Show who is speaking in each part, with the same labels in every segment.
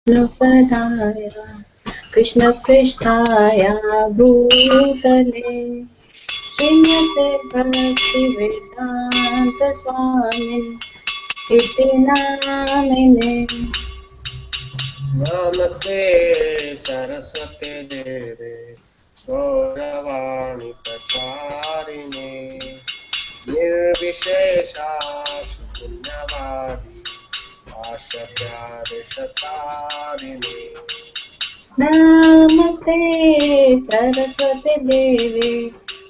Speaker 1: कृष्णपदाय कृष्णपृष्ठाय भूतले श्रीमते भक्तिवेदान्तस्वामिन् इति नामिने।
Speaker 2: नमस्ते सरस्वते देवे गौरवाणी प्रचारिणे निर्विशेषा शून्यवादी आशप्यादिशतारिणे।
Speaker 1: नमस्ते सरस्वती देवे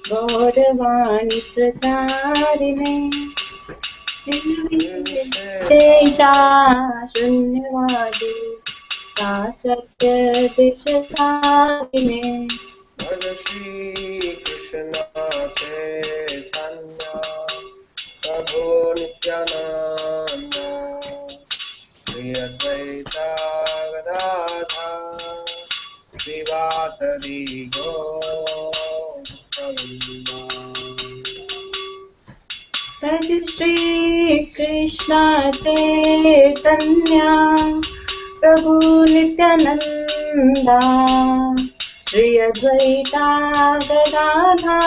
Speaker 1: गौरवाणी प्रचारिणे निर्विशेषा शून्यवादी साचत्यदिशतारिणे।
Speaker 2: भज श्री कृष्ण चैतन्य प्रभु नित्यानंद श्री अद्वैता गदाधर श्रीवासदि गौरवृंदा।
Speaker 1: भज श्री कृष्ण चैतन्य प्रभु नित्यानंदा श्री अद्वैता गदाधर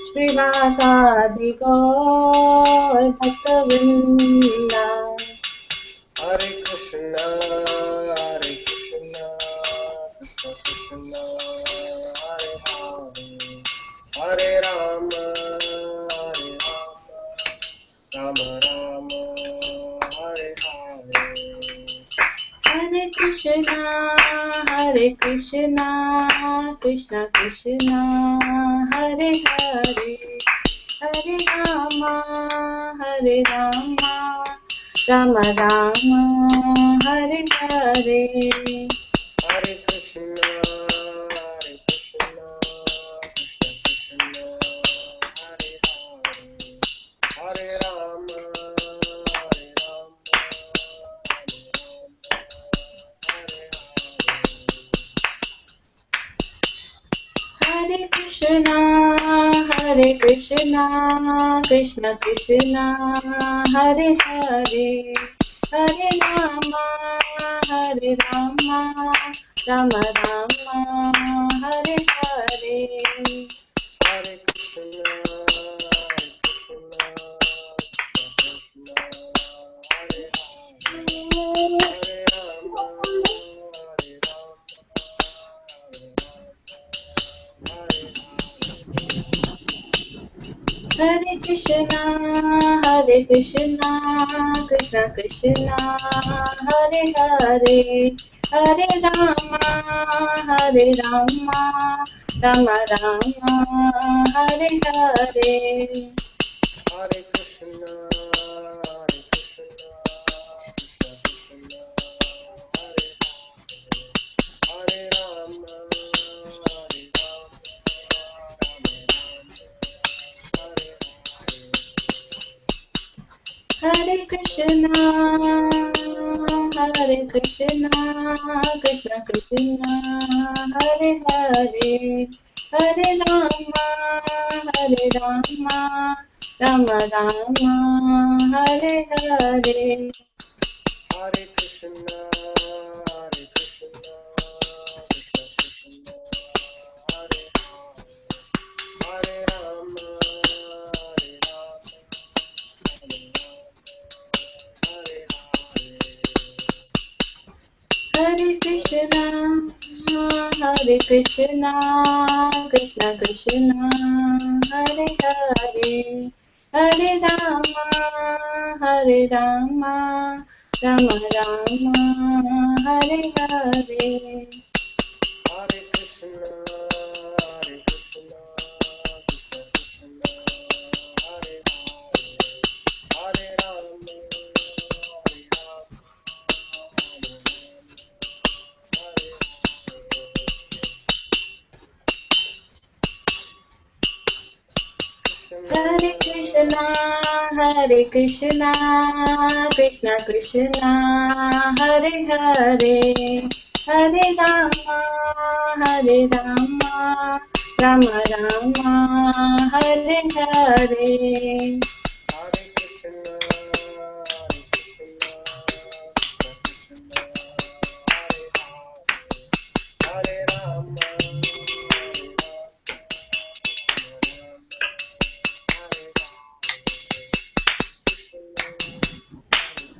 Speaker 1: श्रीवासादि गौर भक्तवृंदा।
Speaker 2: हरे कृष्णा कृष्ण कृष्ण हरे हरे हरे राम राम राम हरे हरे।
Speaker 1: हरे कृष्णा कृष्ण कृष्ण हरे हरे हरे राम राम राम हरे हरे।
Speaker 2: हरे कृष्णा कृष्ण कृष्ण हरे हरे हरे राम हरे
Speaker 1: हरे कृष्णा कृष्ण कृष्ण हरे हरे हरे राम राम राम हरे हरे।
Speaker 2: हरे कृष्णा कृष्ण हरे हरे हरे राम
Speaker 1: हरे कृष्णा कृष्ण कृष्ण हरे हरे हरे राम राम राम हरे हरे।
Speaker 2: हरे कृष्णा कृष्ण कृष्ण हरे हरे राम
Speaker 1: हरे कृष्णा कृष्ण कृष्ण हरे हरे हरे राम राम राम हरे हरे।
Speaker 2: हरे कृष्णा कृष्ण कृष्ण हरे हरे राम
Speaker 1: हरे कृष्णा कृष्ण कृष्ण हरे हरे हरे राम राम राम हरे हरे।
Speaker 2: हरे कृष्णा कृष्ण कृष्ण हरे हरे राम
Speaker 1: हरे कृष्णा कृष्ण कृष्ण हरे हरे हरे राम राम राम हरे हरे।
Speaker 2: हरे Krishna Krishna Krishna Hare Rama,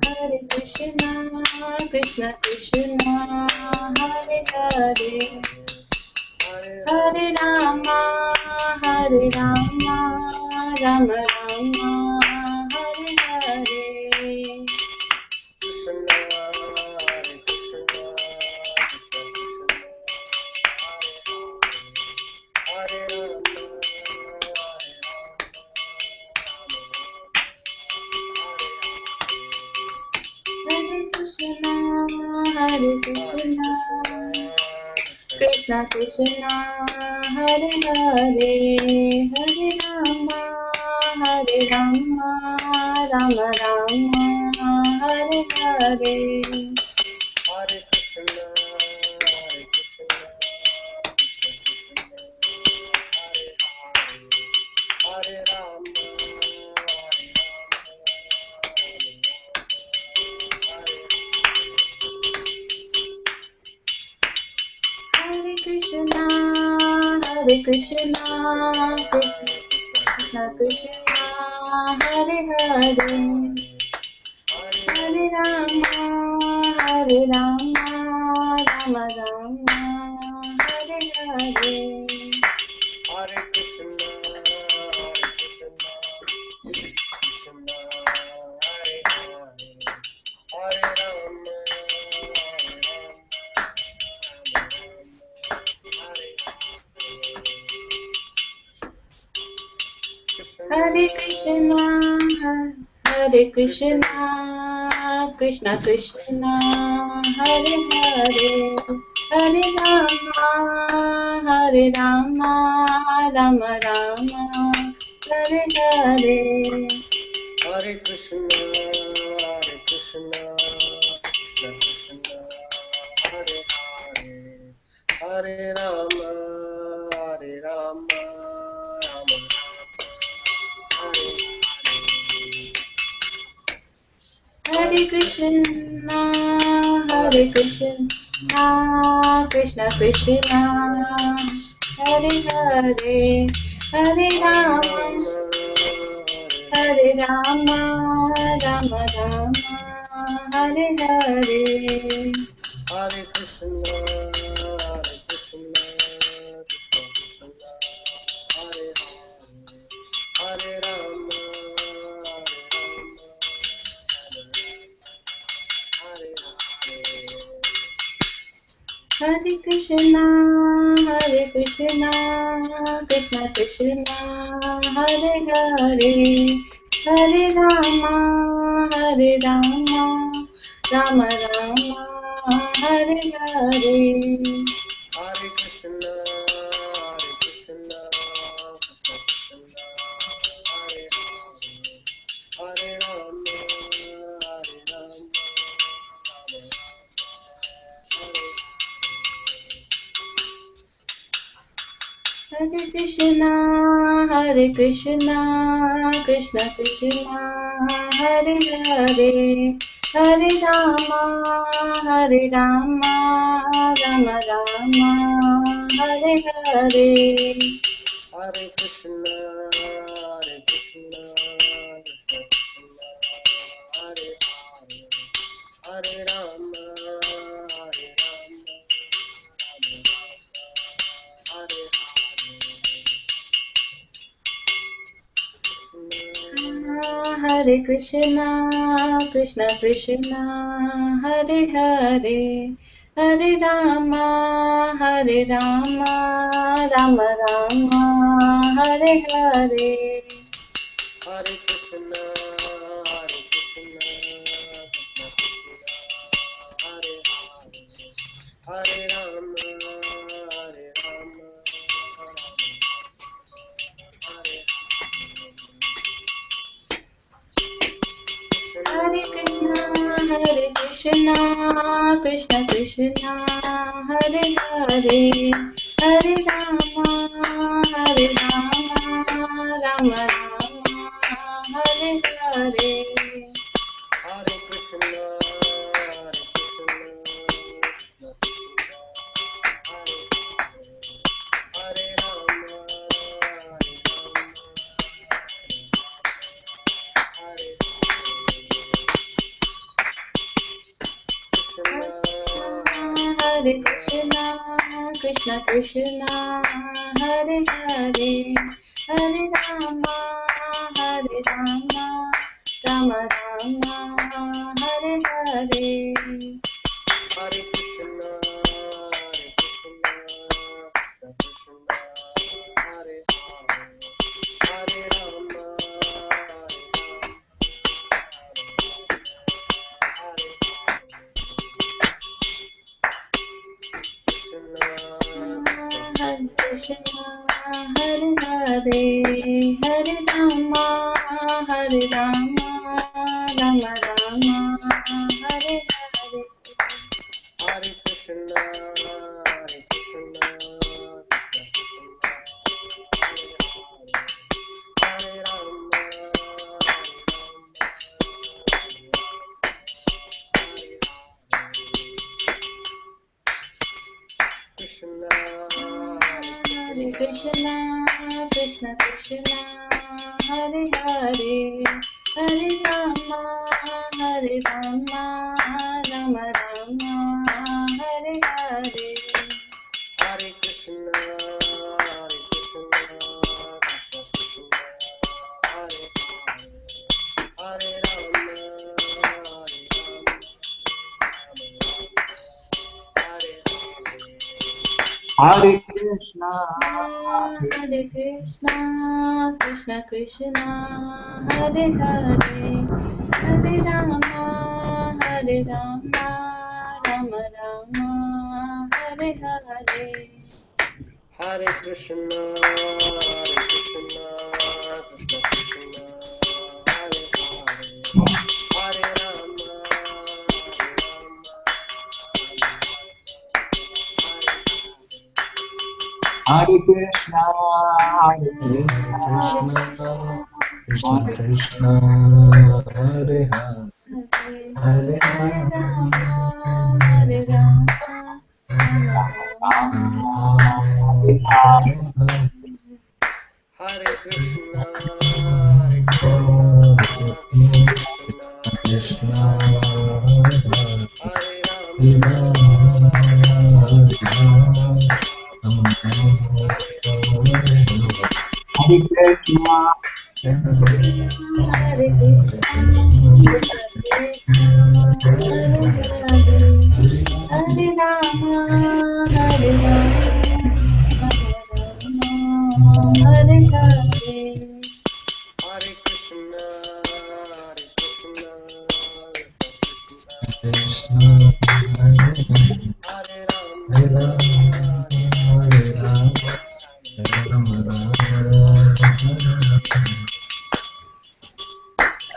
Speaker 1: Hare Krishna, Krishna Krishna, Hare Hare, Hare Rama, Rama Rama, Hare Hare.
Speaker 2: Krishna, Hare
Speaker 1: Krishna, Krishna Krishna, Hare Hare, Hare Rama, Rama Rama, Hare Hare.
Speaker 2: Hare Krishna, Hare Rama,
Speaker 1: Hare Krishna, Krishna Krishna, Hare Hare, Hare Rama, Rama Rama, Hare Hare.
Speaker 2: Hare Krishna, Krishna, Hare Hare, Hare Rama,
Speaker 1: Hare Krishna, Krishna Krishna, Hare Hare, Hare Rama, Rama Rama, Hare Hare.
Speaker 2: Hare Krishna, Krishna, Hare Hare, Hare Rama, Rama,
Speaker 1: Hare Krishna, Krishna Krishna, Hare Hare, Hare Rama, Rama Rama, Hare Hare.
Speaker 2: Hare Krishna, Krishna, Hare Hare, Hare Rama, Hare
Speaker 1: Hare Krishna, Krishna Krishna, Hare Hare, Hare Rama, Rama Rama, Hare Hare.
Speaker 2: Hare Krishna, Krishna, Hare Hare, Hare Rama,
Speaker 1: Hare Krishna, Krishna Krishna, Hare Hare, Hare Rama, Rama Rama, Hare Hare.
Speaker 2: Hare Krishna, Krishna, Hare Hare, Hare Rama, Hare
Speaker 1: Hare Krishna, Krishna Krishna, Hare Hare, Hare Rama, Rama Rama, Hare Hare.
Speaker 2: Hare Krishna, Hare Hare, Hare Rama,
Speaker 1: Hare Krishna, Krishna Krishna, Hare Hare, Hare Rama, Rama Rama, Hare Hare.
Speaker 2: Hare Krishna,
Speaker 1: Hare Krishna, Krishna Krishna, Hare Hare, Hare Rama, Hare Rama, Rama Rama, Hare Hare.
Speaker 2: Hare Krishna, Krishna Krishna, Hare Hare, Hare Rama, Hare
Speaker 1: Krishna, Hare Hare, Hare Rama, Hare Rama, Rama Rama, Hare Hare.
Speaker 2: Hare Krishna, Krishna Krishna, Hare Rama, Krishna,
Speaker 1: Hare Krishna, Krishna Krishna, Hare Hare, Hare Rama, Hare Rama, Rama Rama, Hare Hare.
Speaker 2: Hare Krishna, Krishna Krishna, Hare Hare, Hare Rama,
Speaker 3: Hare Krishna,
Speaker 1: Hare Krishna, Krishna Krishna, Hare Hare, Hare Rama, Hare Rama, Rama Rama, Hare Hare.
Speaker 2: Hare Krishna, Krishna Krishna, Hare Hare, Hare Rama,
Speaker 3: Hare Krishna, Hare
Speaker 4: Krishna Krishna, Hare Hare, Hare
Speaker 1: Rama, Hare Rama, Rama Rama,
Speaker 2: Hare Krishna,
Speaker 4: Krishna,
Speaker 2: Hare
Speaker 3: Hare Krishna,
Speaker 1: Hare Hare Rama, Hare Rama, Hare Hare.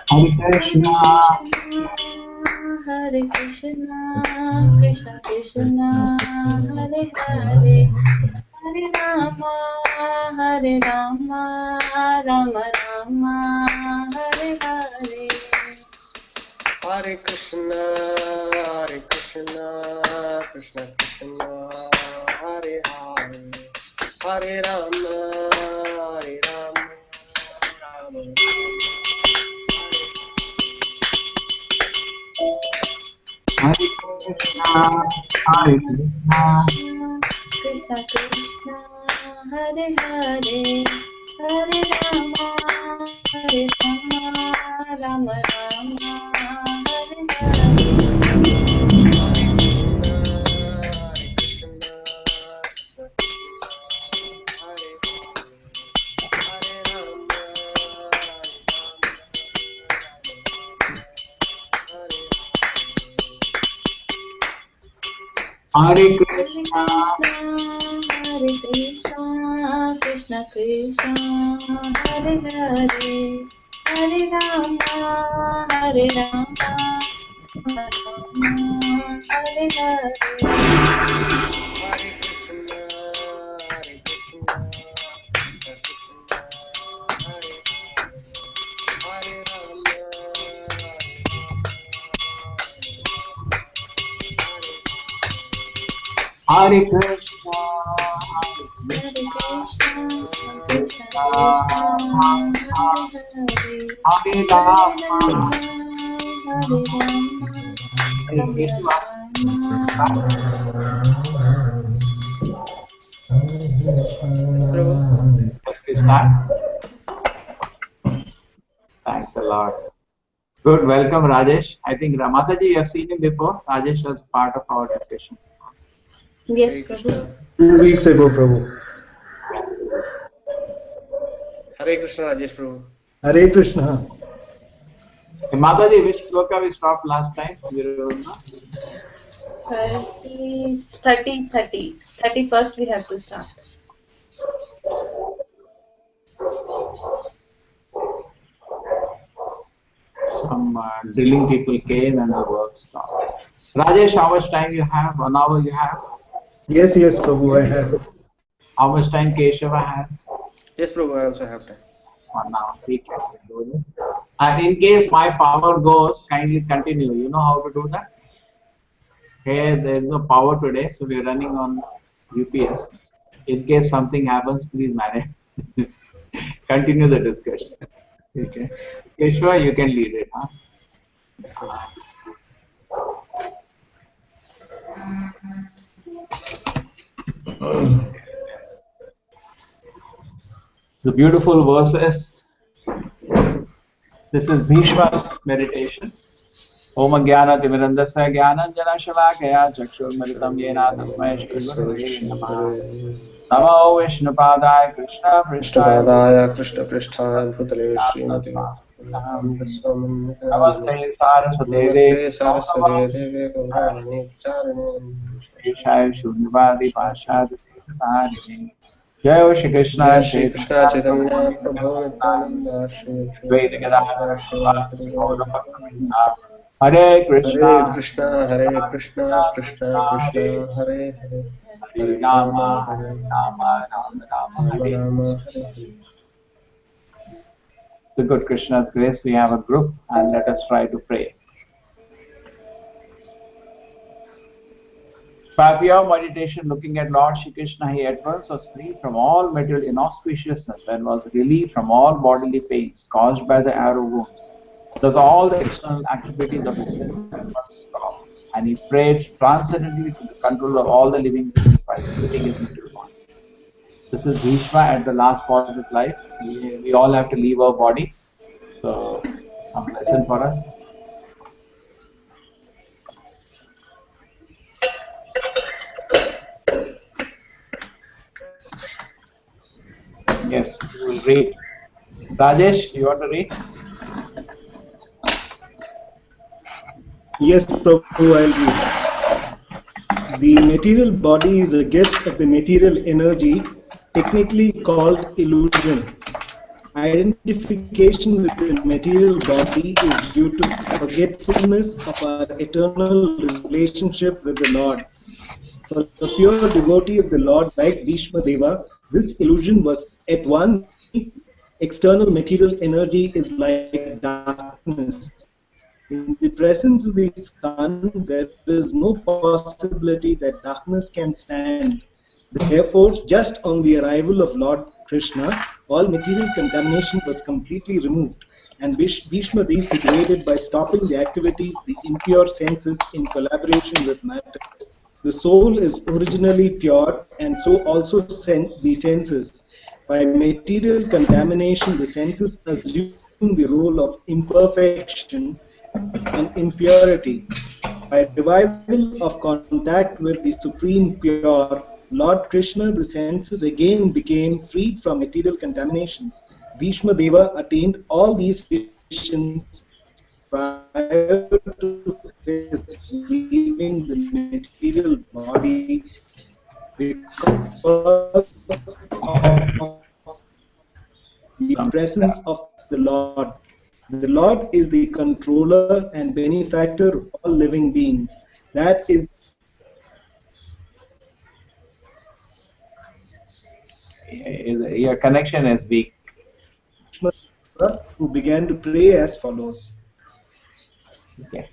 Speaker 2: Hare Krishna, Hare
Speaker 3: Hare Krishna,
Speaker 1: Hare Krishna, Krishna Krishna, Hare Hare, Hare Rama, Hare Rama, Rama Rama, Hare Hare.
Speaker 2: Hare Krishna, Krishna Krishna, Hare Hare, Hare Rama, Rama
Speaker 3: Hare Krishna, Hare Krishna,
Speaker 1: Krishna Krishna, Hare Hare, Hare Rama, Hare Rama, Rama Rama, Hare Hare.
Speaker 3: Hare Krishna,
Speaker 1: Hare Krishna, Krishna Krishna, Hare Hare, Hare Rama, Hare Rama, Rama Rama, Hare Hare.
Speaker 2: Hare Krishna,
Speaker 3: Hare Krishna,
Speaker 1: Hare Krishna, Krishna Krishna, Hare Hare,
Speaker 3: Hare Rama,
Speaker 1: Hare Rama, Rama Rama,
Speaker 3: Yes, please start. Thanks a lot. Good. Welcome, Rajesh. I think Mataji, you have seen him before. Rajesh was part of our discussion.
Speaker 1: Yes,
Speaker 2: Hare
Speaker 1: Prabhu.
Speaker 2: Krishna.
Speaker 4: 2 weeks ago, Prabhu.
Speaker 2: Hare Krishna, Rajesh Prabhu.
Speaker 4: Hare Krishna.
Speaker 3: Hey, Mataji, which sloka we stopped last time? Do you remember?
Speaker 1: 31st we have to start.
Speaker 3: Some drilling people came and the work stopped. Rajesh, how much time you have? 1 hour you have?
Speaker 4: Yes, Prabhu, I have.
Speaker 3: How much time Keshava has?
Speaker 2: Yes, Prabhu, I also have time.
Speaker 3: 1 hour. Okay, do it. And in case my power goes, kindly continue. You know how to do that? Hey, there is no power today, so we are running on UPS. In case something happens, please manage. Continue the discussion. Okay. Keshava, you can lead it. Huh? The beautiful verses. This is Bhishma's meditation. Om Jnana Timirandasya Jnananjana Shalakaya Chakshurmritam Yena Tasmai Shri Gurave Namaha. Namo Vishnupadaya Krishna Pristhaya
Speaker 2: Vishnupadaya Krishna Pristhaya Bhutale Srimati Namaste
Speaker 3: Namaste Saraswate Devi
Speaker 2: Saraswati Devi Gaurani Charani
Speaker 3: Shaya Shunyavadi Pashad Sarini Jai Shri Krishna
Speaker 2: Shri Krishna Chaitanya Prabhu Nityananda Shri
Speaker 3: Veda Gadadhara Srivastava Gaura Bhaktivinoda Hare
Speaker 2: Hare
Speaker 3: Krishna
Speaker 2: Krishna Krishna Krishna Hare Hare
Speaker 3: Hare Rama Hare Rama Rama Rama
Speaker 2: Rama
Speaker 3: Hare
Speaker 2: Rama Hare Hare.
Speaker 3: the good Krishna's grace, we have a group and let us try to pray. By pure meditation looking at Lord Shri Krishna, he at once was free from all material inauspiciousness and was relieved from all bodily pains caused by the arrow wounds. Thus all the external activities of his senses at once stopped, and he prayed transcendently to the control of all the living beings by quitting his material body. This is Bhishma at the last part of his life. We all have to leave our body. So, some lesson for us. Yes, we will read. Rajesh, you want to read?
Speaker 4: Yes, Prabhu, I'll read. The material body is a gift of the material energy, technically called illusion. Identification with the material body is due to forgetfulness of our eternal relationship with the Lord. For the pure devotee of the Lord like Bhishma Deva, this illusion was at one external material energy is like darkness. In the presence of the sun, there is no possibility that darkness can stand. Therefore, just on the arrival of Lord Krishna, all material contamination was completely removed, and Bhishma degraded by stopping the activities, the impure senses in collaboration with matter. The soul is originally pure, and so also the senses. By material contamination, the senses assume the role of imperfection and impurity. By revival of contact with the Supreme Pure, Lord Krishna, the senses again became freed from material contaminations. Bhishma Deva attained all these conditions prior to his leaving the material body because of the presence of the Lord. The Lord is the controller and benefactor of all living beings. That is
Speaker 3: Your connection is weak.
Speaker 4: who began to pray as follows.
Speaker 3: Okay.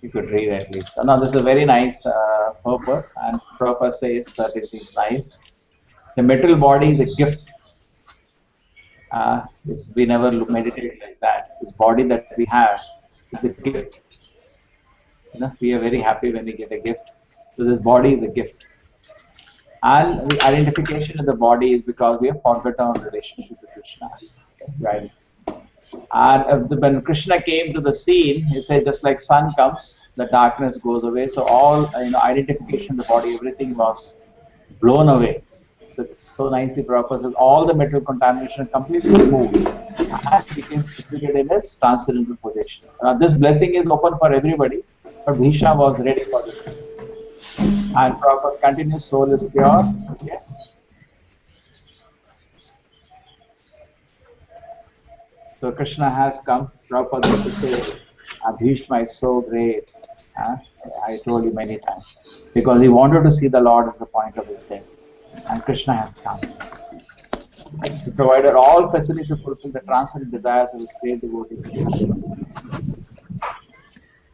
Speaker 3: You could read at least. No, this is a very nice purpose, and Prabhupada says certain things nice. The material body is a gift. We never meditate like that. This body that we have is a gift. We are very happy when we get a gift. So this body is a gift. And the identification in the body is because we have forgotten our relationship with Krishna. Right? And when Krishna came to the scene, he said, just like sun comes, the darkness goes away. So all identification in the body, everything was blown away. So it's so nicely proposed. All the material contamination completely removed, and became situated in his transcendental position. This blessing is open for everybody, but Bhishma was ready for this. And Prabhupada continues, soul is pure. Okay. So Krishna has come. Prabhupada used to say, Bhishma is so great. I told you many times. Because he wanted to see the Lord at the point of his death. And Krishna has come. He provided all facilities to fulfill the transcendent desires of his great devotee.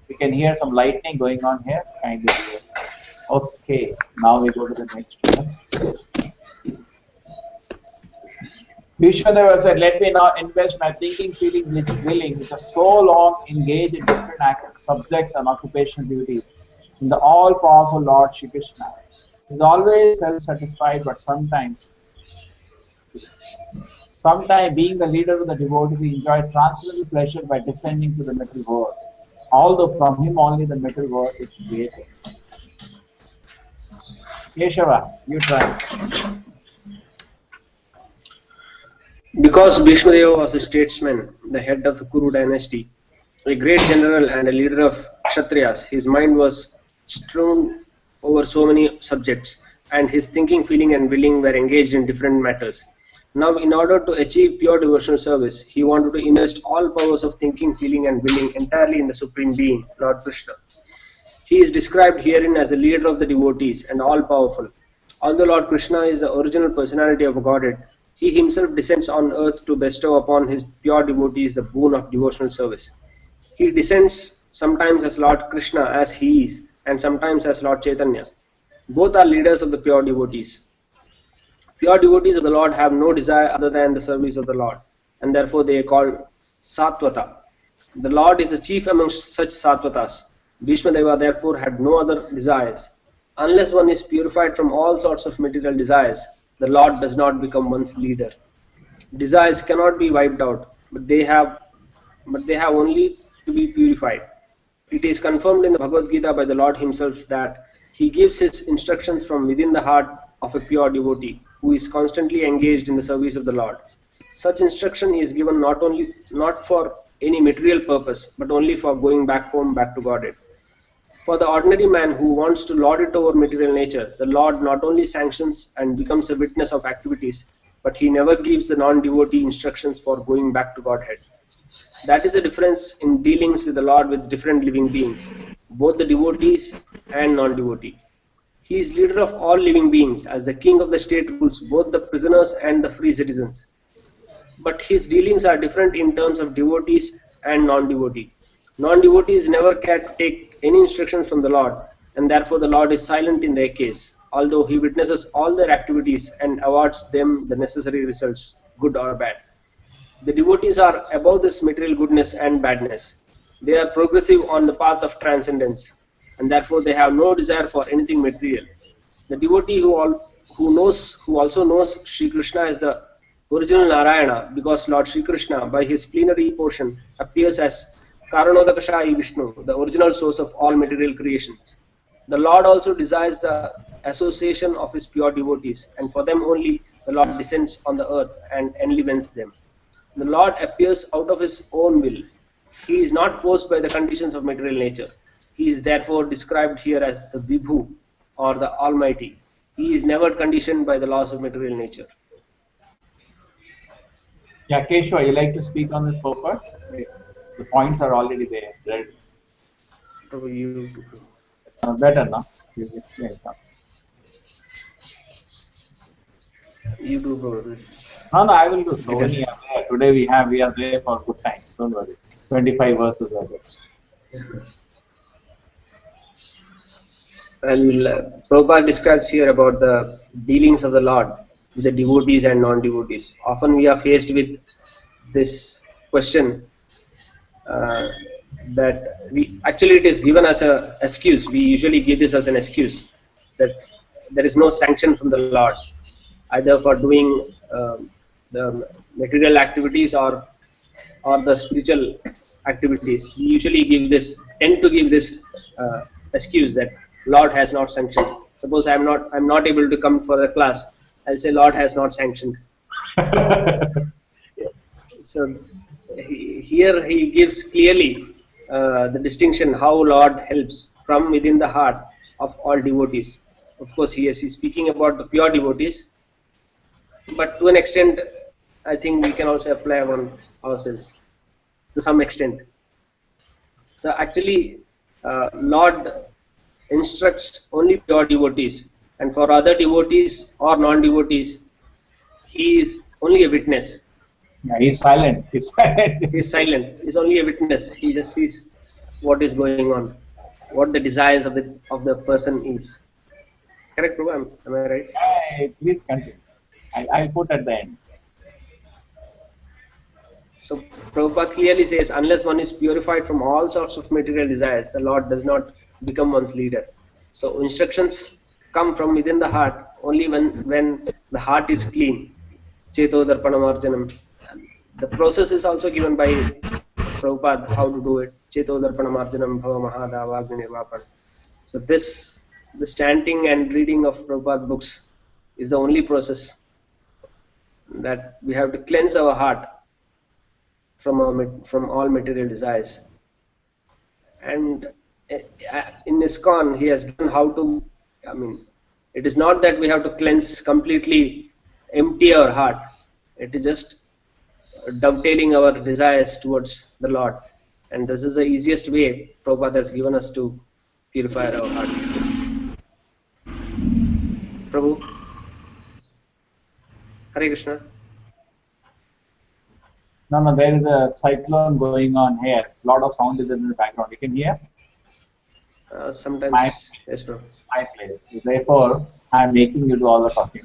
Speaker 3: We can hear some lightning going on here. Kindly hear. Okay, now we go to the next one. Vishwadeva said, let me now invest my thinking, feeling, willing, which are so long engaged in different subjects and occupational duties, in the all-powerful Lord Shri Krishna. He is always self-satisfied, but sometimes being the leader of the devotee, we enjoy transcendental pleasure by descending to the material world, although from him only the material world is created. Keshava, you try.
Speaker 2: Because Bhishmadeva was a statesman, the head of the Kuru dynasty, a great general and a leader of Kshatriyas, his mind was strewn over so many subjects, and his thinking, feeling and willing were engaged in different matters. Now, in order to achieve pure devotional service, he wanted to invest all powers of thinking, feeling and willing entirely in the Supreme Being, Lord Krishna. He is described herein as the leader of the devotees and all-powerful. Although Lord Krishna is the original personality of Godhead, he himself descends on earth to bestow upon his pure devotees the boon of devotional service. He descends sometimes as Lord Krishna as he is, and sometimes as Lord Chaitanya. Both are leaders of the pure devotees. Pure devotees of the Lord have no desire other than the service of the Lord, and therefore they are called Satvata. The Lord is the chief amongst such Sattvatas. Bhishmadeva therefore had no other desires. Unless one is purified from all sorts of material desires, the Lord does not become one's leader. Desires cannot be wiped out, but they have only to be purified. It is confirmed in the Bhagavad Gita by the Lord himself that he gives his instructions from within the heart of a pure devotee who is constantly engaged in the service of the Lord. Such instruction is given not for any material purpose, but only for going back home, back to Godhead. For the ordinary man who wants to lord it over material nature, the Lord not only sanctions and becomes a witness of activities, but he never gives the non-devotee instructions for going back to Godhead. That is the difference in dealings with the Lord with different living beings, both the devotees and non-devotee. He is leader of all living beings, as the king of the state rules both the prisoners and the free citizens. But his dealings are different in terms of devotees and non-devotee. Non-devotees never care to take any instructions from the Lord, and therefore the Lord is silent in their case, although he witnesses all their activities and awards them the necessary results, good or bad. The devotees are above this material goodness and badness. They are progressive on the path of transcendence, and therefore they have no desire for anything material. The devotee who also knows Sri Krishna as the original Narayana, because Lord Sri Krishna, by his plenary portion, appears as Karanodakashayi Vishnu, the original source of all material creation. The Lord also desires the association of his pure devotees, and for them only the Lord descends on the earth and enlivens them. The Lord appears out of his own will. He is not forced by the conditions of material nature. He is therefore described here as the Vibhu, or the Almighty. He is never conditioned by the laws of material nature.
Speaker 3: Yeah, Keshava, you like to speak on this purport? The points are already there. Right? Better now. You explain now.
Speaker 2: You do, bro.
Speaker 3: No, I will do. So many are there. Today we are there for good time. Don't worry. 25 verses are there.
Speaker 2: And Prabhupada describes here about the dealings of the Lord with the devotees and non-devotees. Often we are faced with this question, that we actually it is given as a excuse. We usually give this as an excuse that there is no sanction from the Lord, either for doing the material activities or the spiritual activities. We usually tend to give this excuse that Lord has not sanctioned. Suppose I'm not able to come for the class, I'll say Lord has not sanctioned. So here he gives clearly the distinction how Lord helps from within the heart of all devotees. Of course, he's speaking about the pure devotees, but to an extent, I think we can also apply on ourselves to some extent. So actually, Lord instructs only pure devotees, and for other devotees or non-devotees, he is only a witness.
Speaker 3: Yeah, he's silent. He's silent.
Speaker 2: He's silent. He's only a witness. He just sees what is going on, what the desires of the person is. Correct, Prabhu? Am I right?
Speaker 3: Please continue. I'll put at the end.
Speaker 2: So Prabhupada clearly says, unless one is purified from all sorts of material desires, the Lord does not become one's leader. So instructions come from within the heart only when the heart is clean. Cheto Darpanamarjanam. The process is also given by Prabhupada how to do it. Cheto Darpanamarjanam Bhava Mahadava Agni. So the chanting and reading of Prabhupada books is the only process that we have to cleanse our heart from all material desires. And in ISKCON, he has given how to, it is not that we have to cleanse completely, empty our heart. It is just dovetailing our desires towards the Lord. And this is the easiest way Prabhupada has given us to purify our heart. Prabhu? Hare Krishna.
Speaker 3: No, there is a cyclone going on here. A lot of sound is in the background. You can hear?
Speaker 2: Sometimes. Yes, bro.
Speaker 3: My place. Therefore, I'm making you do all the talking.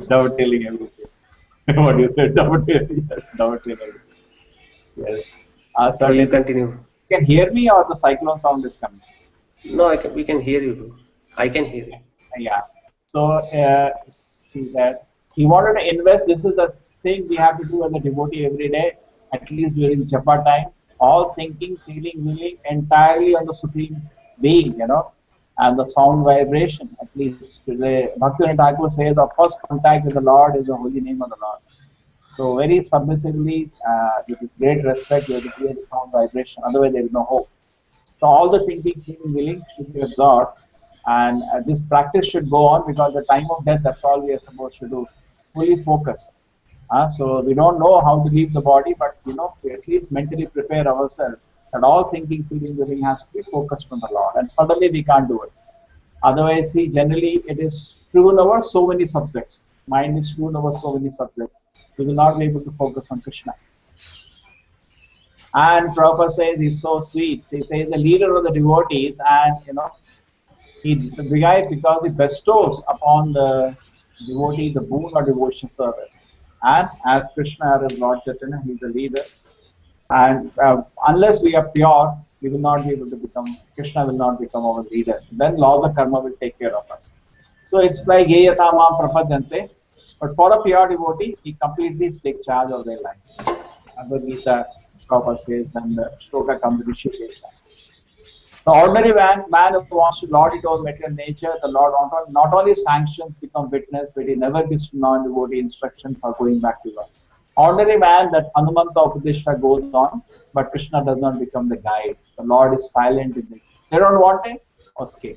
Speaker 3: Dovetailing everything. What you said, dovetailing. Dovetailing. Yes.
Speaker 2: So you continue.
Speaker 3: You can hear me or the cyclone sound is coming?
Speaker 2: No, we can hear you, bro. I can hear you.
Speaker 3: Yeah. So, see that he wanted to invest. This is the thing we have to do as a devotee every day, at least during japa time. All thinking, feeling, willing entirely on the Supreme Being, and the sound vibration. At least today, Bhaktivinoda Thakur says the first contact with the Lord is the holy name of the Lord. So, very submissively, with great respect, you have to create the sound vibration. Otherwise, there is no hope. So, all the thinking, feeling, willing should be absorbed. And this practice should go on because the time of death, that's all we are supposed to do. Fully focus. So we don't know how to leave the body, but we at least mentally prepare ourselves that all thinking, feeling, willing has to be focused on the Lord. And suddenly we can't do it. Otherwise, see, generally it is strewn over so many subjects. Mind is strewn over so many subjects. We will not be able to focus on Krishna. And Prabhupada says he's so sweet. He says the leader of the devotees, and the guy, because he bestows upon the devotee the boon of devotion service. And as Krishna as Lord Chaitanya, he is the leader. And unless we are pure, we will not be able to become, Krishna will not become our leader. Then laws of karma will take care of us. So it's like Yeyata Mam Prapadyante. But for a pure devotee, he completely takes charge of their life. Bhagavad Gita, Prabhupada says, and the shloka comes to Rishikesh. The ordinary man who wants to lord it over material nature, the Lord not only sanctions become witness, but he never gives to non-devotee instruction for going back to God. Ordinary man, that Hanumanta Upadeshta goes on, but Krishna does not become the guide. The Lord is silent in it. They don't want it? Okay.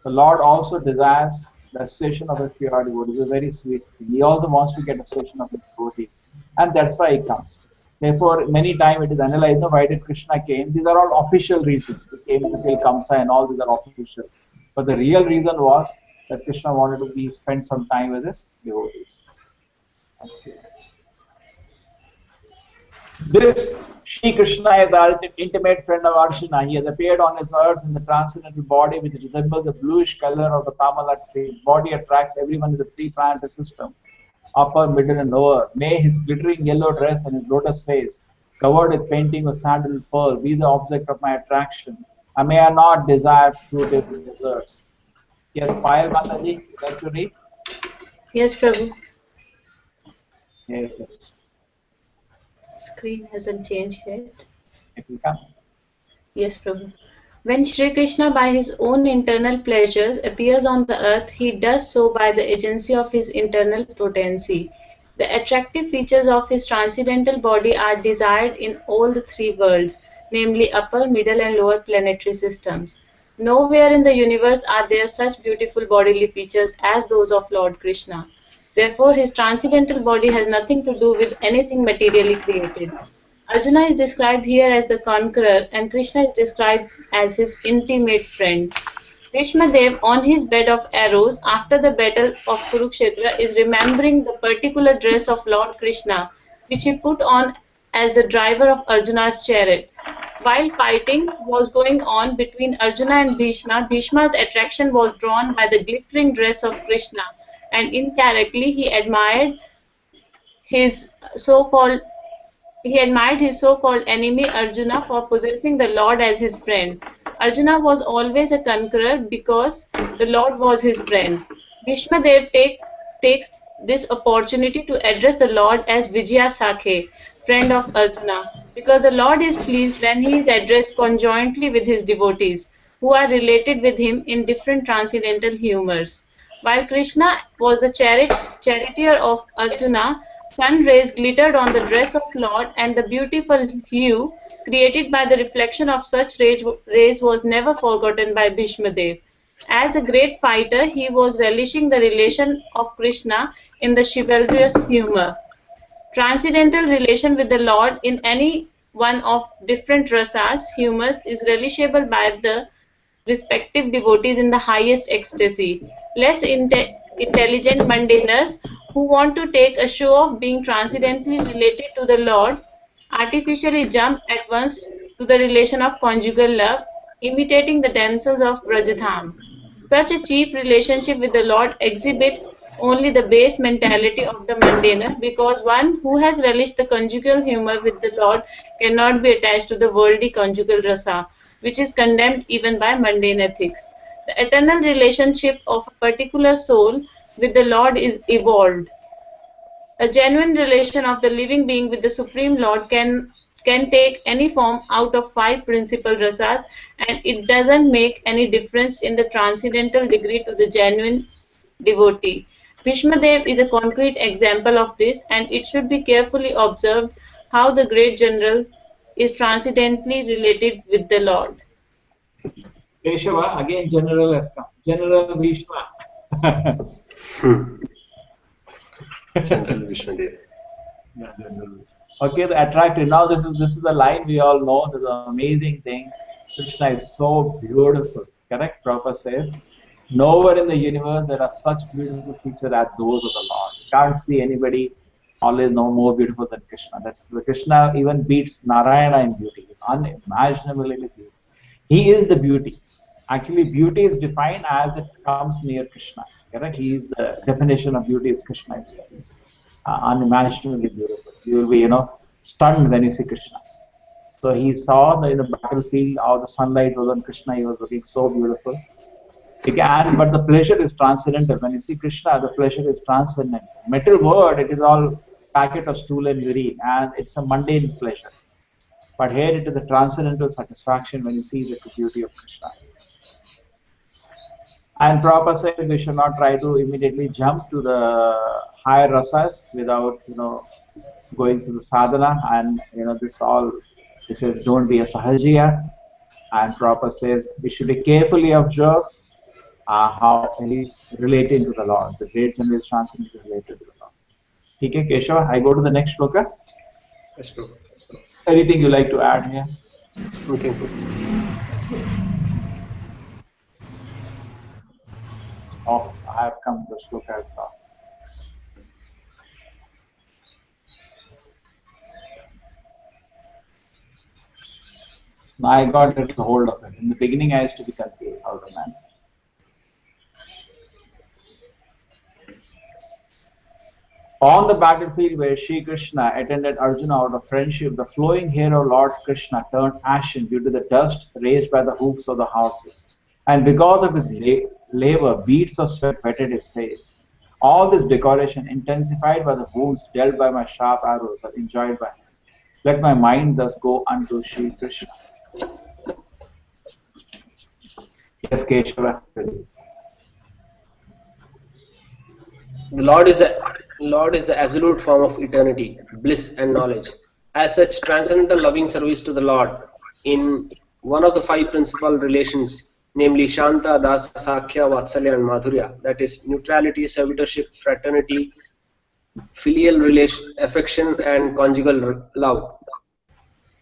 Speaker 3: The Lord also desires the association of a pure devotee. It's a very sweet thing. He also wants to get association of a devotee. And that's why he comes. Therefore, many times it is analyzed, why did Krishna came? These are all official reasons. He came to kill Kamsa and all these are official. But the real reason was that Krishna wanted to spend some time with his devotees. Okay. This Shri Krishna is the intimate friend of Arjuna. He has appeared on his earth in the transcendental body which resembles the bluish color of the Tamala tree. His body attracts everyone in the three-planetary system, upper, middle, and lower. May his glittering yellow dress and his lotus face covered with painting of sandal pearl, be the object of my attraction. I may I not desire fruited desserts. Yes, Payal Mataji, you like to read?
Speaker 1: Yes, Prabhu.
Speaker 3: Yes,
Speaker 1: Screen hasn't changed yet.
Speaker 3: it will come.
Speaker 1: Yes, Prabhu. When Sri Krishna, by his own internal pleasures, appears on the earth, he does so by the agency of his internal potency. The attractive features of his transcendental body are desired in all the three worlds, namely upper, middle, and lower planetary systems. Nowhere in the universe are there such beautiful bodily features as those of Lord Krishna. Therefore, his transcendental body has nothing to do with anything materially created. Arjuna is described here as the conqueror and Krishna is described as his intimate friend. Bhishma Dev, on his bed of arrows after the battle of Kurukshetra, is remembering the particular dress of Lord Krishna, which he put on as the driver of Arjuna's chariot. While fighting was going on between Arjuna and Bhishma, Bhishma's attraction was drawn by the glittering dress of Krishna, and indirectly his so-called he admired his so-called enemy Arjuna for possessing the Lord as his friend. Arjuna was always a conqueror because the Lord was his friend. Bhishma Dev takes this opportunity to address the Lord as Vijaya Sakhe, friend of Arjuna, because the Lord is pleased when he is addressed conjointly with his devotees, who are related with him in different transcendental humors. While Krishna was the charioteer of Arjuna, sun rays glittered on the dress of Lord, and the beautiful hue created by the reflection of such rays was never forgotten by Bhishma Dev. As a great fighter, he was relishing the relation of Krishna in the chivalrous humor. Transcendental relation with the Lord in any one of different rasas, humors, is relishable by the respective devotees in the highest ecstasy. Less intelligent mundaners who want to take a show of being transcendently related to the Lord artificially jump at once to the relation of conjugal love, imitating the damsels of Rajadham. Such a cheap relationship with the Lord exhibits only the base mentality of the mundaner, because one who has relished the conjugal humor with the Lord cannot be attached to the worldly conjugal rasa, which is condemned even by mundane ethics. The eternal relationship of a particular soul with the Lord is evolved. A genuine relation of the living being with the Supreme Lord can take any form out of five principal rasas, and it doesn't make any difference in the transcendental degree to the genuine devotee. Bhishma Dev is a concrete example of this, and it should be carefully observed how the great general is transcendently related with the Lord.
Speaker 3: Keshava, again General has come. General Bhishma.
Speaker 2: General Vishnu Dev.
Speaker 3: Yeah, General. Okay, the attractive. Now this is the line we all know. This is an amazing thing. Krishna is so beautiful. Correct? Prabhupada says, nowhere in the universe there are such beautiful features as those of the Lord. You can't see anybody always no more beautiful than Krishna. That's Krishna even beats Narayana in beauty. It's unimaginably beautiful. He is the beauty. Actually, beauty is defined as it comes near Krishna. Correct? He is the definition of beauty is Krishna himself. Unimaginably beautiful. You will be, stunned when you see Krishna. So he saw in the battlefield how the sunlight was on Krishna. He was looking so beautiful. But the pleasure is transcendental. When you see Krishna, the pleasure is transcendental. Metal word, it is all packet of stool and urine, and it's a mundane pleasure. But here it is a transcendental satisfaction when you see the beauty of Krishna. And Prabhupada says we should not try to immediately jump to the higher rasas without, going through the sadhana. And this says don't be a sahajiya. And Prabhupada says we should be carefully observe how he is relating to the Lord. The great general is transcendently related to the Lord. Okay, Keshava, I go to the next shloka.
Speaker 2: Yes, Prabhu.
Speaker 3: Anything you like to add here?
Speaker 2: Okay.
Speaker 3: Oh, I have come to the shloka as well. I got a little hold of it. In the beginning, I used to be confused how to manage. On the battlefield where Shri Krishna attended Arjuna out of friendship, the flowing hair of Lord Krishna turned ashen due to the dust raised by the hoofs of the horses. And because of his labor, beads of sweat wetted his face. All this decoration, intensified by the wounds dealt by my sharp arrows, are enjoyed by him. Let my mind thus go unto Shri Krishna. Yes, Keshava.
Speaker 2: The Lord is the absolute form of eternity, bliss and knowledge. As such, transcendental loving service to the Lord in one of the five principal relations, namely Shanta, Dasa, Sakhya, Vatsalya and Madhurya, that is neutrality, servitorship, fraternity, filial relation, affection and conjugal love,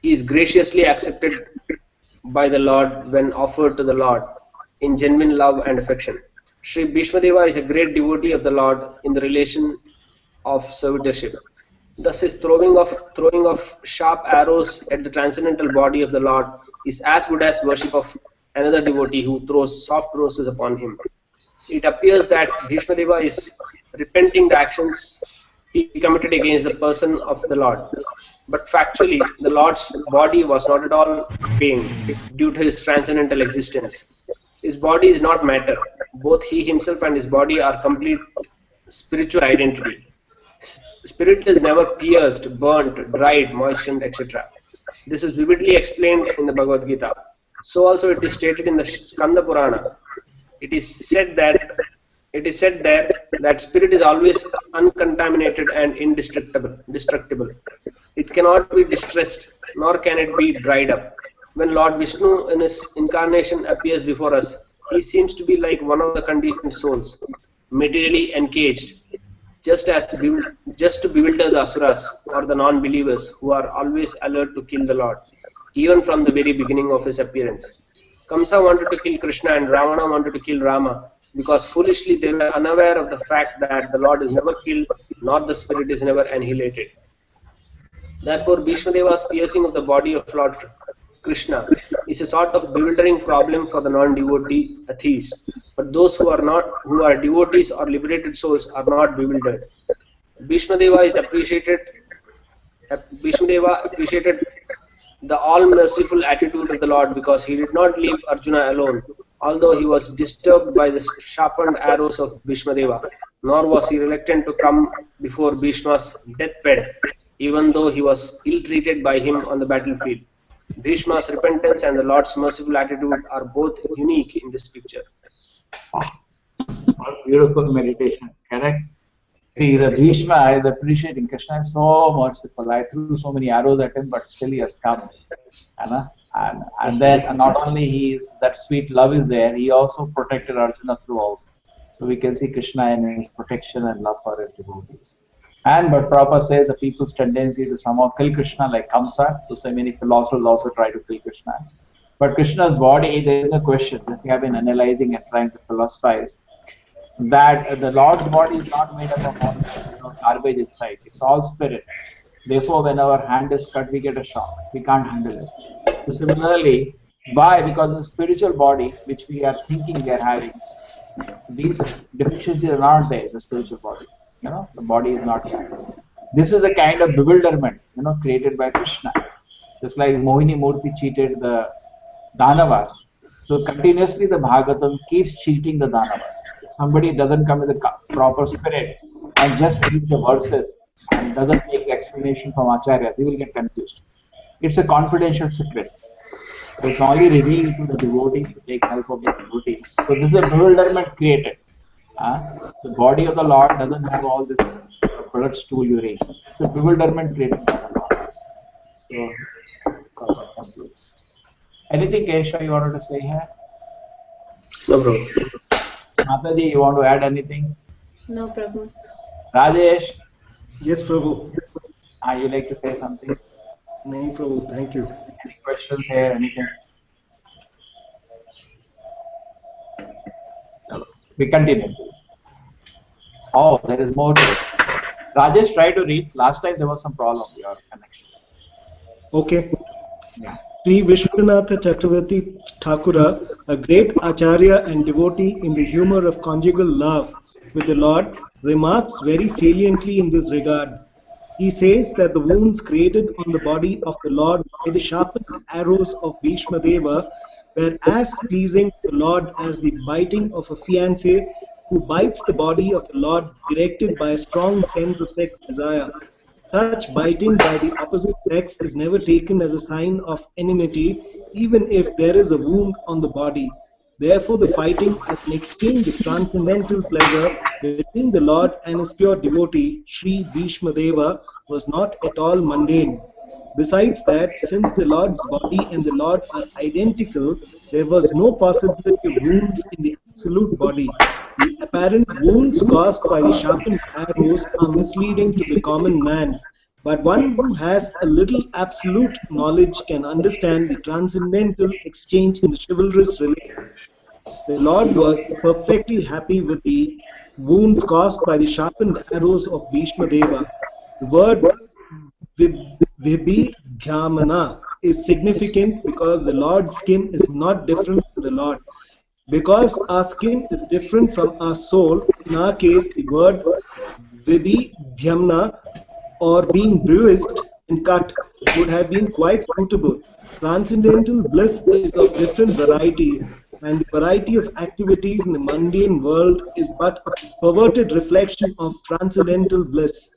Speaker 2: is graciously accepted by the Lord when offered to the Lord in genuine love and affection. Sri Bhishmadeva is a great devotee of the Lord in the relation of servitorship. Thus his throwing of sharp arrows at the transcendental body of the Lord is as good as worship of another devotee who throws soft roses upon him. It appears that Bhishmadeva is repenting the actions he committed against the person of the Lord. But factually, the Lord's body was not at all pained due to his transcendental existence. His body is not matter. Both he himself and his body are complete spiritual identity. Spirit is never pierced, burnt, dried, moistened, etc. This is vividly explained in the Bhagavad Gita. So also it is stated in the Skanda Purana. It is said there that spirit is always uncontaminated and indestructible. It cannot be distressed, nor can it be dried up. When Lord Vishnu in his incarnation appears before us, he seems to be like one of the conditioned souls, materially encaged, just to bewilder the asuras or the non-believers who are always alert to kill the Lord, even from the very beginning of his appearance. Kamsa wanted to kill Krishna and Ravana wanted to kill Rama because foolishly they were unaware of the fact that the Lord is never killed, nor the spirit is never annihilated. Therefore, Bhishmadeva's piercing of the body of Lord Krishna is a sort of bewildering problem for the non-devotee atheist. But those who are devotees or liberated souls are not bewildered. Bhishmadeva appreciated the all-merciful attitude of the Lord because he did not leave Arjuna alone, although he was disturbed by the sharpened arrows of Bhishmadeva, nor was he reluctant to come before Bhishma's deathbed, even though he was ill-treated by him on the battlefield. Bhishma's repentance and the Lord's merciful attitude are both unique in this picture.
Speaker 3: Beautiful meditation, correct? See, the Bhishma is appreciating Krishna is so merciful. I threw so many arrows at him, but still he has come. And then not only that sweet love is there, he also protected Arjuna throughout. So we can see Krishna in his protection and love for his devotees. But Prabhupada says the people's tendency to somehow kill Krishna, like Kamsa, so many philosophers also try to kill Krishna. But Krishna's body, there is no question that we have been analyzing and trying to philosophize, that the Lord's body is not made up of all garbage inside. It's all spirit. Therefore, when our hand is cut, we get a shock. We can't handle it. So similarly, because the spiritual body, which we are thinking we are having, these deficiencies are not there in the spiritual body. The body is not there. This is the kind of bewilderment, created by Krishna. Just like Mohini Murthy cheated the Danavas. So continuously the Bhagavatam keeps cheating the Danavas. If somebody doesn't come with the proper spirit and just read the verses and doesn't take the explanation from Acharyas, he will get confused. It's a confidential secret. So it's only revealed to the devotees to take help of the devotees. So this is a bewilderment created. The body of the Lord doesn't have all this blood, stool, urine. It's a bewilderment created by the Lord. So, anything, Kesha, you wanted to say here?
Speaker 2: No problem.
Speaker 3: Mataji, you want to add anything?
Speaker 1: No problem.
Speaker 3: Rajesh?
Speaker 4: Yes, Prabhu.
Speaker 3: You like to say something?
Speaker 4: No, Prabhu. Thank you.
Speaker 3: Any questions here? Anything? We continue. Oh, there is more to it. Rajesh, try to read. Last time there was some problem with your connection.
Speaker 4: Okay.
Speaker 3: Yeah.
Speaker 4: Sri Vishwanatha Chakravarti Thakura, a great acharya and devotee in the humor of conjugal love with the Lord, remarks very saliently in this regard. He says that the wounds created on the body of the Lord by the sharpened arrows of Bhishmadeva were as pleasing to the Lord as the biting of a fiancé who bites the body of the Lord directed by a strong sense of sex desire. Such biting by the opposite sex is never taken as a sign of enmity, even if there is a wound on the body. Therefore, the fighting as an exchange of transcendental pleasure between the Lord and his pure devotee, Sri Bhishmadeva, was not at all mundane. Besides that, since the Lord's body and the Lord are identical, there was no possibility of wounds in the absolute body. The apparent wounds caused by the sharpened arrows are misleading to the common man, but one who has a little absolute knowledge can understand the transcendental exchange in the chivalrous relation. The Lord was perfectly happy with the wounds caused by the sharpened arrows of Bhishmadeva. The word Vibhidhyamana is significant because the Lord's skin is not different from the Lord. Because our skin is different from our soul, in our case, the word Vibhidhyamana or being bruised and cut would have been quite suitable. Transcendental bliss is of different varieties, and the variety of activities in the mundane world is but a perverted reflection of transcendental bliss.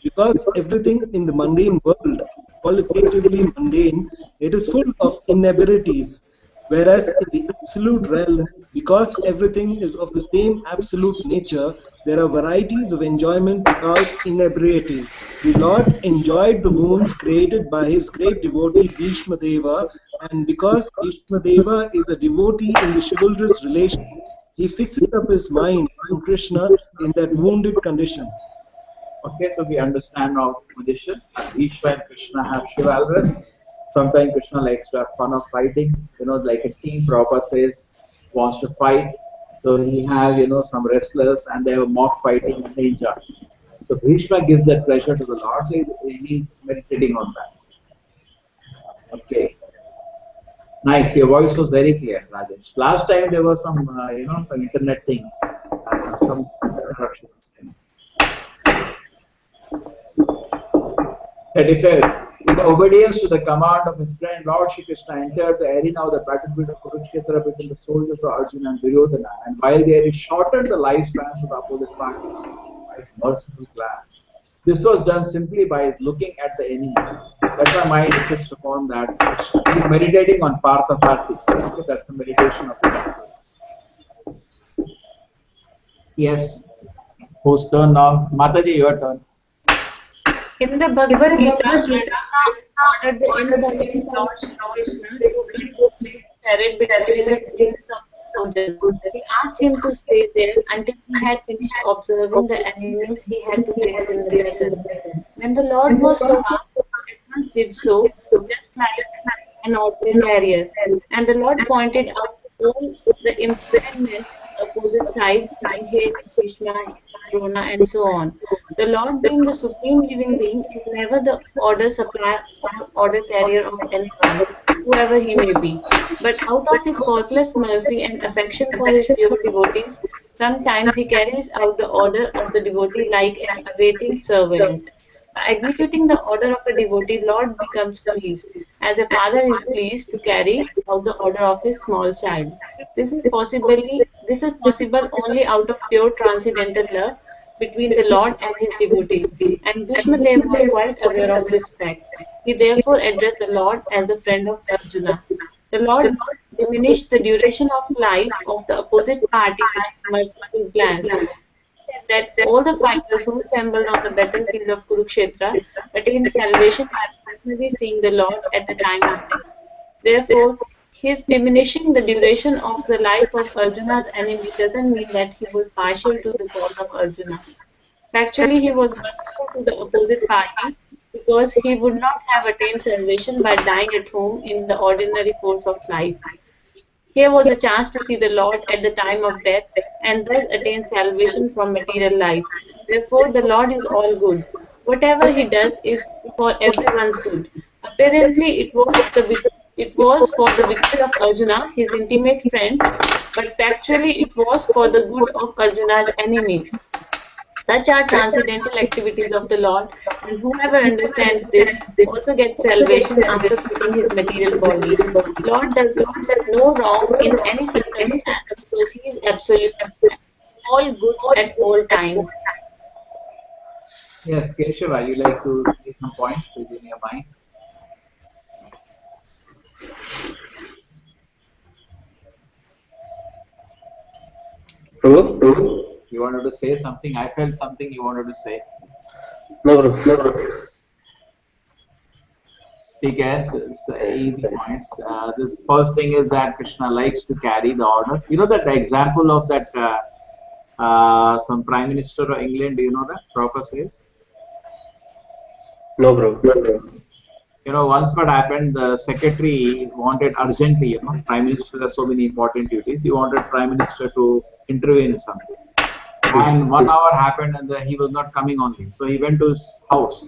Speaker 4: Because everything in the mundane world is qualitatively mundane, it is full of inebrities. Whereas in the absolute realm, because everything is of the same absolute nature, there are varieties of enjoyment without inebriety. The Lord enjoyed the wounds created by his great devotee Bhishmadeva, and because Bhishmadeva is a devotee in the chivalrous relation, he fixes up his mind on Krishna in that wounded condition.
Speaker 3: Okay, so we understand our position. Ishva and Krishna have chivalrous. Sometimes Krishna likes to have fun of fighting. Like a team, Prabhupada says, wants to fight. So he has, some wrestlers and they have mock fighting in ninja. So Bhishma gives that pleasure to the Lord. So he's meditating on that. Okay. Nice. Your voice was very clear, Rajesh. Last time there was some, some internet thing, some interruption. That if in obedience to the command of his friend Lord Shri Krishna entered the arena of the battlefield of Kurukshetra between the soldiers of Arjuna and Duryodhana, and while there he shortened the lifespans of the opposite party by his merciful glance. This was done simply by looking at the enemy. That's my mind fixed upon that. He's meditating on Parthasarthi. Okay, that's a meditation of the Yes. Whose turn now? Mataji, your turn.
Speaker 1: In the Bhagavad Gita, ordered the embodiment Lord Shri Krishna to carried between the kings of soldiers. He asked him to stay there until he had finished observing the enemies he had to face in the battle. When the Lord was so asked, Advance did so, just like an ordinary carrier. And the Lord pointed out all the impediments, opposite sides, Hate, Krishna, Drona, and so on. The Lord, being the supreme living being, is never the order supplier or order carrier of anyone, whoever he may be. But out of his causeless mercy and affection for his pure devotees, sometimes he carries out the order of the devotee like an awaiting servant. By executing the order of a devotee, Lord becomes pleased, as a father is pleased to carry out the order of his small child. This is possible only out of pure transcendental love between the Lord and his devotees, and Bhishmadev was quite aware of this fact. He therefore addressed the Lord as the friend of Arjuna. The Lord diminished the duration of life of the opposite party with his merciful glance. That all the fighters who assembled on the battlefield of Kurukshetra attained salvation by personally seeing the Lord at the time of death. Therefore, his diminishing the duration of the life of Arjuna's enemy doesn't mean that he was partial to the cause of Arjuna. Actually, he was merciful to the opposite party because he would not have attained salvation by dying at home in the ordinary course of life. Here was a chance to see the Lord at the time of death and thus attain salvation from material life. Therefore, the Lord is all good. Whatever he does is for everyone's good. Apparently, it was for the victory of Arjuna, his intimate friend, but factually it was for the good of Arjuna's enemies. Such are transcendental activities of the Lord, and whoever understands this also gets salvation after quitting his material body. Lord does no wrong in any circumstance because he is absolute, all good at all times.
Speaker 3: Yes, Keshava, you like to say some points within your mind?
Speaker 2: Prabhu?
Speaker 3: You wanted to say something? I felt something you wanted to say.
Speaker 2: No, Prabhu.
Speaker 3: Okay, so easy points. This first thing is that Krishna likes to carry the order. You know that the example of that some Prime Minister of England, do you know that? Prabhupada says?
Speaker 2: No, Prabhu.
Speaker 3: You know, once what happened, the secretary wanted urgently, you know, Prime Minister has so many important duties, he wanted Prime Minister to intervene in something. And 1 hour happened and he was not coming only. So he went to his house.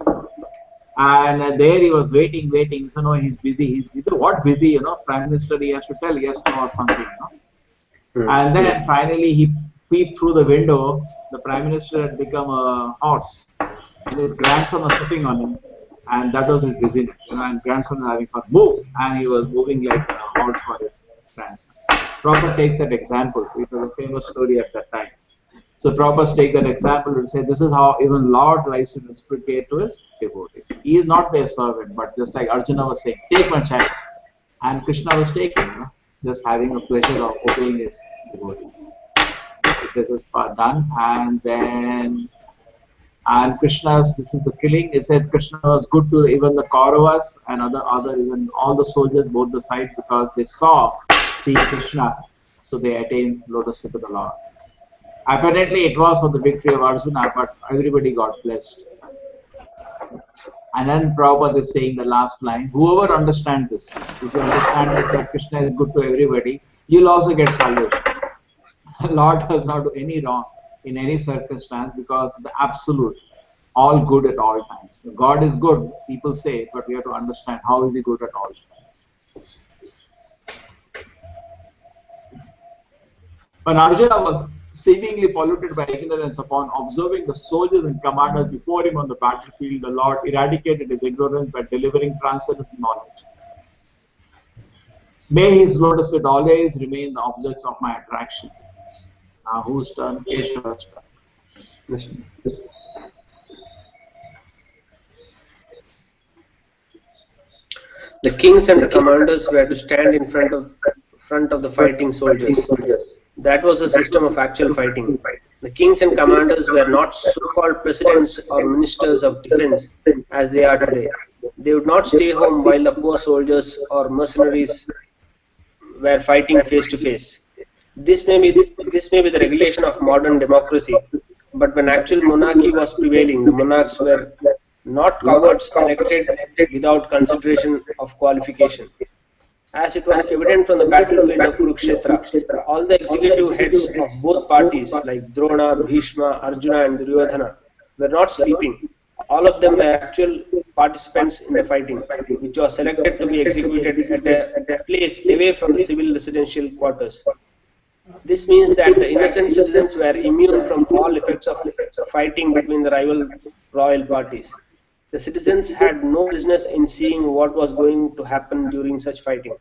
Speaker 3: And there he was waiting. So no, he's busy. What busy? You know, Prime Minister, he has to tell yes, no, or something. You know. And then finally he peeped through the window. The Prime Minister had become a horse, and his grandson was sitting on him, and that was his busyness. You know, and grandson was having fun. Move, and he was moving like a horse for his grandson. Prabhupada takes that example. It was a famous story at that time. So Prabhupada take that example and say this is how even Lord likes to reciprocate to his devotees. He is not their servant, but just like Arjuna was saying, take my child. And Krishna was taking, you know, just having a pleasure of obeying his devotees. So this is part done. And then, and Krishna's, this is a killing. He said Krishna was good to even the Kauravas and even all the soldiers, both the sides, because they saw, see Krishna. So they attained lotus feet of the Lord. Apparently, it was for the victory of Arjuna, but everybody got blessed. And then Prabhupada is saying the last line, whoever understands this, if you understand that Krishna is good to everybody, you'll also get salvation. Lord does not do any wrong in any circumstance because the absolute, all good at all times. God is good, people say, but we have to understand how is he good at all times. When Arjuna was seemingly polluted by ignorance, upon observing the soldiers and commanders before him on the battlefield, the Lord eradicated his ignorance by delivering transcendental knowledge. May his lotus feet always remain the objects of my attraction. Now whose turn? Keshava's turn.
Speaker 2: The kings and the commanders were to stand in front of the fighting soldiers. That was the system of actual fighting. The kings and commanders were not so-called presidents or ministers of defense as they are today. They would not stay home while the poor soldiers or mercenaries were fighting face to face. This may be the regulation of modern democracy, but when actual monarchy was prevailing, the monarchs were not cowards elected without consideration of qualification. As it was evident from the battlefield of Kurukshetra, all the executive heads of both parties like Drona, Bhishma, Arjuna and Duryodhana were not sleeping. All of them were actual participants in the fighting, which was selected to be executed at a place away from the civil residential quarters. This means that the innocent citizens were immune from all effects of fighting between the rival royal parties. The citizens had no business in seeing what was going to happen during such fighting.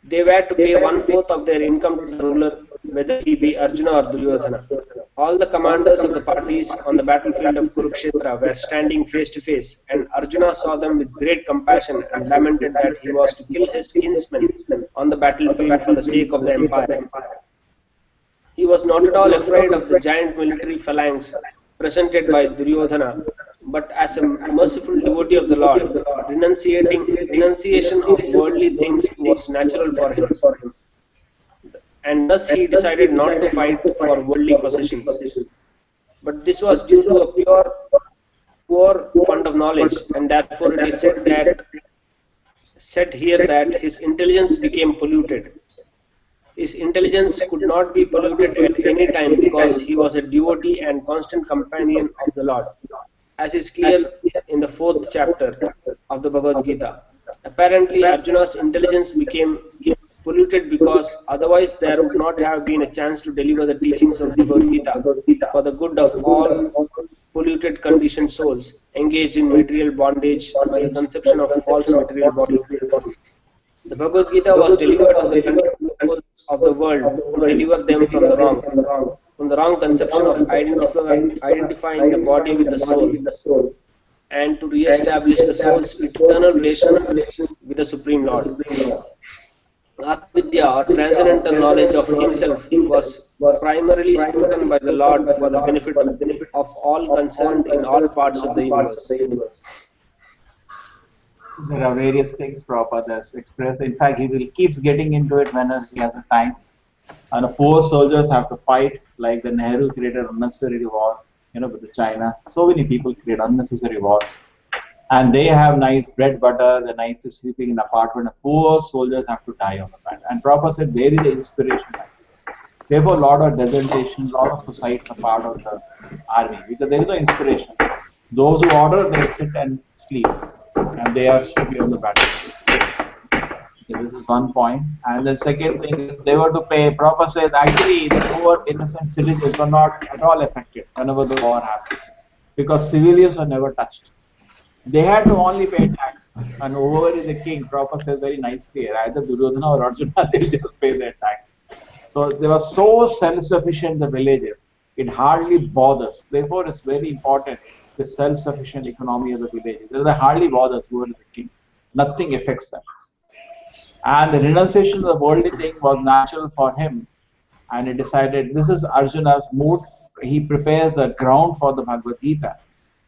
Speaker 2: They were to pay 1/4 of their income to the ruler, whether he be Arjuna or Duryodhana. All the commanders of the parties on the battlefield of Kurukshetra were standing face to face, and Arjuna saw them with great compassion and lamented that he was to kill his kinsmen on the battlefield for the sake of the empire. He was not at all afraid of the giant military phalanx presented by Duryodhana, but as a merciful devotee of the Lord, renunciation of worldly things was natural for him. And thus he decided not to fight for worldly possessions. But this was due to a poor fund of knowledge, and therefore it is said here that his intelligence became polluted. His intelligence could not be polluted at any time because he was a devotee and constant companion of the Lord, as is clear in the 4th chapter of the Bhagavad Gita. Apparently, Arjuna's intelligence became polluted because otherwise there would not have been a chance to deliver the teachings of Bhagavad Gita for the good of all polluted conditioned souls engaged in material bondage by the conception of false material body. The Bhagavad Gita was delivered to the conditioned souls of the world to deliver them from the wrong conception of identifying the body with the soul, and to re-establish the soul's eternal relation with the Supreme Lord. Atmavidya, or transcendental knowledge of himself, was primarily spoken by the Lord for the benefit of all concerned in all parts of the universe.
Speaker 3: There are various things Prabhupada has expressed. In fact, he keeps getting into it whenever he has a time. And the poor soldiers have to fight, like the Nehru created unnecessary war, with China. So many people create unnecessary wars. And they have nice bread, butter, the night to sleeping in an apartment. The poor soldiers have to die on the planet. And Prabhupada said, where is the inspiration? Therefore, a lot of desertations, a lot of suicides are part of the army, because there is no inspiration. Those who order, they sit and sleep, and they are to be on the battlefield. Okay, this is one point. And the second thing is they were to pay. Prabhupada says actually the poor innocent citizens were not at all affected whenever the war happened, because civilians were never touched. They had to only pay tax, and whoever is the king, Prabhupada says very nicely, either Duryodhana or Arjuna, they just pay their tax. So they were so self-sufficient, the villages, it hardly bothers. Therefore, it's very important, the self-sufficient economy of the villages. They hardly bothers whoever is the king. Nothing affects them. And the renunciation of the worldly thing was natural for him, and he decided this is Arjuna's mood. He prepares the ground for the Bhagavad Gita.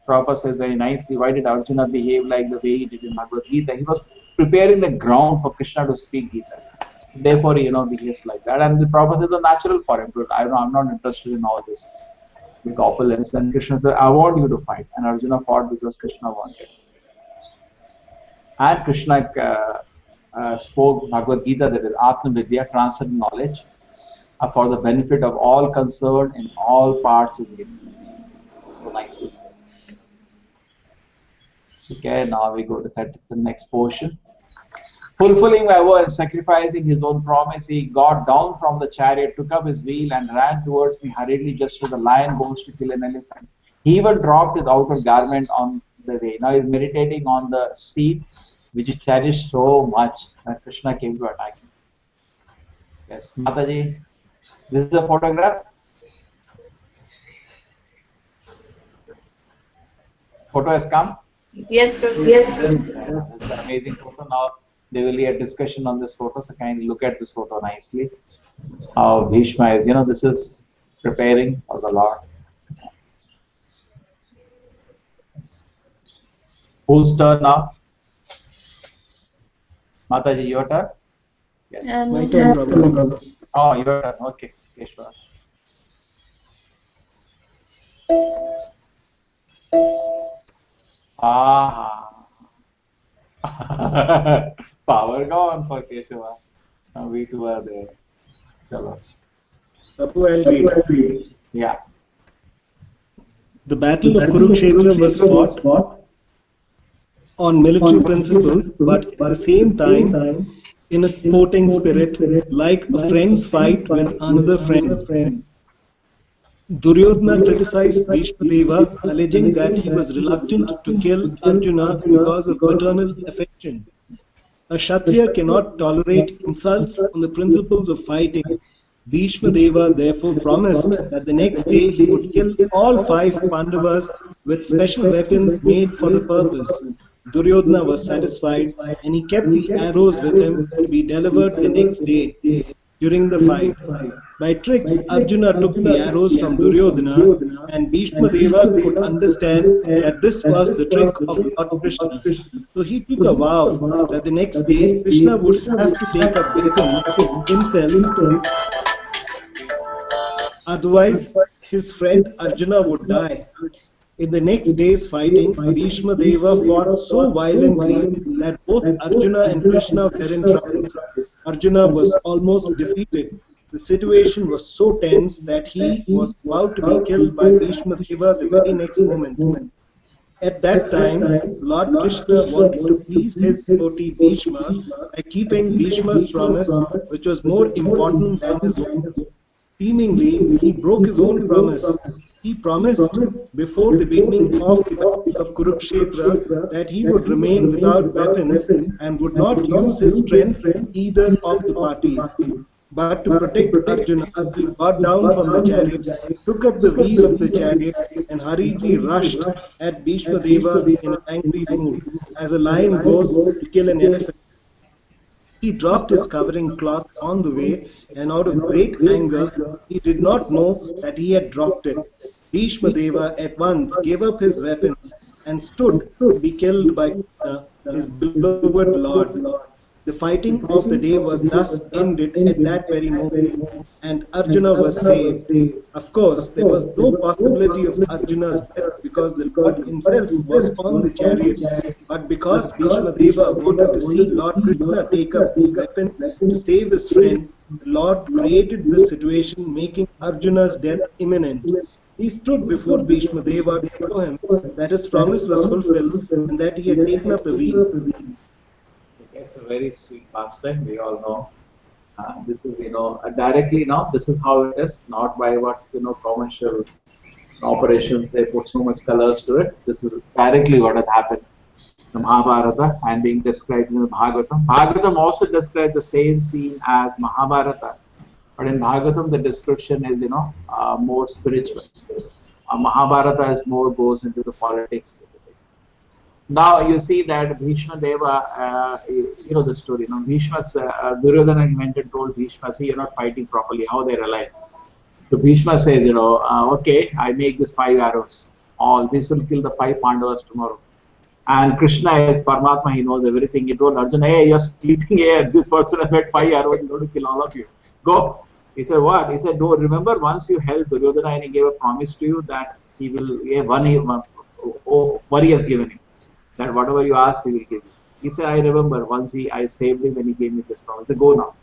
Speaker 3: Prabhupada says very nicely, why did Arjuna behave like the way he did in Bhagavad Gita? He was preparing the ground for Krishna to speak Gita. Therefore, behaves like that. And the Prabhupada says it's natural for him to, I'm not interested in all this big opulence. And Krishna said, I want you to fight. And Arjuna fought because Krishna wanted. And Krishna spoke Bhagavad Gita, that is Atmavidya, transcendent knowledge, for the benefit of all concerned in all parts of the universe. So nicely said. Okay, now we go to the next portion. Fulfilling my vow and sacrificing his own promise, he got down from the chariot, took up his wheel, and ran towards me hurriedly, just as a lion goes to kill an elephant. He even dropped his outer garment on the way. Now he's meditating on the seat which he cherished so much, that Krishna came to attack him. Yes, Mataji, this is a photograph. Photo has come.
Speaker 1: Yes, Prabhu.
Speaker 3: Yes. It's an amazing photo. Now there will be a discussion on this photo, so kindly look at this photo nicely. How Bhishma is, this is preparing for the Lord. Whose turn now? Mataji, your turn? Yes.
Speaker 4: My turn, Prabhu.
Speaker 3: Oh, your turn. Okay, Keshwar. Power gone for Keshava. Now we two are there. Chalo.
Speaker 4: Prabhu, I'll read.
Speaker 3: Yeah.
Speaker 4: The battle of Kurukshetra was fought on military principles, but at the same time in a sporting spirit, like a friend's fight with another friend. Duryodhana criticized Bhishmadeva, alleging that he was reluctant to kill Arjuna because of paternal affection. A Kshatriya cannot tolerate insults on the principles of fighting. Bhishmadeva therefore promised that the next day he would kill all 5 Pandavas with special weapons made for the purpose. Duryodhana was satisfied, and he kept the arrows with him to be delivered the next day during the fight. By tricks, Arjuna took the arrows from Duryodhana, and Bhishmadeva could understand that this was the trick of Lord Krishna. So he took a vow that the next day Krishna would have to take up weapons himself. Otherwise, his friend Arjuna would die. In the next day's fighting, Bhishmadeva fought so violently that both Arjuna and Krishna were in trouble. Arjuna was almost defeated. The situation was so tense that he was about to be killed by Bhishmadeva the very next moment. At that time, Lord Krishna wanted to please his devotee Bhishma by keeping Bhishma's promise, which was more important than his own. Seemingly, he broke his own promise. He promised before the beginning of the battle of Kurukshetra that he would remain without weapons and would not use his strength in either of the parties. But to protect Arjuna, he got down from the chariot, took up the wheel of the chariot, and hurriedly rushed at Bhishma Deva in an angry mood, as a lion goes to kill an elephant. He dropped his covering cloth on the way, and out of great anger, he did not know that he had dropped it. Bhishma Deva at once gave up his weapons and stood to be killed by Krishna, his beloved Lord. The fighting of the day was thus ended at that very moment, and Arjuna was saved. Of course, there was no possibility of Arjuna's death because the Lord himself was on the chariot, but because Bhishma Deva wanted to see Lord Krishna take up the weapon to save his friend, the Lord created this situation, making Arjuna's death imminent. He stood before Bhishma Deva to show him that his promise was fulfilled and that he had taken up the wheel.
Speaker 3: It's a very sweet pastime, we all know. This is, directly now, this is how it is, not by what, commercial operations, they put so much colors to it. This is directly what has happened. The Mahabharata and being described in the Bhagavatam. Bhagavatam also describes the same scene as Mahabharata, but in Bhagavatam the description is, more spiritual. Mahabharata is more goes into the politics. Now you see that Bhishma Deva, the story. Bhishma's Duryodhana went and told Bhishma, see, you're not fighting properly. How they're alive? So Bhishma says, okay, I make this 5 arrows. All this will kill the 5 Pandavas tomorrow. And Krishna is Paramatma, he knows everything. He told Arjuna, hey, you're sleeping here. This person has made 5 arrows. He's going to kill all of you. Go. He said, what? He said, no, remember once you held Duryodhana and he gave a promise to you that he will, what he has given you. That whatever you ask, he will give you. He said, I remember once I saved him when he gave me this promise. He said, go now.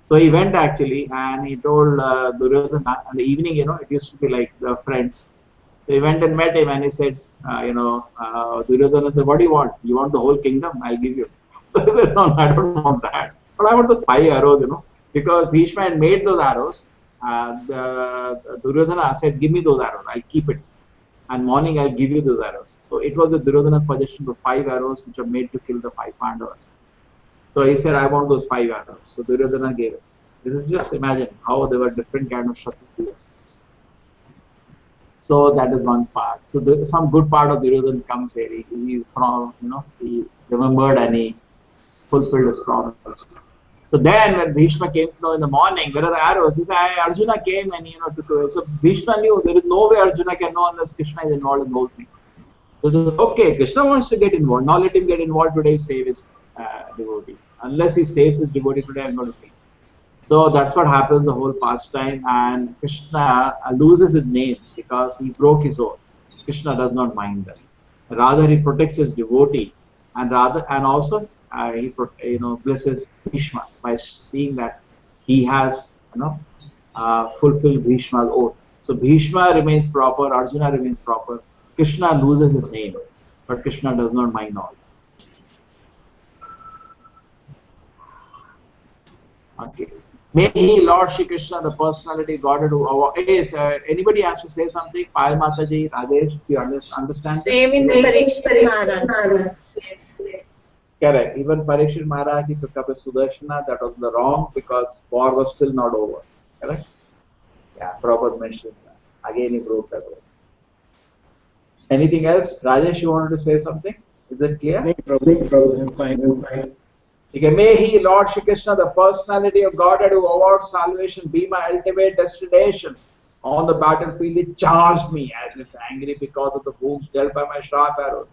Speaker 3: So he went actually and he told Duryodhana in the evening, it used to be like friends. So he went and met him and he said, Duryodhana said, what do you want? You want the whole kingdom? I'll give you. So he said, no, I don't want that. But I want those 5 arrows, because Bhishma had made those arrows. Duryodhana said, give me those arrows. I'll keep it. And morning I'll give you those arrows. So it was the Duryodhana's suggestion of 5 arrows which are made to kill the 5 Pandavas. So he said, I want those 5 arrows. So Duryodhana gave it. This is just imagine how there were different kind of Kshatriyas. So that is one part. So some good part of Duryodhana comes here. He remembered and he fulfilled his promise. So then when Bhishma came to know in the morning, where are the arrows? He said, Arjuna came and took away. So Bhishma knew there is no way Arjuna can know unless Krishna is involved in the whole thing. So he said, okay, Krishna wants to get involved. Now let him get involved today, save his devotee. Unless he saves his devotee today, I'm going to kill. So that's what happens the whole pastime, and Krishna loses his name because he broke his oath. Krishna does not mind that. Rather, he protects his devotee, and also he blesses Bhishma by seeing that he has fulfilled Bhishma's oath. So Bhishma remains proper, Arjuna remains proper. Krishna loses his name, but Krishna does not mind all. Okay. May he, Lord Shri Krishna, the personality, Godhead, anybody has to say something? Payal Mataji, Rajesh, do you understand?
Speaker 1: Same in Parikshit Maharaj. Yes.
Speaker 3: Correct. Even Parikshit Maharaj, he took up a Sudarshana. That was the wrong because war was still not over. Correct? Yeah, Prabhupada mentioned that. Again, he broke that oath. Anything else? Rajesh, you wanted to say something? Is it clear?
Speaker 4: No, Prabhu, fine.
Speaker 3: Okay, may he, Lord Shri Krishna, the personality of Godhead who awards salvation, be my ultimate destination. On the battlefield, he charged me as if angry because of the wounds dealt by my sharp arrows.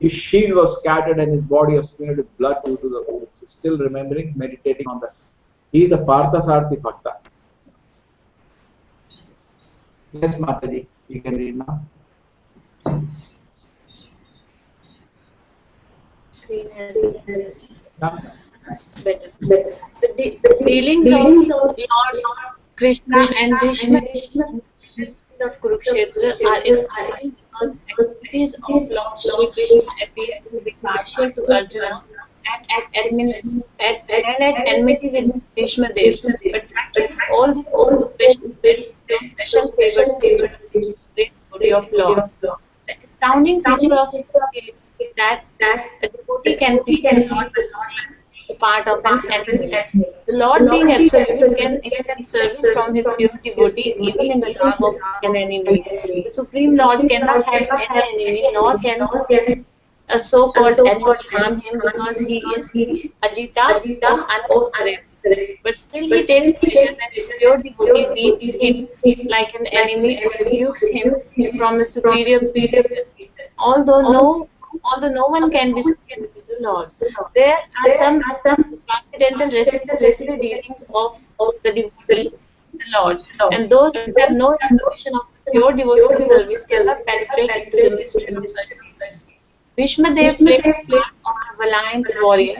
Speaker 3: His shield was scattered and his body was smeared with blood due to the wounds. Still remembering, meditating on that. He is the Parthasarthi Bhakta. Yes, Mataji, you can read now.
Speaker 1: Screen has better. The dealings of Lord Krishna and Bhishma of Kurukshetra are in because the activities of Lord Sri Krishna appear to be partial to Arjuna and at enmity with Bhishma Dev. But factually, all this was especially no special favor to Bhishma Dev, the devotee of Lord. The astounding feature of Sri is that a devotee can please the Lord without being a part of an enemy. The Lord, being absolute, can accept service from his pure devotee even in the garb of an enemy. The Supreme Lord cannot have any enemy, nor can a so-called enemy harm him because he is Ajita or unconquerable. But still he takes pleasure when his pure devotee beats him like an enemy or rebukes him from his superior creature. Although no, although no one can be superior to the Lord, there are some transcendental reciprocatory dealings of the devotee, the Lord, and those who have no information of pure devotional service cannot penetrate into the mystery of such dealings. Bhishma Dev played the part of a valiant warrior,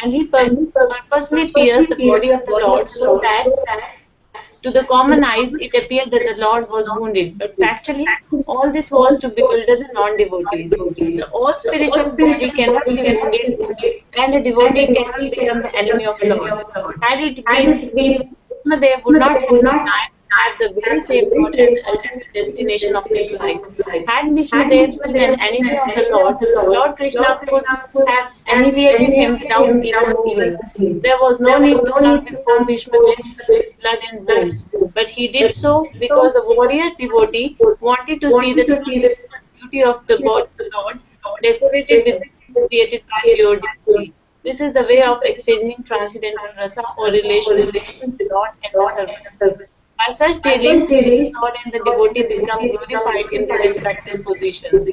Speaker 1: and he purposely pierced the body of the Lord so that to the common eyes, it appeared that the Lord was wounded, but factually, all this was to bewilder the non-devotees. The all spiritual body cannot be wounded, and a devotee cannot become the enemy of Lord. Had it been so, Bhishmadev would not have denied to have the very same Lord as the ultimate destination of his life. Had Bhishmadev been an enemy of the Lord Krishna could have annihilated him without even moving. There was no need to come before Bhishmadev with blood and wounds, but he did so because the warrior devotee wanted to see the transcendental beauty of the body of the Lord decorated with things created by pure devotee. This is the way of exchanging transcendental rasa or relation between the Lord and the servant. By such dealings, the Lord and the devotee become glorified in their respective positions.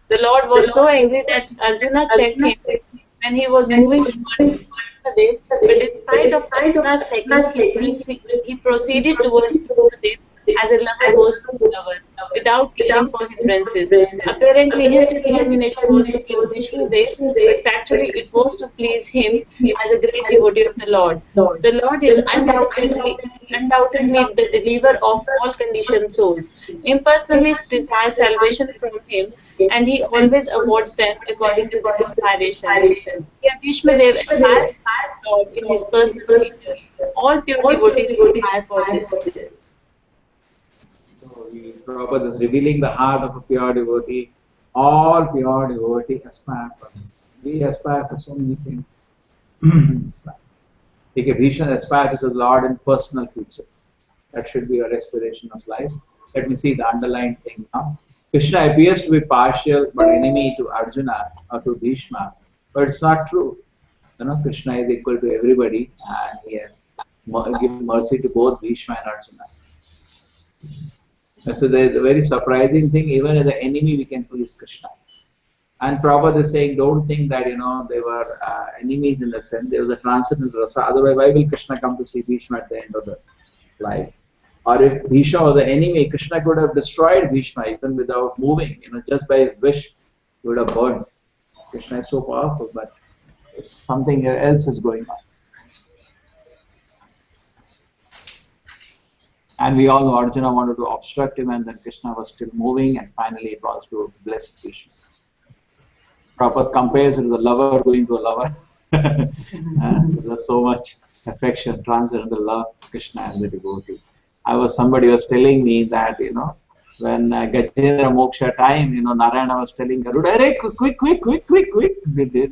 Speaker 1: The Lord was so angry that Arjuna checked him when he was moving towards Krishnadev, but in spite of Arjuna's checking, he proceeded towards Krishnadev as a lover goes to a lover, without caring for hindrances. Apparently, his determination was to please Vishnudev, but factually it was to please him as a great devotee of the Lord. The Lord is undoubtedly the deliverer of all conditioned souls. Impersonalists desire salvation from him, and he always awards them according to their aspiration. Here, Bhishmadev aspires to the Lord in his personal nature. All pure devotees aspire for this.
Speaker 3: So Prabhupada is revealing the heart of a pure devotee. All pure devotee aspire for this. We aspire for so many things. Take a vision, aspire to the Lord in personal future. That should be your aspiration of life. Let me see the underlying thing now. Krishna appears to be partial but enemy to Arjuna or to Bhishma, but it's not true. You know, Krishna is equal to everybody, and he has given mercy to both Bhishma and Arjuna. So the very surprising thing, even as an enemy, we can please Krishna. And Prabhupada is saying, don't think that, you know, they were enemies in the sense, there was a transcendental rasa. Otherwise, why will Krishna come to see Bhishma at the end of the life? Or if Bhishma was the enemy, Krishna could have destroyed Bhishma even without moving, you know, just by his wish, he would have burned. Krishna is so powerful, but something else is going on. And we all know Arjuna wanted to obstruct him, and then Krishna was still moving, and finally it was to bless Krishna. Prabhupada compares it to the lover going to a lover. So there's so much affection, transcendental love, Krishna and the devotee. Somebody was telling me that, you know, when Gajendra Moksha time, you know, Narayana was telling Garuda, hey, quick,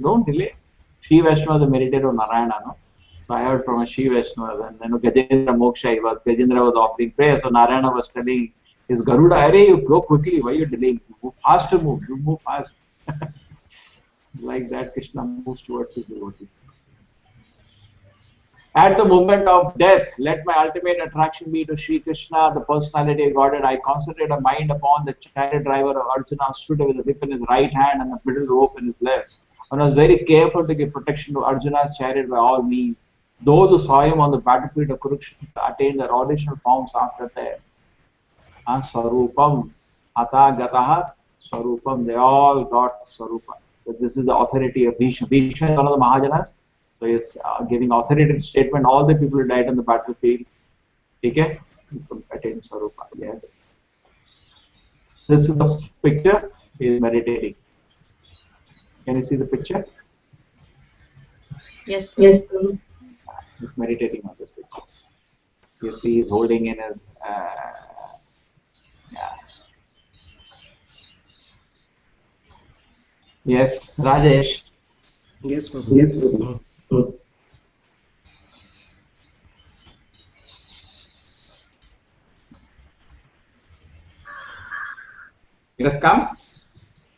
Speaker 3: don't delay. Shiva Vaishnava, the meditator of Narayana, no? So I heard from a Shiva Vaishnava, and you know, Gajendra Moksha, Gajendra was offering prayer, so Narayana was telling his Garuda, hey, you go quickly, why are you delaying? Move faster, you move fast. Like that, Krishna moves towards his devotees. At the moment of death, let my ultimate attraction be to Sri Krishna, the personality of Godhead. I concentrate my mind upon the chariot driver of Arjuna, stood with a whip in his right hand and a bridle rope in his left. And was very careful to give protection to Arjuna's chariot by all means. Those who saw him on the battlefield of Kurukshetra attained their original forms after their Swarupam, Ata Gataha, Swarupam. They all got Swarupa. But this is the authority of Bhishma. Bhishma is one of the Mahajanas. So he is giving authoritative statement. All the people who died on the battlefield, okay, people attain Swarupa. Yes. This is the picture. He is meditating. Can you see the picture?
Speaker 1: Yes, Prabhu.
Speaker 3: He's meditating on this picture. You see, he's holding in his. Yeah. Yes, Rajesh.
Speaker 4: Yes, Prabhu.
Speaker 3: It has come.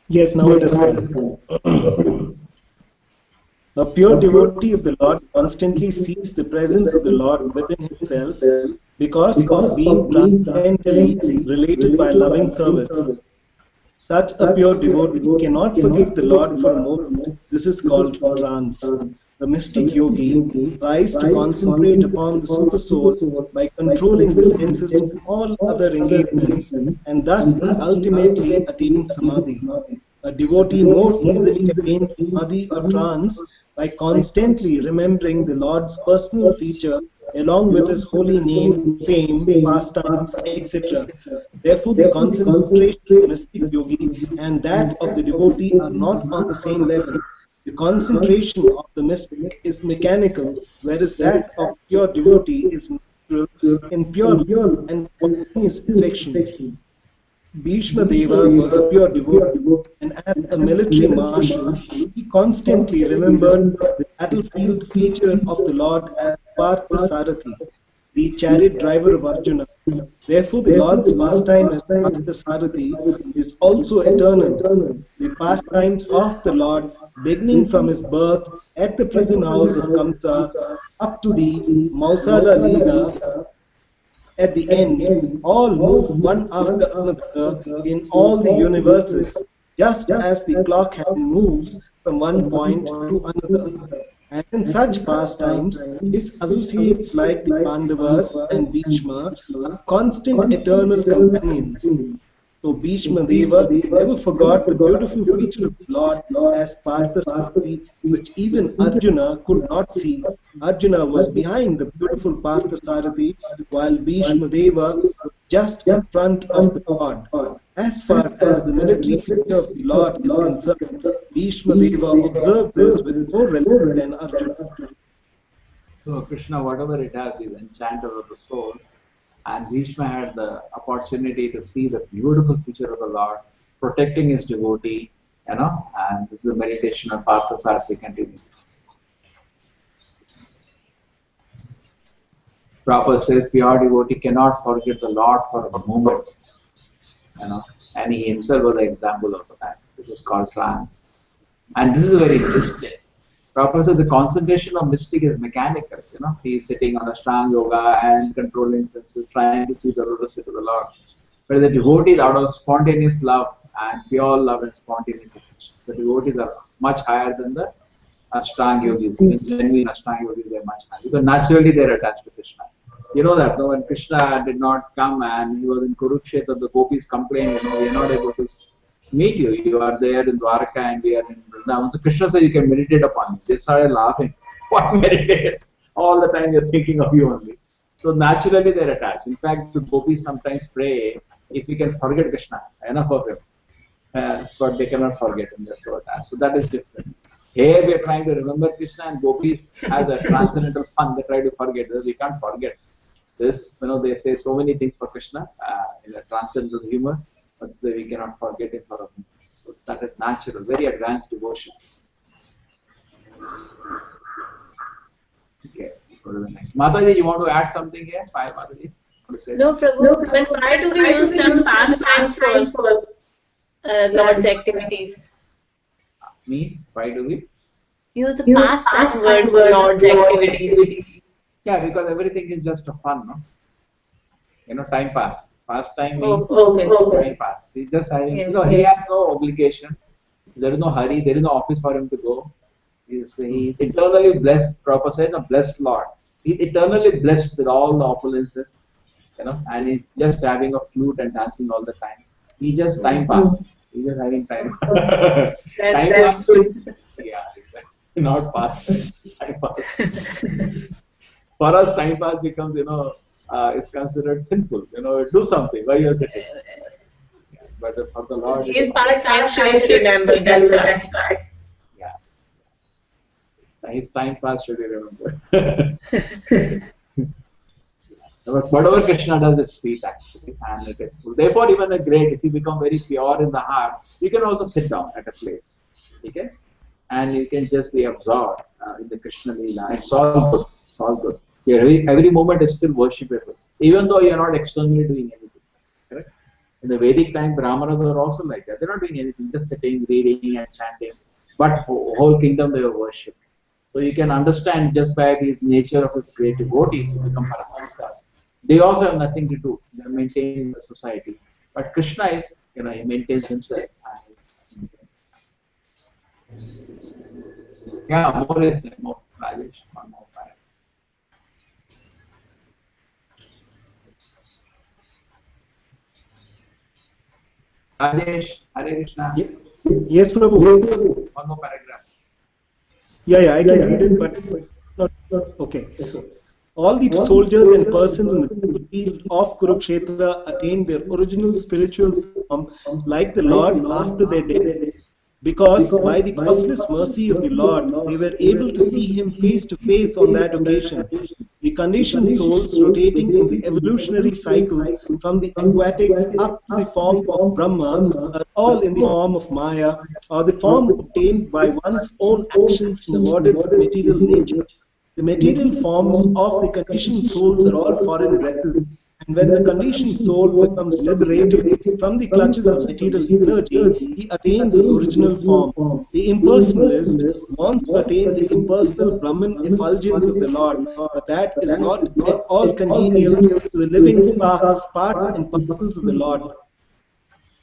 Speaker 4: Yes, now it has come. A pure devotee of the Lord constantly seeks the presence of the Lord within himself because of being transcendently related by loving service. Such a pure devotee cannot forget the Lord for a moment. This is called trance. The mystic yogi tries to concentrate upon the super soul by controlling the senses from all other engagements, and thus he ultimately attains samadhi. A devotee more easily attains samadhi or trance by constantly remembering the Lord's personal feature along with his holy name, fame, pastimes, etc. Therefore, the concentration of the mystic yogi and that of the devotee are not on the same level. The concentration of the mystic is mechanical, whereas that of pure devotee is natural in pure love and spontaneous affection. Bhishma Deva was a pure devotee, and as a military marshal, he constantly remembered the battlefield feature of the Lord as Partha Sarathi, the chariot driver of Arjuna. Therefore, the Lord's pastime as Partha Sarathi is also eternal. The pastimes of the Lord, beginning from his birth at the prison house of Kamsa up to the Mausala Leela, at the end, all move one after another in all the universes, just as the clock hand moves from one point to another. And in such pastimes, his associates like the Pandavas and Bhishma are constant eternal companions. So Bhishma Deva never forgot the beautiful feature of the Lord as Parthasarathi, which even Arjuna could not see. Arjuna was behind the beautiful Parthasarathi, while Bhishma Deva was just in front of the Lord. As far as the military feature of the Lord is concerned, Bhishma Deva observed this with more relish than Arjuna.
Speaker 3: So Krishna, whatever it has, is enchanter of the soul. And Bhishma had the opportunity to see the beautiful feature of the Lord, protecting his devotee, and this is the meditation of Parthasarathi continues. Prabhupada says, pure devotee cannot forget the Lord for a moment, and he himself was an example of that. This is called trance. And this is very interesting. Prabhupada says the concentration of mystic is mechanical. He is sitting on a strong yoga and controlling senses, trying to see the lotus feet of the Lord. But the devotees out of spontaneous love and pure love and spontaneous affection. So devotees are much higher than the Ashtanga yogis. Genuine Ashtanga yogis are much higher because naturally they are attached to Krishna. You know that when Krishna did not come and he was in Kurukshetra, the gopis complained, we are not able to meet you. You are there in Dwarka and we are in Vrindavan. So Krishna said, you can meditate upon me. They started laughing. What meditate? All the time you're thinking of you only. So naturally they're attached. In fact, the gopis sometimes pray, if we can forget Krishna, enough of him. But they cannot forget him. They're so attached. So that is different. Here we are trying to remember Krishna, and gopis has a transcendental fun. They try to forget. We can't forget this. They say so many things for Krishna in a transcendental humor. But we cannot forget it for a moment. So that is natural, very advanced devotion. Okay, go to the next. Mataji, you want to add something here? Bye, Mataji.
Speaker 1: No, Prabhu, but why do we use term pastimes for Lord's activities?
Speaker 3: Means, why do we?
Speaker 1: Use the pastime word for Lord's activities.
Speaker 3: Yeah, because everything is just a fun, no? Time pass. Pastime means time pass. He's just having, he has no obligation. There is no hurry. There is no office for him to go. He's eternally blessed. Prabhupada said, blessed Lord. He's eternally blessed with all the opulences, and he's just having a flute and dancing all the time. He just time passes. He's just having time. Time pass. Yeah, exactly. Not past. Time pass. For us, time pass becomes, is considered sinful. Do something. Why you are sitting? but for the Lord,
Speaker 1: His past life should be remembered. That's why.
Speaker 3: yeah, his time past should be remembered. But whatever Krishna does is sweet actually, and it is good. Therefore, even a great, if you become very pure in the heart, you can also sit down at a place, okay, and you can just be absorbed in the Krishna Leela. It's all good. It's all good. Every moment is still worshipable, even though you are not externally doing anything. Correct? In the Vedic time, Brahmanas were also like that. They're not doing anything, just sitting, reading, and chanting. But whole kingdom they were worshipped. So you can understand just by his nature of his great devotee to become Paramahamsas. They also have nothing to do. They are maintaining the society. But Krishna is, he maintains himself. Yeah, more is there. More Rajesh. One more paragraph. Rajesh, Hare Krishna.
Speaker 4: Yes, Prabhu.
Speaker 3: One more paragraph.
Speaker 4: Yeah, I can read it, but not okay. All the soldiers and persons in the field of Kurukshetra attained their original spiritual form like the Lord after their death, because by the causeless mercy of the Lord, they were able to see Him face to face on that occasion. The conditioned souls rotating in the evolutionary cycle from the aquatics up to the form of Brahma are all in the form of Maya, or the form obtained by one's own actions in the ordered material nature. The material forms of the conditioned souls are all foreign dresses, and when the conditioned soul becomes liberated from the clutches of material energy, he attains his original form. The impersonalist wants to attain the impersonal Brahman effulgence of the Lord, but that is not at all congenial to the living sparks, parts and particles of the Lord.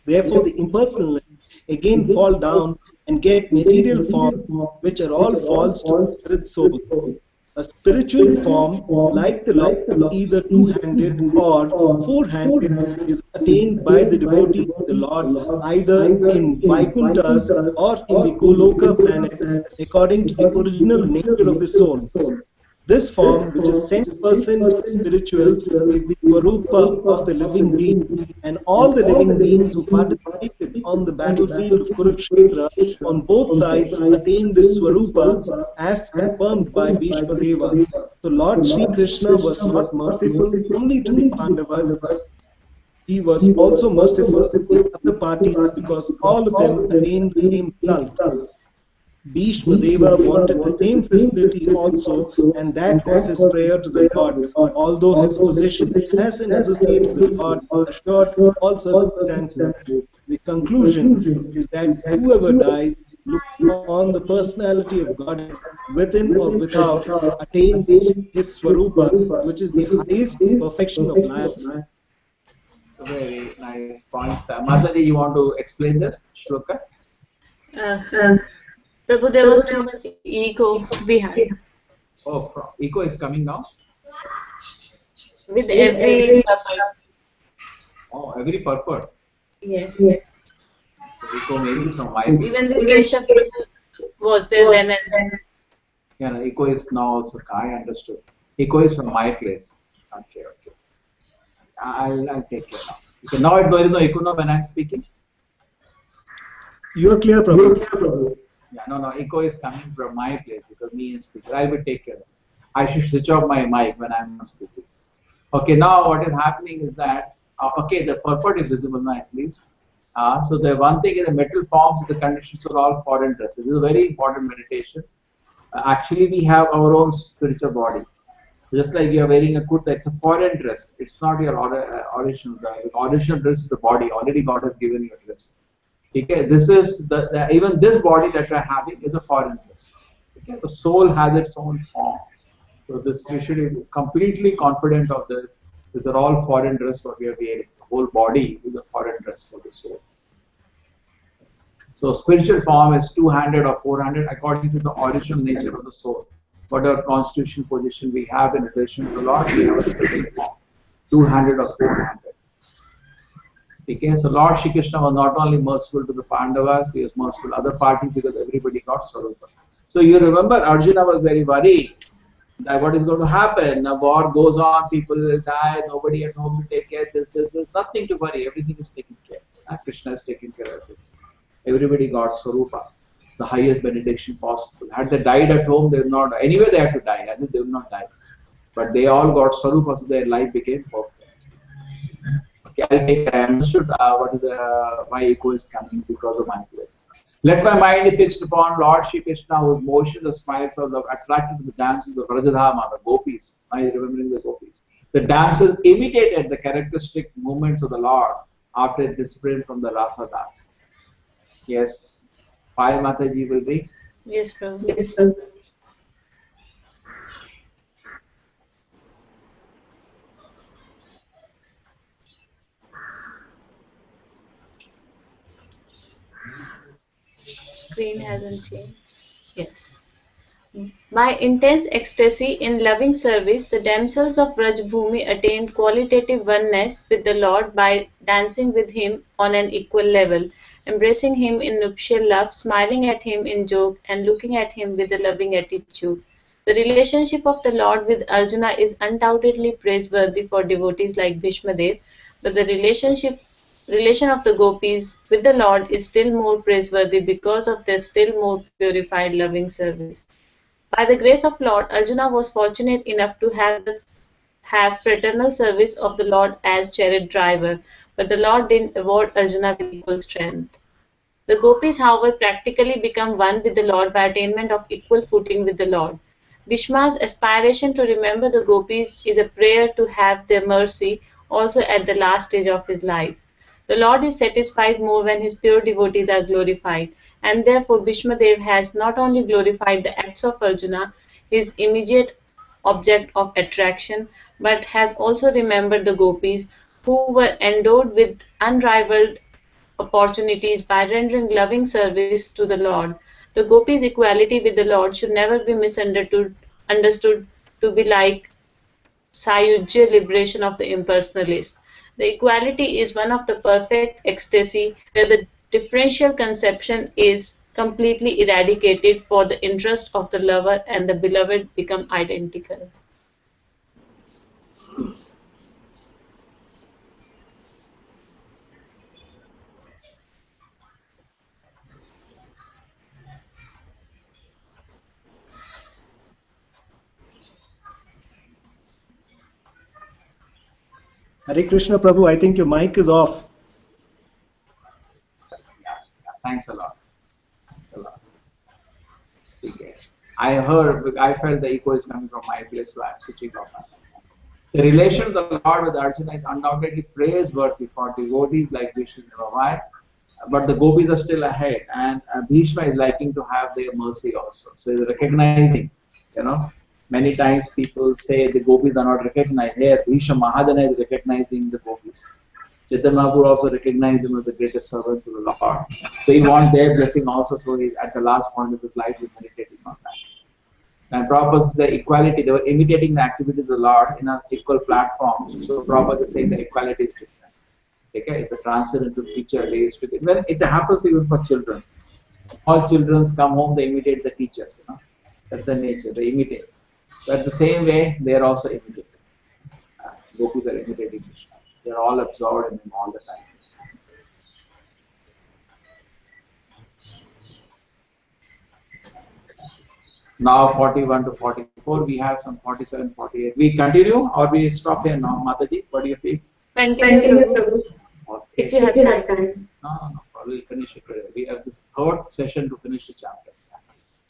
Speaker 4: Therefore, the impersonalists again fall down and get material forms, which are all false to spirit souls. A spiritual form, like the Lord, either two-handed or four-handed, is attained by the devotee of the Lord either in Vaikunthas or in the Goloka planet, according to the original nature of the soul. This form, which is 100% spiritual, is the Swarupa of the living being, and all the living beings who participated on the battlefield of Kurukshetra on both sides attain this Swarupa as confirmed by Bhishma Deva. So Lord Sri Krishna was not merciful only to the Pandavas, he was also merciful to the other parties because all of them attained the same result. Bhishma Deva wanted the same facility also, and that was his prayer to the Lord, although his position as an associate of the Lord assured in all circumstances. The conclusion is that whoever dies looking on the personality of God within or without attains his Swarupa, which is the highest perfection of life.
Speaker 3: Very nice points. Mataji, you want to explain this shloka?
Speaker 1: Prabhu, there was too much ego behind.
Speaker 3: Oh, ego is coming now?
Speaker 1: With every purport.
Speaker 3: Oh, every purport.
Speaker 1: Yes.
Speaker 3: Ego maybe from my
Speaker 1: Even with Keshav was there then and then.
Speaker 3: Yeah, no, ego is now also, I understood. Ego is from my place. Okay. I'll take care now. Okay, now there is no echo now when I'm speaking?
Speaker 4: You are clear, Prabhu.
Speaker 3: Yeah, no, echo is coming from my place because me is speaker. I will take care of it. I should switch off my mic when I'm not speaking. Okay, now what is happening is that, okay, the purport is visible now at least. So the one thing is the metal forms, the conditions are all foreign dresses. This is a very important meditation. Actually, we have our own spiritual body. Just like you are wearing a kurta, it's a foreign dress. It's not your original dress. The original dress is the body. Already God has given you a dress. Okay, this is even this body that we are having is a foreign dress. Okay, the soul has its own form. So this we should be completely confident of this. These are all foreign dress what we are wearing. The whole body is a foreign dress for the soul. So spiritual form is two-handed or four-handed according to the original nature of the soul. Whatever constitution position we have in relation to the Lord, we have a spiritual form, two-handed or four-handed. Okay, so Lord Shri Krishna was not only merciful to the Pandavas, he was merciful to other parties because everybody got Swarupa. So you remember Arjuna was very worried that what is going to happen? A war goes on, people will die, nobody at home will take care. There's nothing to worry, everything is taken care. Krishna is taking care of it. Everybody got Swarupa, the highest benediction possible. Had they died at home, they would not. Anyway, they had to die. I think they would not die. But they all got Swarupa, so their life became perfect. Okay, I understood what is why echo is coming because of mindfulness. Let my mind be fixed upon Lord Shri Krishna, whose motion, the smiles of love attracted to the dances of Vrajadhama, the gopis. Am I remembering the gopis? The dancers imitated the characteristic movements of the Lord after it disappeared from the Rasa dance. Yes. Pai Mataji will be?
Speaker 1: Yes, Prabhu.
Speaker 5: Yes, sir.
Speaker 1: Screen hasn't changed. Yes. By intense ecstasy in loving service, the damsels of Brajbhumi attained qualitative oneness with the Lord by dancing with him on an equal level, embracing him in nuptial love, smiling at him in joke, and looking at him with a loving attitude. The relationship of the Lord with Arjuna is undoubtedly praiseworthy for devotees like Bhishmadev, but the relation of the gopis with the Lord is still more praiseworthy because of their still more purified loving service. By the grace of Lord, Arjuna was fortunate enough to have fraternal service of the Lord as chariot driver, but the Lord didn't award Arjuna with equal strength. The gopis, however, practically become one with the Lord by attainment of equal footing with the Lord. Bhishma's aspiration to remember the gopis is a prayer to have their mercy also at the last stage of his life. The Lord is satisfied more when his pure devotees are glorified, and therefore Bhishmadev has not only glorified the acts of Arjuna, his immediate object of attraction, but has also remembered the gopis who were endowed with unrivaled opportunities by rendering loving service to the Lord. The gopis' equality with the Lord should never be understood to be like Sayujya liberation of the impersonalist. The equality is one of the perfect ecstasy where the differential conception is completely eradicated for the interest of the lover and the beloved become identical.
Speaker 4: Hare Krishna Prabhu, I think your mic is off.
Speaker 3: Thanks a lot. Thanks a lot. Okay. I felt the echo is coming from my place, so I'm switching off. The relation of the Lord with Arjuna is undoubtedly praiseworthy for devotees like Vishnu Navai, but the gopis are still ahead, and Bhishma is liking to have their mercy also. So he's recognizing, many times people say the gopis are not recognized. Here, Bhishma Mahadana is recognizing the gopis. Chaitanya Mahaprabhu also recognized them as the greatest servants of the Lord. So he wants their blessing also, so he, at the last point of his life, he's meditating on that. And Prabhupada says the equality, they were imitating the activities of the Lord in an equal platform. So Prabhupada is saying the equality is different. Okay, it's a transcendental feature they used to get. Well, it happens even for children. All children come home, they imitate the teachers, That's the nature, they imitate. But the same way, they are also imitated. Gopis are imitating Krishna. They are all absorbed in him all the time. Now 41 to 44, we have some 47, 48. We continue or we stop here now, Mataji? What do you think?
Speaker 5: Continue, Prabhu.
Speaker 3: Okay.
Speaker 5: If you have time.
Speaker 3: No, we'll finish it today. We have this third session to finish the chapter.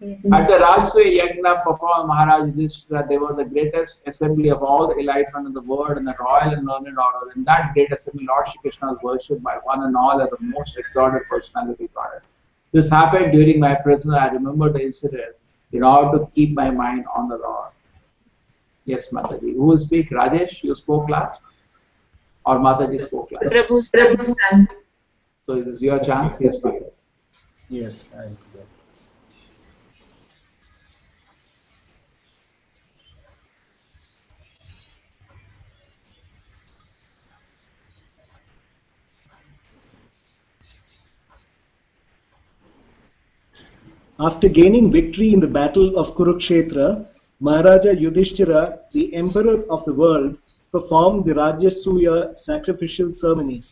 Speaker 5: Mm-hmm.
Speaker 3: At the Rajasuya Yajna performed Maharaj Yudhishthira, they were the greatest assembly of all the elite ones in the world in the royal and learned order. In that great assembly, Lord Shri Krishna was worshipped by one and all as the most exalted personality of God. This happened during my prison. I remember the incidents in order to keep my mind on the Lord. Yes, Mataji. Who will speak? Rajesh, you spoke last? Or Mataji spoke last?
Speaker 1: Prabhu's
Speaker 3: So is this your chance? Yes, speak.
Speaker 4: Yes. After gaining victory in the battle of Kurukshetra, Maharaja Yudhishthira, the emperor of the world, performed the Rajasuya sacrificial ceremony.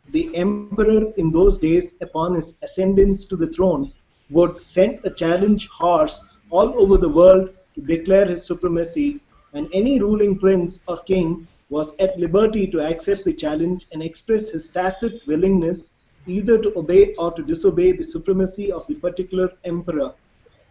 Speaker 4: The emperor in those days, upon his ascendance to the throne, would send a challenge horse all over the world to declare his supremacy, and any ruling prince or king was at liberty to accept the challenge and express his tacit willingness either to obey or to disobey the supremacy of the particular emperor.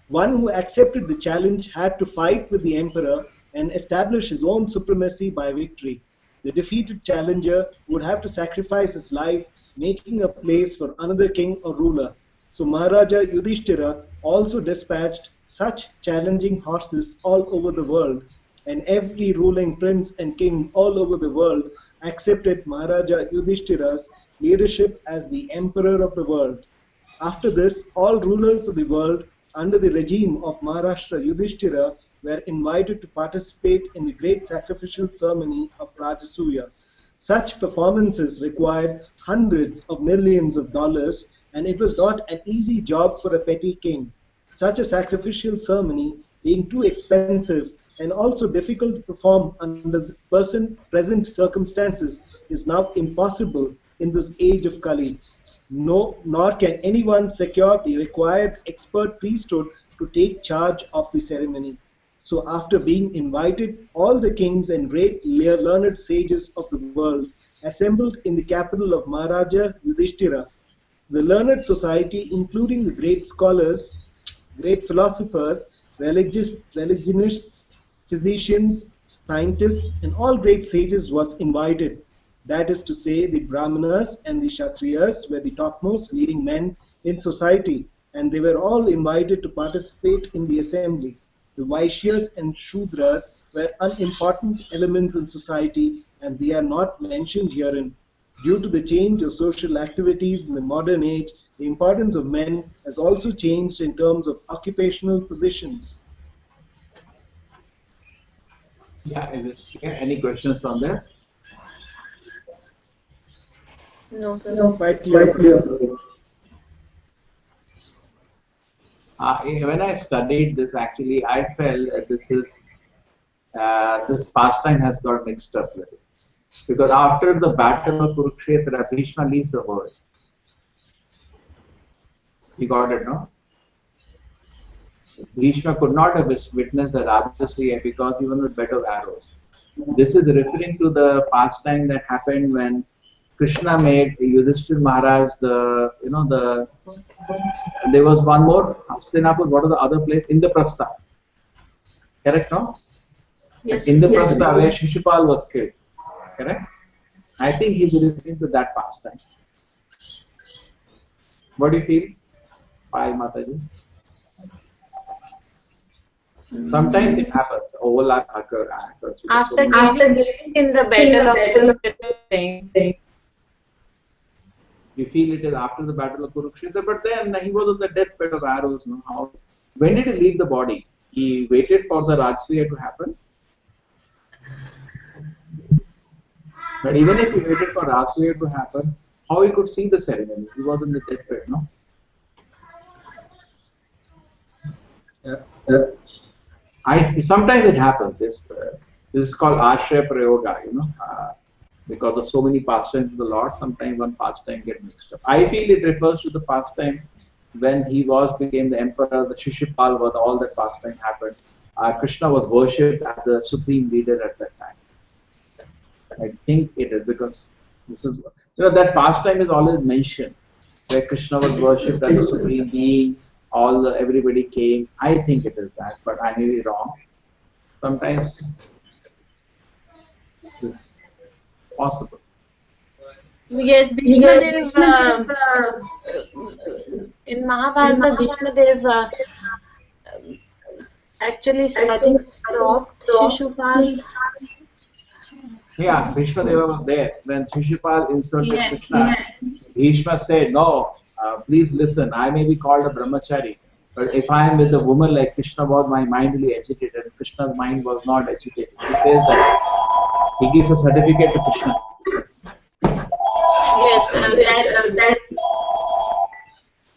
Speaker 4: One who accepted the challenge had to fight with the emperor and establish his own supremacy by victory. The defeated challenger would have to sacrifice his life, making a place for another king or ruler. So Maharaja Yudhishthira also dispatched such challenging horses all over the world, and every ruling prince and king all over the world accepted Maharaja Yudhishthira's leadership as the emperor of the world. After this, all rulers of the world under the regime of Maharashtra Yudhishthira were invited to participate in the great sacrificial ceremony of Rajasuya. Such performances required hundreds of millions of dollars, and it was not an easy job for a petty king. Such a sacrificial ceremony, being too expensive and also difficult to perform under the present circumstances, is now impossible in this age of Kali. No, nor can anyone secure the required expert priesthood to take charge of the ceremony. So after being invited, all the kings and great learned sages of the world assembled in the capital of Maharaja Yudhishthira. The learned society, including the great scholars, great philosophers, religionists, physicians, scientists, and all great sages was invited. That is to say, the Brahmanas and the Kshatriyas were the topmost leading men in society, and they were all invited to participate in the assembly. The Vaishyas and Shudras were unimportant elements in society, and they are not mentioned herein. Due to the change of social activities in the modern age, the importance of men has also changed in terms of occupational positions.
Speaker 3: Yeah, any questions on that?
Speaker 1: No, sir.
Speaker 4: No, quite clear.
Speaker 3: When I studied this, actually, I felt that this pastime has got mixed up with it. Because after the battle of Kurukshetra, Bhishma leaves the world. You got it, no? Bhishma could not have witnessed the Rajasuya because he was with bed of arrows. This is referring to the pastime that happened when Krishna made Yudhishthira Maharaj there was one more, Hastinapur, what are the other place? Indraprastha. Correct, no?
Speaker 1: Yes.
Speaker 3: Indraprastha, where Shishupal was killed. Correct? I think he's referring to that pastime. What do you feel, Payal Mataji? Sometimes it happens, overlap occurs.
Speaker 1: After getting in the battle of Kurukshetra.
Speaker 3: You feel it is after the battle of Kurukshetra, but then he was on the deathbed of arrows. No? How? When did he leave the body? He waited for the Rajasuya to happen. But even if he waited for Rajasuya to happen, how he could see the ceremony? He was in the deathbed, no? Sometimes it happens. This is called Ashraya Prayoga, because of so many pastimes of the Lord, sometimes one pastime gets mixed up. I feel it refers to the pastime when he became the emperor, the Shishupal was, all that pastime happened. Krishna was worshipped as the supreme leader at that time. I think it is because this is, that pastime is always mentioned, where Krishna was worshipped as the supreme being, everybody came. I think it is that, but I may be wrong. Sometimes this is possible.
Speaker 1: Yes, Bhishma Dev, in Mahabharata, Bhishma Dev actually, I think, stopped Shishupal.
Speaker 3: Yeah, Bhishma Deva was there when Shishupal insulted Krishna.
Speaker 1: Yes.
Speaker 3: Bhishma said, "No, please listen. I may be called a brahmachari, but if I am with a woman like Krishna was, my mind will be agitated. And Krishna's mind was not agitated." He says that he gives a certificate to Krishna.
Speaker 1: Yes, that.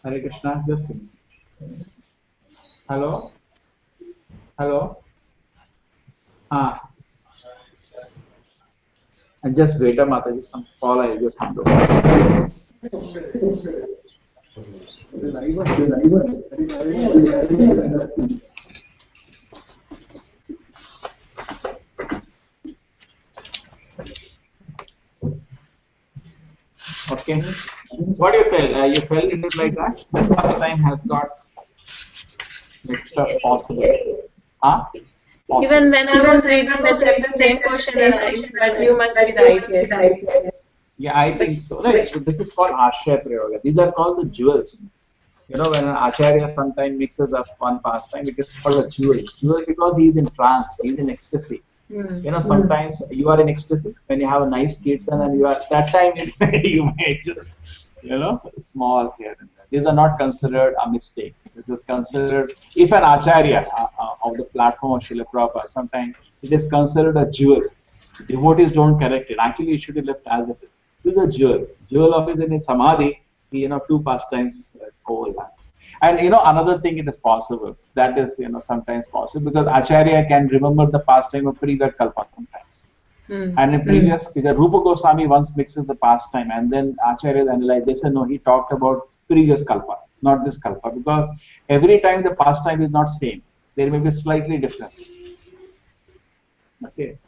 Speaker 3: Hare Krishna, just a minute. Hello? Hello? And just wait a Mataji, some call I just hand over. Okay. What do you feel? You felt it is like that? This pastime has got mixed up possible. Huh? Possible.
Speaker 1: Even when I was reading the chapter, same question arise, but you must be right, yes.
Speaker 3: Yeah, I think so. Right. So this is called Ashaya Prayoga. These are called the jewels. You know, when an Acharya sometimes mixes up one pastime, it is called a jewel. Jewel because he is in trance, he is in ecstasy. You know, sometimes you are in ecstasy when you have a nice kirtan and you are that time you may just, you know, small here and there. These are not considered a mistake. This is considered, if an Acharya of the platform of Srila Prabhupada, sometimes it is considered a jewel. Devotees don't correct it. Actually, it should be left as it is. This is a jewel. Jewel of is in his samadhi, you know, two pastimes overlap. And you know, another thing it is possible. That is, you know, sometimes possible because Acharya can remember the pastime of previous kalpa sometimes. And in previous, the Rupa Goswami once mixes the pastime, and then Acharya analyze. They say no, he talked about previous kalpa, not this kalpa, because every time the pastime is not same. There may be slightly difference. Okay.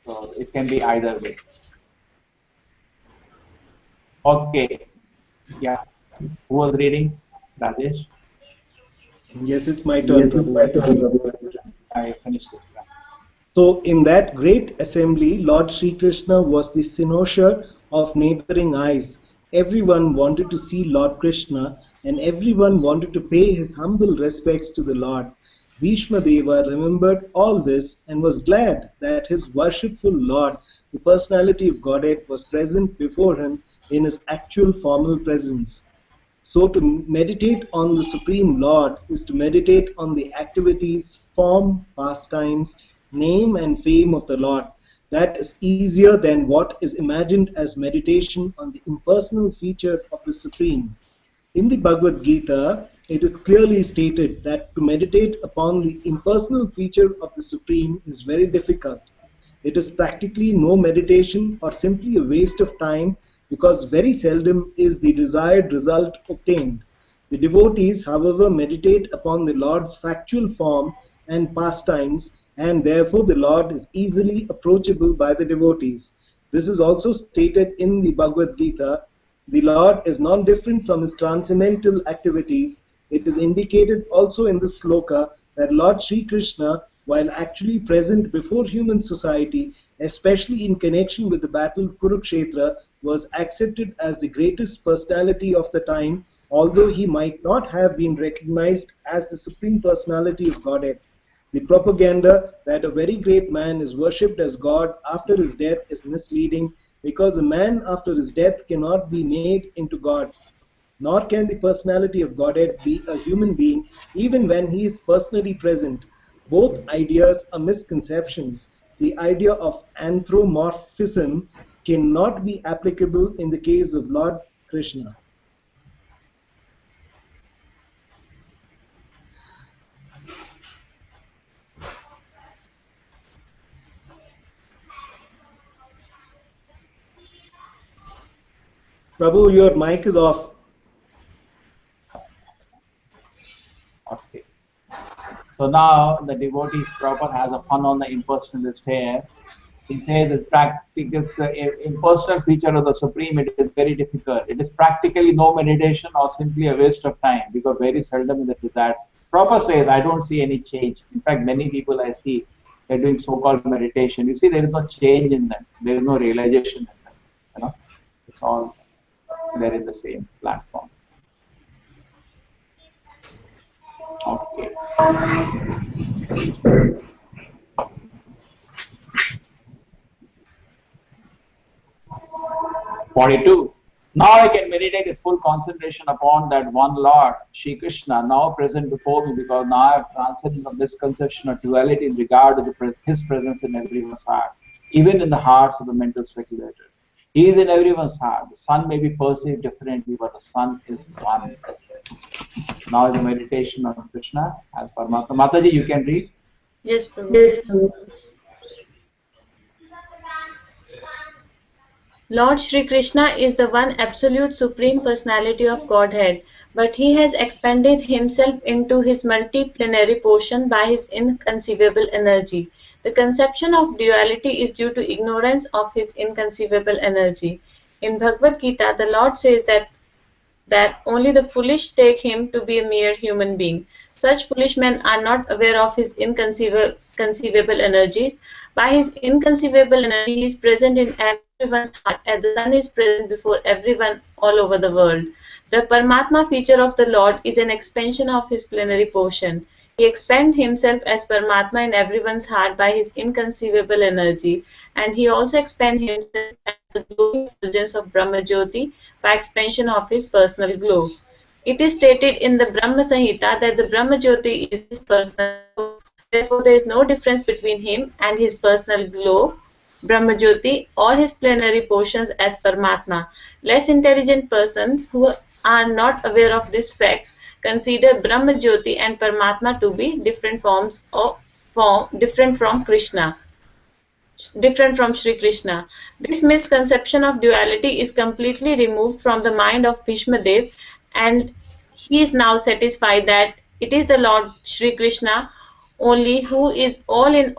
Speaker 3: So it can be either way. Okay. Yeah. Who was reading? Rajesh?
Speaker 4: Yes, it's my turn.
Speaker 3: I finished this.
Speaker 4: So, in that great assembly, Lord Sri Krishna was the cynosure of neighboring eyes. Everyone wanted to see Lord Krishna, and everyone wanted to pay his humble respects to the Lord. Bhishma Deva remembered all this and was glad that his worshipful Lord, the personality of Godhead, was present before him in his actual formal presence. So to meditate on the Supreme Lord is to meditate on the activities, form, pastimes, name and fame of the Lord. That is easier than what is imagined as meditation on the impersonal feature of the Supreme. In the Bhagavad Gita, it is clearly stated that to meditate upon the impersonal feature of the Supreme is very difficult. It is practically no meditation or simply a waste of time because very seldom is the desired result obtained. The devotees, however, meditate upon the Lord's factual form and pastimes, and therefore the Lord is easily approachable by the devotees. This is also stated in the Bhagavad Gita. The Lord is non-different from his transcendental activities. It is indicated also in the sloka that Lord Sri Krishna, while actually present before human society, especially in connection with the battle of Kurukshetra, was accepted as the greatest personality of the time, although he might not have been recognized as the Supreme Personality of Godhead. The propaganda that a very great man is worshipped as God after his death is misleading, because a man after his death cannot be made into God. Nor can the personality of Godhead be a human being even when he is personally present. Both ideas are misconceptions. The idea of anthropomorphism cannot be applicable in the case of Lord Krishna. Prabhu, your mic is off.
Speaker 3: Okay. So now the devotees proper has a fun on the impersonalist here. He says it's impersonal feature of the Supreme, it is very difficult. It is practically no meditation or simply a waste of time because very seldom in the desired. Prabhupada says, I don't see any change. In fact, many people I see, they're doing so-called meditation. You see, there is no change in them. There is no realization in them. You know, it's all, they're in the same platform. Okay. 42. Now I can meditate with full concentration upon that one Lord, Shri Krishna, now present before me, because now I have transcended the misconception of duality in regard to his presence in everyone's heart, even in the hearts of the mental speculators. He is in everyone's heart. The sun may be perceived differently, but the sun is one. Now the meditation on Krishna as Paramatma. Mataji, you can read?
Speaker 1: Yes, Prabhu.
Speaker 5: Yes, Prabhu.
Speaker 1: Lord Shri Krishna is the one absolute supreme personality of Godhead, but he has expanded himself into his multiplenary portion by his inconceivable energy. The conception of duality is due to ignorance of his inconceivable energy. In Bhagavad Gita, the Lord says that only the foolish take him to be a mere human being. Such foolish men are not aware of his inconceivable energies. By his inconceivable energy, he is present in everyone's heart, as the sun is present before everyone all over the world. The Paramatma feature of the Lord is an expansion of his plenary portion. He expands himself as Paramatma in everyone's heart by his inconceivable energy, and he also expands himself as the glowing effulgence of Brahmajyoti by expansion of his personal glow. It is stated in the Brahma Samhita that the Brahmajyoti is his personal glow. Therefore, there is no difference between him and his personal glow, Brahmajyoti, or his plenary portions as Paramatma. Less intelligent persons who are not aware of this fact consider Brahmajyoti and Paramatma to be different different from Krishna, different from Sri Krishna. This misconception of duality is completely removed from the mind of Bhishma Dev, and he is now satisfied that it is the Lord Sri Krishna only who is all in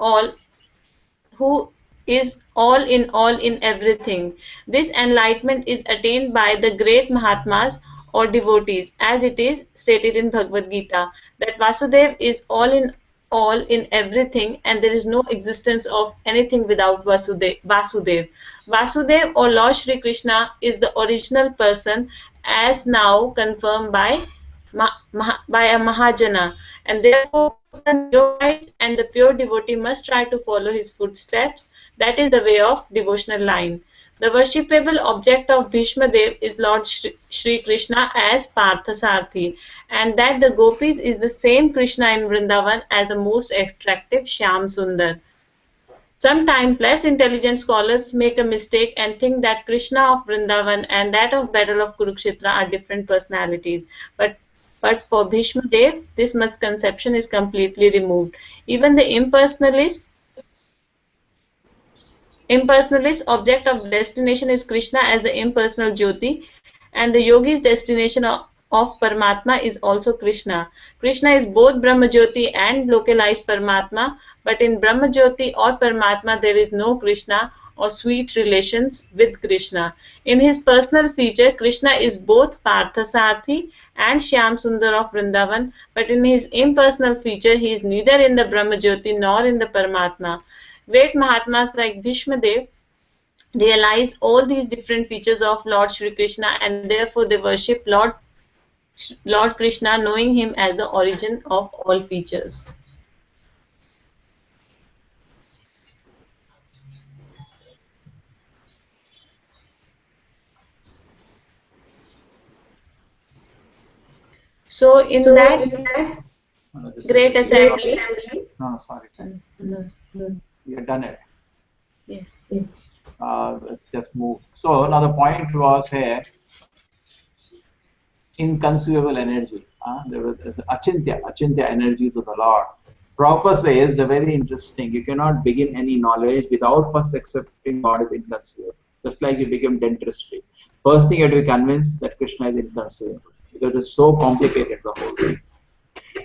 Speaker 1: everything. This enlightenment is attained by the great Mahatmas or devotees, as it is stated in Bhagavad Gita, that Vasudev is all in everything, and there is no existence of anything without Vasudev. Vasudev or Lord Shri Krishna is the original person, as now confirmed by a Mahajana, and therefore the neophytes and the pure devotee must try to follow his footsteps. That is the way of devotional line. The worshipable object of Bhishma Dev is Lord Shri Krishna as Parthasarthi, and that the gopis is the same Krishna in Vrindavan as the most attractive Shyam Sundar. Sometimes less intelligent scholars make a mistake and think that Krishna of Vrindavan and that of Battle of Kurukshetra are different personalities. But for Bhishma Dev, this misconception is completely removed. Even the impersonalist object of destination is Krishna as the impersonal Jyoti, and the yogi's destination of Paramatma is also Krishna. Krishna is both Brahma Jyoti and localized Paramatma, but in Brahma Jyoti or Paramatma there is no Krishna or sweet relations with Krishna. In his personal feature, Krishna is both Parthasarthi and Shyam Sundar of Vrindavan, but in his impersonal feature he is neither in the Brahma Jyoti nor in the Paramatma. Great Mahatmas like Bhishma Dev realize all these different features of Lord Shri Krishna, and therefore they worship Lord Krishna, knowing him as the origin of all features. So in that great assembly.
Speaker 3: No, sorry. We have done it.
Speaker 1: Yes.
Speaker 3: Let's just move. So now the point was here, inconceivable energy. There was achintya energies of the Lord. Prabhupada says, very interesting, you cannot begin any knowledge without first accepting God is inconceivable. Just like you become dentistry. First thing you have to be convinced that Krishna is inconceivable, because it's so complicated, the whole thing.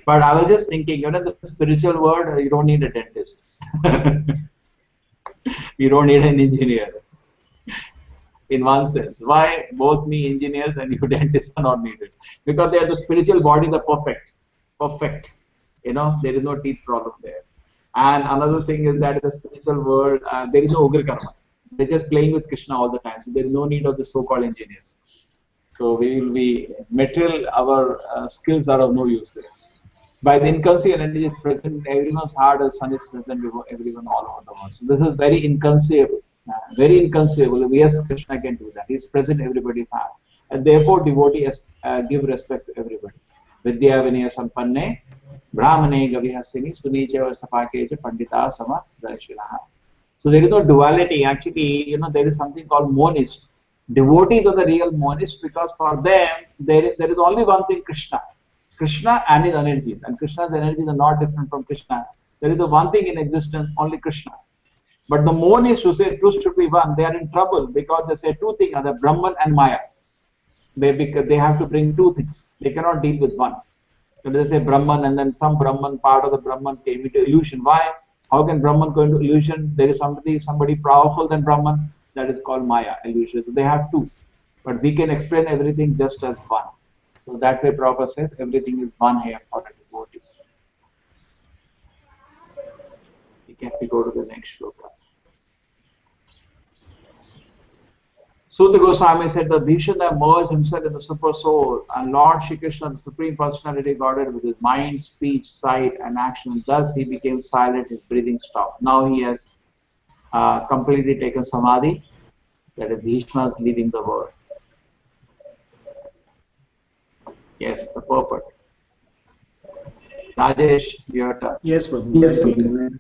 Speaker 3: But I was just thinking, the spiritual world, you don't need a dentist. You don't need an engineer. In one sense. Why both me engineers and you dentists are not needed? Because they are the spiritual body, the perfect. Perfect. There is no teeth problem there. And another thing is that in the spiritual world, there is no Ugra Karma. They're just playing with Krishna all the time. So there is no need of the so-called engineers. So we will be material, our skills are of no use there. By the inconceivable energy is present in everyone's heart, the sun is present before everyone all over the world. So this is very inconceivable. Very inconceivable. Yes, Krishna can do that. He is present in everybody's heart. And therefore, devotees give respect to everybody. Vidya Vinaya Sampanne, Brahmane Gavihasini, Sunicha Sapakeja, Pandita Sama Darshinaha. So there is no duality. Actually, there is something called monist. Devotees are the real monists, because for them, there is only one thing, Krishna. Krishna and his energies. And Krishna's energies are not different from Krishna. There is the one thing in existence, only Krishna. But the Monists who say truth should be one, they are in trouble because they say two things: the Brahman and Maya. They have to bring two things. They cannot deal with one. So they say Brahman, and then some Brahman, part of the Brahman came into illusion. Why? How can Brahman go into illusion? There is somebody powerful than Brahman. That is called Maya, illusion. So they have two. But we can explain everything just as one. So that way Prabhupada says everything is one here for a devotee. We go to the next shloka. Suta Goswami said that Bhishana merged himself in the Super Soul, and Lord Shri Krishna, the Supreme Personality Godhead, with his mind, speech, sight, and action. Thus he became silent, his breathing stopped. Now he has completely taken Samadhi, that is, Bhishma is leaving the world. Yes, the purport. Rajesh, your turn.
Speaker 4: Yes, Prabhu.
Speaker 5: Yes, Prabhu.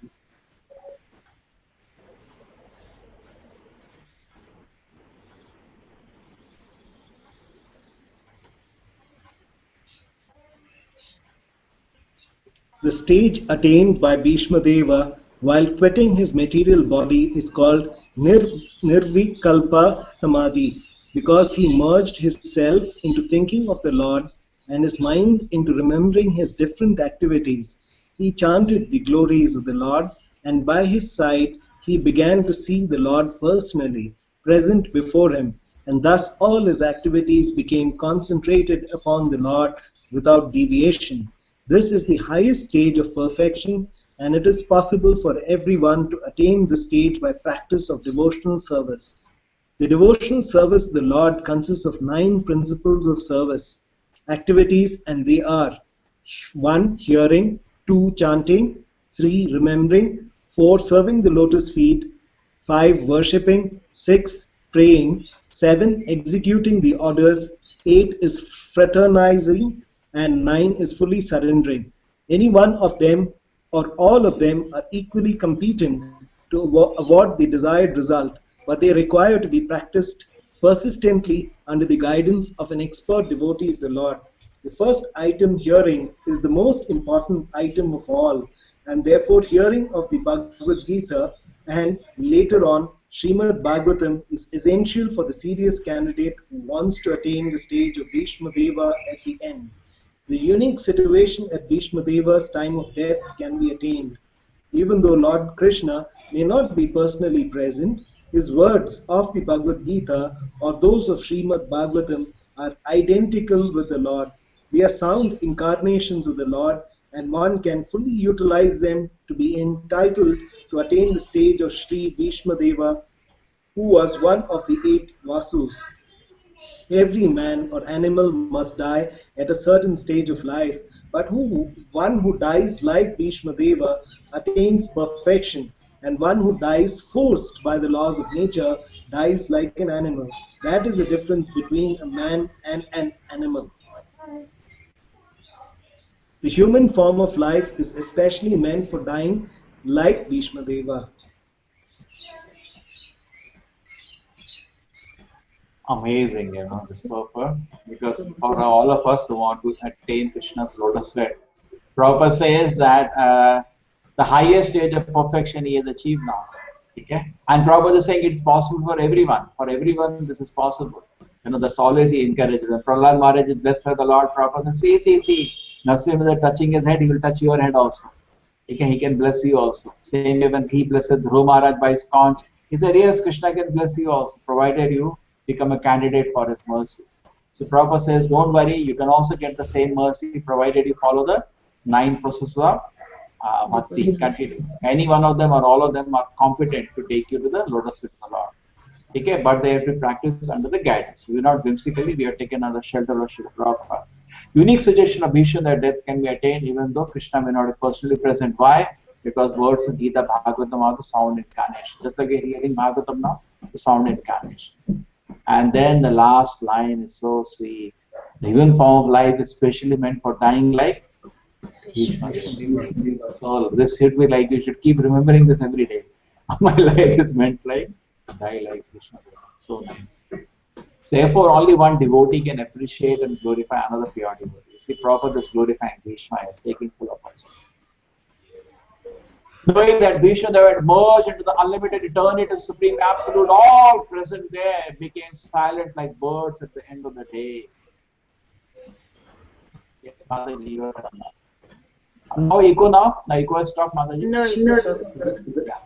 Speaker 4: The stage attained by Bhishma Deva while quitting his material body is called Nirvikalpa Samadhi, because he merged his self into thinking of the Lord and his mind into remembering his different activities. He chanted the glories of the Lord, and by his side he began to see the Lord personally present before him, and thus all his activities became concentrated upon the Lord without deviation. This is the highest stage of perfection, and it is possible for everyone to attain this stage by practice of devotional service. The devotional service of the Lord consists of 9 principles of service activities, and they are 1. Hearing, 2. Chanting, 3. Remembering, 4. Serving the lotus feet, 5. Worshipping, 6. Praying, 7. Executing the orders, 8 is fraternizing, and 9 is fully surrendering. Any one of them or all of them are equally competent to award the desired result, but they require to be practiced persistently under the guidance of an expert devotee of the Lord. The first item, hearing, is the most important item of all, and therefore hearing of the Bhagavad Gita and later on Srimad Bhagavatam is essential for the serious candidate who wants to attain the stage of Bhishma Deva at the end. The unique situation at Bhishma Deva's time of death can be attained. Even though Lord Krishna may not be personally present, his words of the Bhagavad Gita or those of Srimad Bhagavatam are identical with the Lord. They are sound incarnations of the Lord, and one can fully utilize them to be entitled to attain the stage of Sri Bhishma Deva, who was one of the 8 Vasus. Every man or animal must die at a certain stage of life, but one who dies like Bhishma Deva attains perfection, and one who dies forced by the laws of nature dies like an animal. That is the difference between a man and an animal. The human form of life is especially meant for dying like Bhishma Deva.
Speaker 3: Amazing, this purport, because for all of us who want to attain Krishna's lotus feet, Prabhupada says that the highest stage of perfection he has achieved now. Okay? And Prabhupada is saying it's possible for everyone. For everyone, this is possible. That's always he encourages. And Prahlad Maharaj is blessed by the Lord. Prabhupada says, see. Narasimha touching his head, he will touch your head also. Okay? He can bless you also. Same way when he blesses Dhruva Maharaj by his conch, he said, yes, Krishna can bless you also, provided you become a candidate for his mercy. So Prabhupada says, don't worry, you can also get the same mercy provided you follow the 9 processes of bhakti. Continue. Any one of them or all of them are competent to take you to the lotus feet of the Lord. Okay, but they have to practice under the guidance. We are not whimsically, we are taken under shelter of Srila Prabhupada. Unique suggestion of Bhishma that death can be attained even though Krishna may not be personally present. Why? Because words of Gita Bhagavatam are the sound incarnation. Just like you're hearing Bhagavatam now, the sound incarnation. And then the last line is so sweet. The human form of life is specially meant for dying like Bhishma. So this should be like, you should keep remembering this every day. My life is meant like die like Krishna. So nice. Therefore, only one devotee can appreciate and glorify another pure devotee. See, Prabhupada is glorifying Bhishma, taking full opportunity. knowing that Bhishmadeva had merged into the unlimited eternity, supreme absolute, all present there, became silent like birds at the end of the day. Yes, Mataji, you are done. No echo now? No echo has stopped, Mataji?
Speaker 1: No,
Speaker 3: Yeah.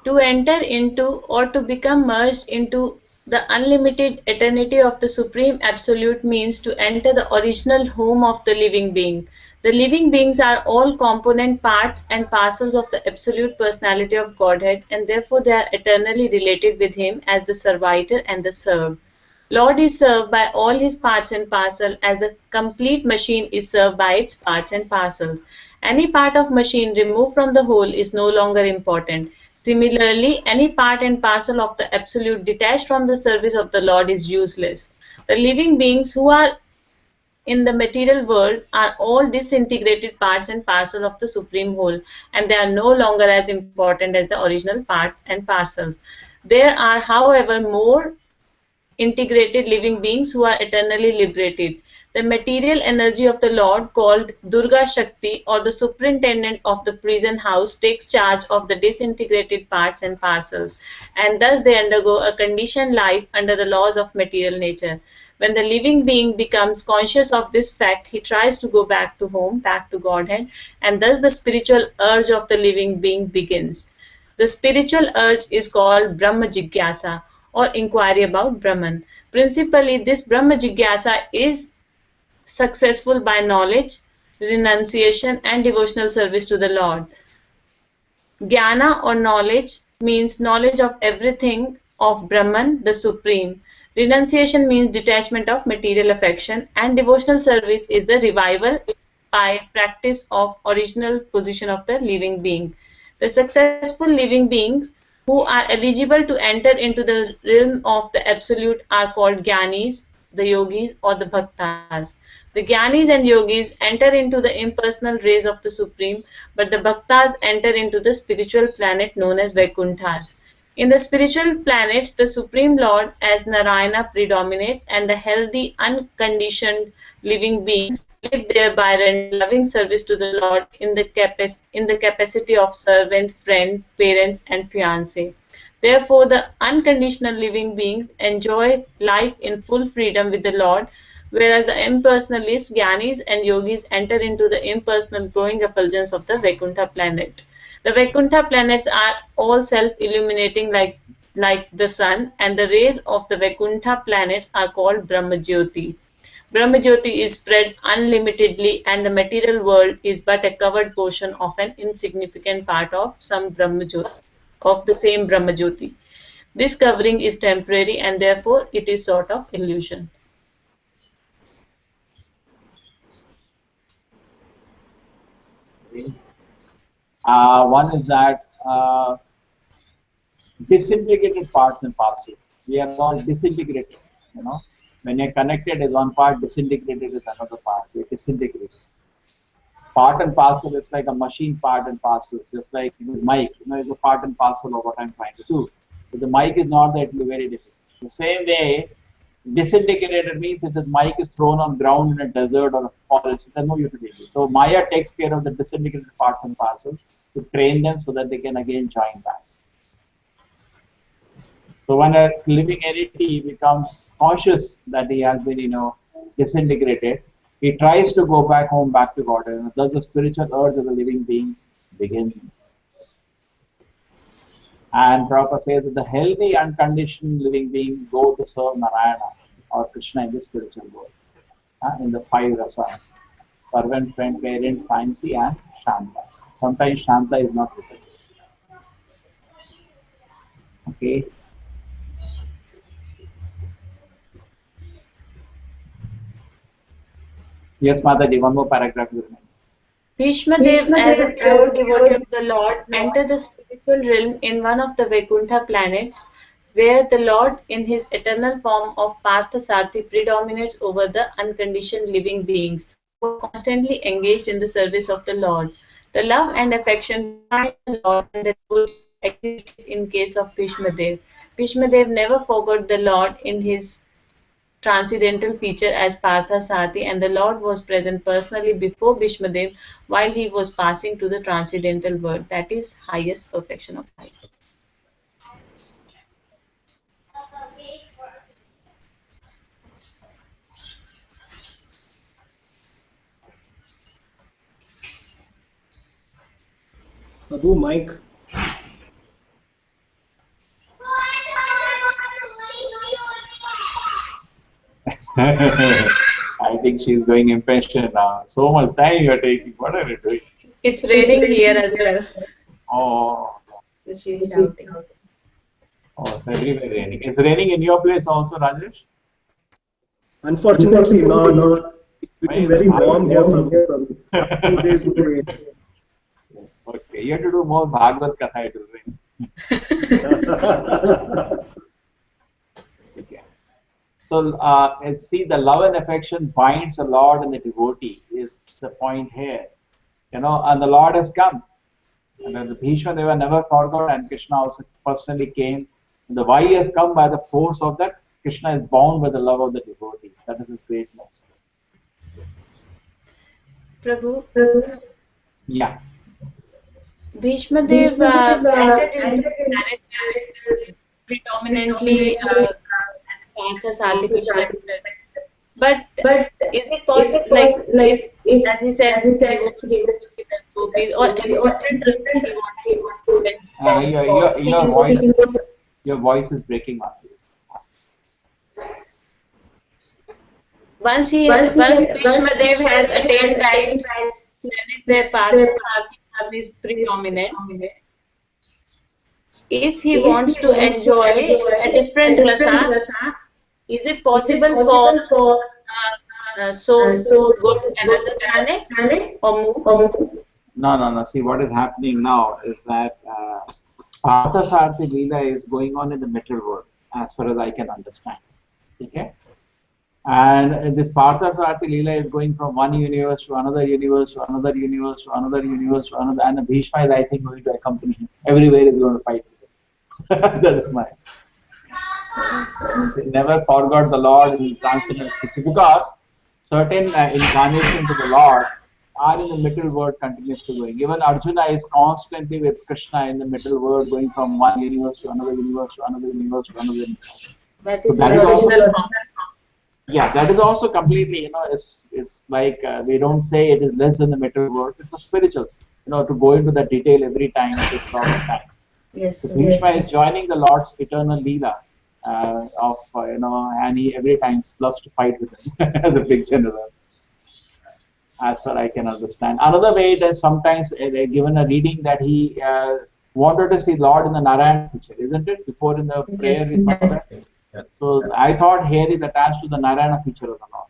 Speaker 1: to enter into or to become merged into the unlimited eternity of the Supreme Absolute means to enter the original home of the living being. The living beings are all component parts and parcels of the Absolute Personality of Godhead, and therefore they are eternally related with Him as the servitor and the served. Lord is served by all his parts and parcels as the complete machine is served by its parts and parcels. Any part of machine removed from the whole is no longer important. Similarly, any part and parcel of the Absolute detached from the service of the Lord is useless. The living beings who are in the material world are all disintegrated parts and parcels of the Supreme Whole, and they are no longer as important as the original parts and parcels. There are, however, more integrated living beings who are eternally liberated. The material energy of the Lord, called Durga Shakti or the superintendent of the prison house, takes charge of the disintegrated parts and parcels, and thus they undergo a conditioned life under the laws of material nature. When the living being becomes conscious of this fact, he tries to go back to home, back to Godhead, and thus the spiritual urge of the living being begins. The spiritual urge is called Brahma Jigyasa, or inquiry about Brahman. Principally, this Brahma Jigyasa is successful by knowledge, renunciation, and devotional service to the Lord. Jnana or knowledge means knowledge of everything of Brahman, the Supreme. Renunciation means detachment of material affection, and devotional service is the revival by practice of original position of the living being. The successful living beings who are eligible to enter into the realm of the Absolute are called Jnanis, the Yogis, or the Bhaktas. The Jnanis and Yogis enter into the impersonal rays of the Supreme, but the Bhaktas enter into the spiritual planet known as Vaikunthas. In the spiritual planets, the Supreme Lord as Narayana predominates, and the healthy, unconditioned living beings live there by rendering loving service to the Lord in the capacity of servant, friend, parents, and fiancé. Therefore, the unconditional living beings enjoy life in full freedom with the Lord, whereas the impersonalists, Jnanis, and Yogis enter into the impersonal growing effulgence of the Vaikuntha planet. The Vaikuntha planets are all self-illuminating like the sun, and the rays of the Vaikuntha planets are called Brahmajyoti. Brahmajyoti is spread unlimitedly, and the material world is but a covered portion of an insignificant part of the same Brahmajyoti. This covering is temporary, and therefore it is sort of illusion.
Speaker 3: One is that disintegrated parts and parcels. We are all disintegrated. You know, when you're connected is one part, disintegrated is another part. We're disintegrated. Part and parcel is like a machine part and parcels, just like this mic. You know, it's a part and parcel of what I'm trying to do. If the mic is not there, it will be very difficult. The same way, disintegrated means if this mic is thrown on ground in a desert or a forest, there's no utility. So Maya takes care of the disintegrated parts and parcels to train them so that they can again join back. So when a living entity becomes conscious that he has been, disintegrated, he tries to go back home, back to God, and thus the spiritual urge of the living being begins. And Prabhupada says that the healthy, unconditioned living being go to serve Narayana or Krishna in the spiritual world, in the 5 rasas: servant, friend, parents, fiancé, and Shanta. Sometimes Shanta is not written. Okay. Yes, Mataji, one more paragraph.
Speaker 1: Bhishmadev, as a pure devotee of the Lord, entered the spiritual realm in one of the Vaikuntha planets, where the Lord, in his eternal form of Parthasarthi, predominates over the unconditioned living beings who are constantly engaged in the service of the Lord. The love and affection behind the Lord and the devotee exhibited in case of Bhishmadev. Bhishmadev never forgot the Lord in his transcendental feature as Parthasarathi, and the Lord was present personally before Bhishmadev while he was passing to the transcendental world. That is highest perfection of life.
Speaker 4: Abu, Mike.
Speaker 3: I think she's going impatient now. So much time you're taking. What are you doing?
Speaker 1: It's raining here as well.
Speaker 3: Oh,
Speaker 1: So she's shouting.
Speaker 3: oh, it's everywhere raining. It's raining in your place also, Rajesh?
Speaker 4: Unfortunately, not. It's been very warm here from 2 days in rains.
Speaker 3: Okay, you have to do more Bhagavad Katha, it will rain. Okay. So, let's see, the love and affection binds the Lord and the devotee is the point here. And the Lord has come. And then the Bhishma Deva never forgot, and Krishna also personally came. And the why has come by the force of that. Krishna is bound by the love of the devotee. That is his greatness.
Speaker 1: Prabhu,
Speaker 3: Yeah.
Speaker 1: Bhishma Dev entered into the planet predominantly as Parthasarathi Krishna. But is it possible, like if, as he said, he wants to give gopis or any different
Speaker 3: Your voice is breaking up.
Speaker 1: Once Bhishma Dev has attained that planet where Parthasarathi is predominant, if he wants to enjoy a different rasa, is it possible for soul to go to another planet or move?
Speaker 3: No. See, what is happening now is that Parthasarathi Leela is going on in the material world, as far as I can understand. Okay? And this Parthasarathi Leela is going from one universe to another universe to another universe to another universe to another, and Bhishma is, I think, going to accompany him. Everywhere is going to fight with him. That is my. He never forgot the Lord in transcendental picture, because certain incarnations of the Lord are in the middle world continuously going. Even Arjuna is constantly with Krishna in the middle world, going from one universe to another universe to another universe to another universe.
Speaker 1: That is his original form.
Speaker 3: Yeah, that is also completely, it's like we don't say it is less than the material world. It's a spiritual, to go into that detail every time takes a lot of time.
Speaker 1: Yes.
Speaker 3: So Bhishma is joining the Lord's eternal Leela and he every time loves to fight with him as a big general, as far I can understand. Another way it is sometimes given a reading that he wanted to see Lord in the Narayana picture, isn't it? Before in the prayer we saw that. So I thought here is attached to the Narayana feature of the Lord.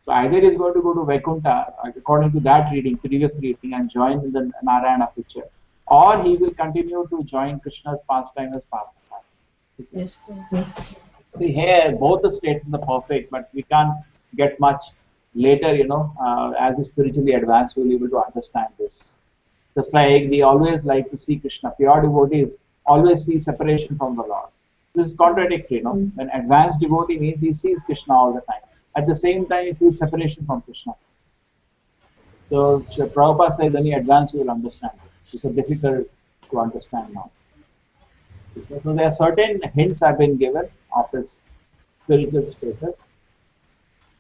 Speaker 3: So either he is going to go to Vaikuntha according to that reading, previous reading, and join in the Narayana picture, or he will continue to join Krishna's pastime as Parthasarathi.
Speaker 1: Yes.
Speaker 3: See here, both the statements are perfect, but we can't get much later. As you spiritually advance, we'll be able to understand this. Just like we always like to see Krishna, pure devotees always see separation from the Lord. This is contradictory, When advanced devotee means he sees Krishna all the time. At the same time, he feels separation from Krishna. So Prabhupada says, when you advance, you will understand this. It's difficult to understand now. So there are certain hints have been given of his spiritual status.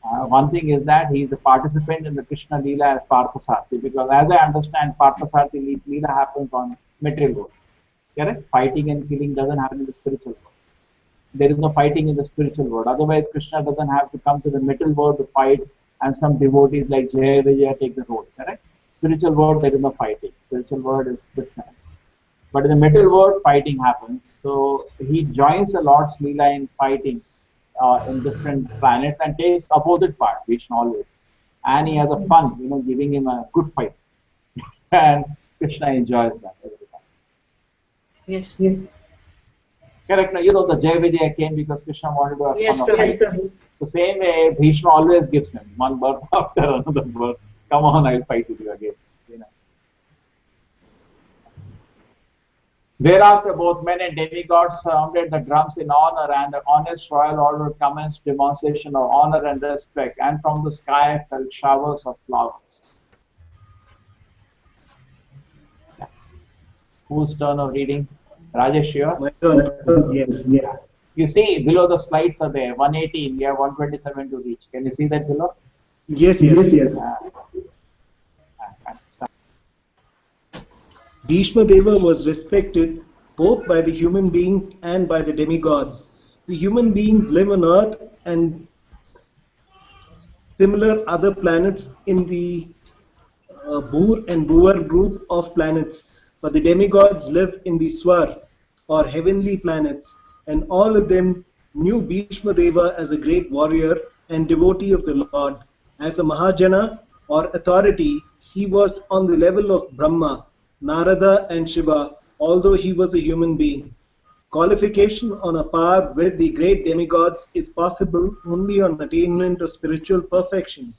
Speaker 3: One thing is that he is a participant in the Krishna Leela as Parthasarathi, because as I understand, Parthasarathi Leela happens on material world. Correct? Fighting and killing doesn't happen in the spiritual world. There is no fighting in the spiritual world. Otherwise, Krishna doesn't have to come to the middle world to fight, and some devotees like Jaya Vijaya take the role. Correct? Spiritual world, there is no fighting. Spiritual world is Krishna. But in the middle world, fighting happens. So he joins the Lord's Leela in fighting in different planets and takes opposite part, Vishnu always. And he has a fun, giving him a good fight. And Krishna enjoys that every time.
Speaker 1: Yes.
Speaker 3: Correct. The Jaya Vijaya came because Krishna wanted to have fun of fighting. The same way, Bhishma always gives him one birth after another birth. Come on, I'll fight with you again. Thereafter, both men and demigods sounded the drums in honor, and the honest royal order commenced demonstration of honor and respect, and from the sky fell showers of flowers. Yeah. Whose turn of reading? Rajesh, yours?
Speaker 4: My turn. Yes.
Speaker 3: Yeah. You see, below the slides are there, 118, we have 127 to reach. Can you see that below?
Speaker 4: Yes. Bhishma Deva was respected both by the human beings and by the demigods. The human beings live on Earth and similar other planets in the Bhur and Bhuvar group of planets, but the demigods live in the Swar or heavenly planets, and all of them knew Bhishma Deva as a great warrior and devotee of the Lord. As a Mahajana or authority, he was on the level of Brahma, Narada and Shiva, although he was a human being. Qualification on a par with the great demigods is possible only on attainment of spiritual perfection.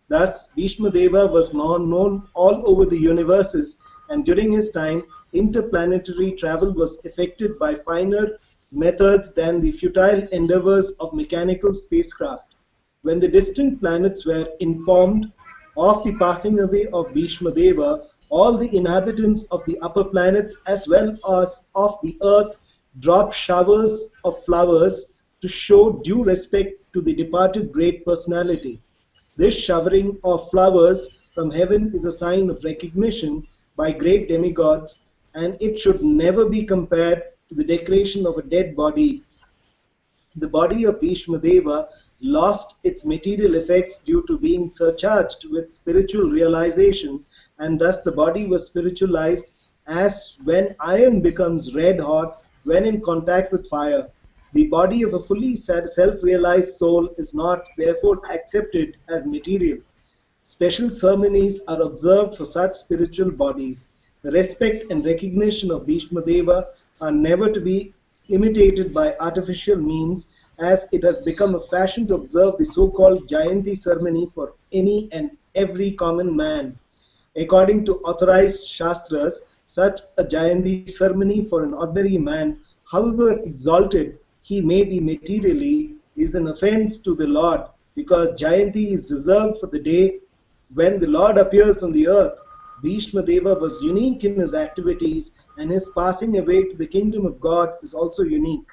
Speaker 4: Thus, Bhishma Deva was known all over the universes, and during his time, interplanetary travel was effected by finer methods than the futile endeavors of mechanical spacecraft. When the distant planets were informed of the passing away of Bhishma Deva, all the inhabitants of the upper planets as well as of the earth dropped showers of flowers to show due respect to the departed great personality. This showering of flowers from heaven is a sign of recognition by great demigods, and it should never be compared to the decoration of a dead body. The body of Bhishma Deva lost its material effects due to being surcharged with spiritual realization, and thus the body was spiritualized as when iron becomes red hot when in contact with fire. The body of a fully self-realized soul is not therefore accepted as material. Special ceremonies are observed for such spiritual bodies. The respect and recognition of Bhishma Deva are never to be imitated by artificial means, as it has become a fashion to observe the so-called Jayanti ceremony for any and every common man. According to authorized Shastras, such a Jayanti ceremony for an ordinary man, however exalted he may be materially, is an offense to the Lord, because Jayanti is reserved for the day when the Lord appears on the earth. Bhishma Deva was unique in his activities, and his passing away to the kingdom of God is also unique.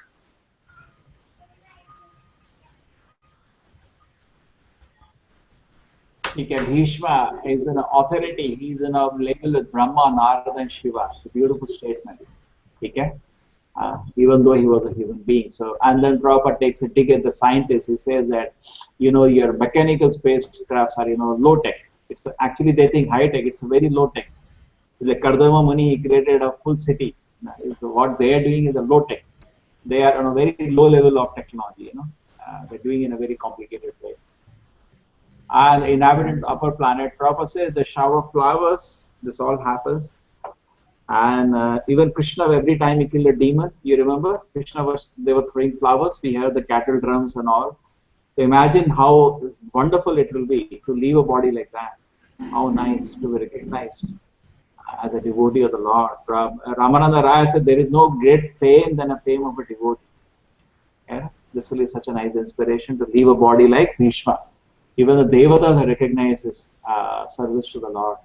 Speaker 3: Bhishma is an authority. He is in a level with Brahma, Narada, and Shiva. It's a beautiful statement. Okay? Even though he was a human being. So, and then Prabhupada takes a dig at the scientists. He says that, your mechanical spacecrafts are, low tech. It's actually they think high tech. It's a very low tech. Like Kardama Muni, he created a full city. What they are doing is a low tech. They are on a very low level of technology. They're doing it in a very complicated way. And inhabitant upper planet, Prabhupada says the shower of flowers. This all happens. And even Krishna, every time he killed a demon, you remember, they were throwing flowers. We heard the cattle drums and all. So imagine how wonderful it will be to leave a body like that. How nice to be recognized as a devotee of the Lord. Ramananda Raya said there is no great fame than a fame of a devotee. Yeah? This will be such a nice inspiration to leave a body like Bhishma. Even the Devatas recognize his service to the Lord.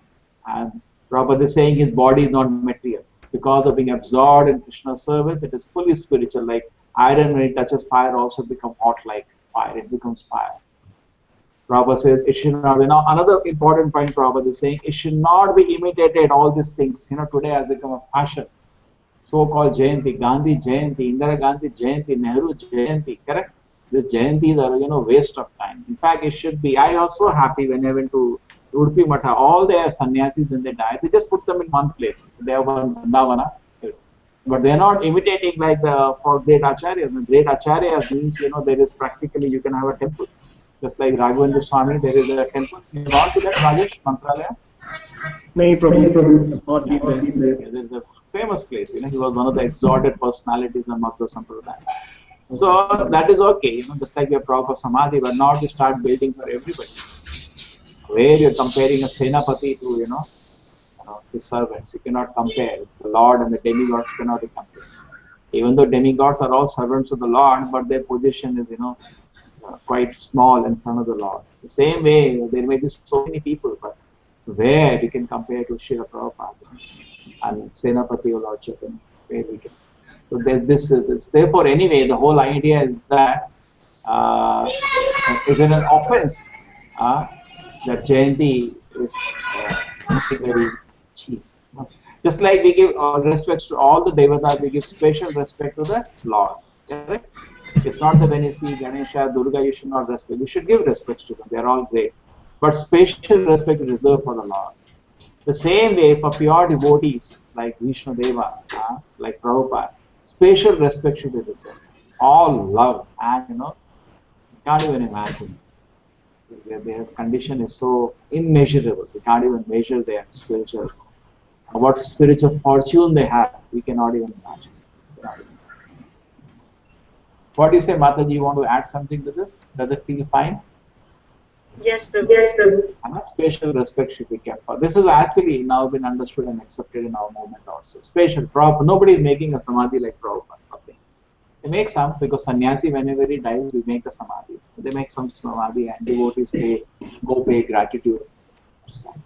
Speaker 3: And Prabhupada is saying his body is not material. Because of being absorbed in Krishna's service, it is fully spiritual. Like iron, when it touches fire, also becomes hot like fire. It becomes fire. Prabhupada says it should not be. Now, another important point Prabhupada is saying, it should not be imitated, all these things. Today has become a fashion. So-called Jayanti, Gandhi Jayanti, Indira Gandhi Jayanti, Nehru Jayanti, correct? These Jayantis are, waste of time. In fact, it should be. I was so happy when I went to Udupi Matha. All their sannyasis, when they die, they just put them in one place. They have one Vrindavana. But they are not imitating like for great acharyas. The great acharyas means, there is practically, you can have a temple. Just like Raghavendra Swami, there is a temple. You gone to that, Rajesh, Mantralaya?
Speaker 4: No, Prabhu, not be there.
Speaker 3: There is a famous place. He was one of the exalted personalities in Madhva Sampradaya. So that is okay, just like your proper samadhi, but not to start building for everybody. Where you're comparing a Senapati to, his servants. You cannot compare. The Lord and the demigods cannot be compared. Even though demigods are all servants of the Lord, but their position is, quite small in front of the Lord. The same way, there may be so many people, but where we can compare to Srila Prabhupada and Senapati or Lord Chaitanya, where we can. So therefore, anyway, the whole idea is that is it an offense that Jayanti is very cheap. Just like we give respect to all the devatas, we give special respect to the Lord. Correct? It's not that when you see Ganesha, Durga, you should not respect. You should give respect to them. They are all great. But special respect is reserved for the Lord. The same way for pure devotees like Vishnu Deva, like Prabhupada, special respect should be reserved. All love, and you can't even imagine. Their condition is so immeasurable. We can't even measure their spiritual. What spiritual fortune they have, we cannot even imagine. What do you say, Mataji? You want to add something to this? Does it feel fine?
Speaker 1: Yes, Prabhu.
Speaker 5: Yes, Prabhu.
Speaker 3: Special respect should be kept for. This has actually now been understood and accepted in our movement also. Special. Nobody is making a samadhi like Prabhupada. Okay. They make some, because sannyasi, whenever he dies, we make a samadhi. They make some samadhi and devotees go pay gratitude. That's fine.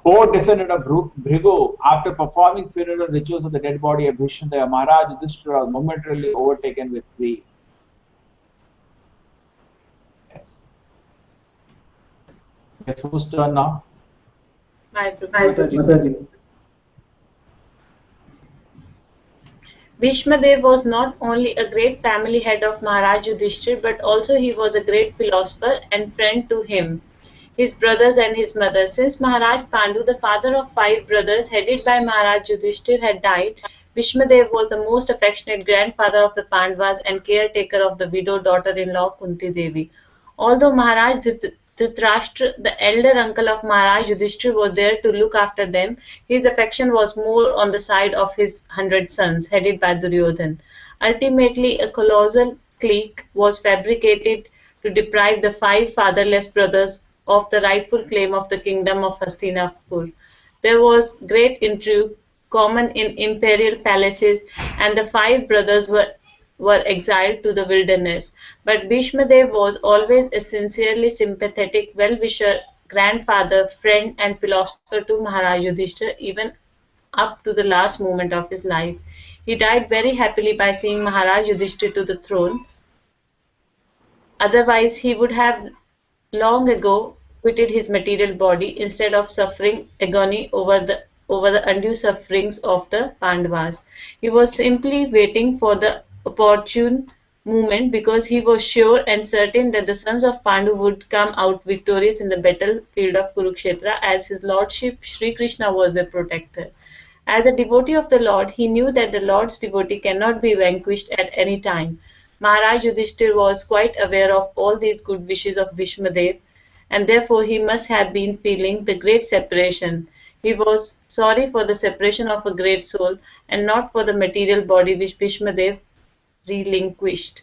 Speaker 3: O descendant of Bhrigu, after performing funeral rituals of the dead body of Vishnudeva, Maharaj Yudhishthira was momentarily overtaken with grief. Yes. Guess whose turn now?
Speaker 1: My Prabhu.
Speaker 4: Mataji.
Speaker 1: Bhishmadev was not only a great family head of Maharaj Yudhishthir, but also he was a great philosopher and friend to him, his brothers and his mother. Since Maharaj Pandu, the father of 5 brothers headed by Maharaj Yudhishthir, had died, Bhishmadev was the most affectionate grandfather of the Pandavas and caretaker of the widowed daughter-in-law Kunti Devi. Although Maharaj Dhritarashtra, the elder uncle of Maharaj Yudhishthir, was there to look after them, his affection was more on the side of his 100 sons, headed by Duryodhan. Ultimately, a colossal clique was fabricated to deprive the 5 fatherless brothers of the rightful claim of the kingdom of Hastinapur. There was great intrigue common in imperial palaces, and the 5 brothers were exiled to the wilderness. But Bhishmadev was always a sincerely sympathetic, well-wisher grandfather, friend, and philosopher to Maharaj Yudhishthira, even up to the last moment of his life. He died very happily by seeing Maharaj Yudhishthira to the throne. Otherwise, he would have long ago quitted his material body instead of suffering agony over the undue sufferings of the Pandavas. He was simply waiting for the opportune moment, because he was sure and certain that the sons of Pandu would come out victorious in the battlefield of Kurukshetra, as his lordship Sri Krishna was their protector. As a devotee of the Lord, he knew that the Lord's devotee cannot be vanquished at any time. Maharaj Yudhishthir was quite aware of all these good wishes of Bhishmadev, and therefore he must have been feeling the great separation. He was sorry for the separation of a great soul, and not for the material body which Bhishmadev relinquished.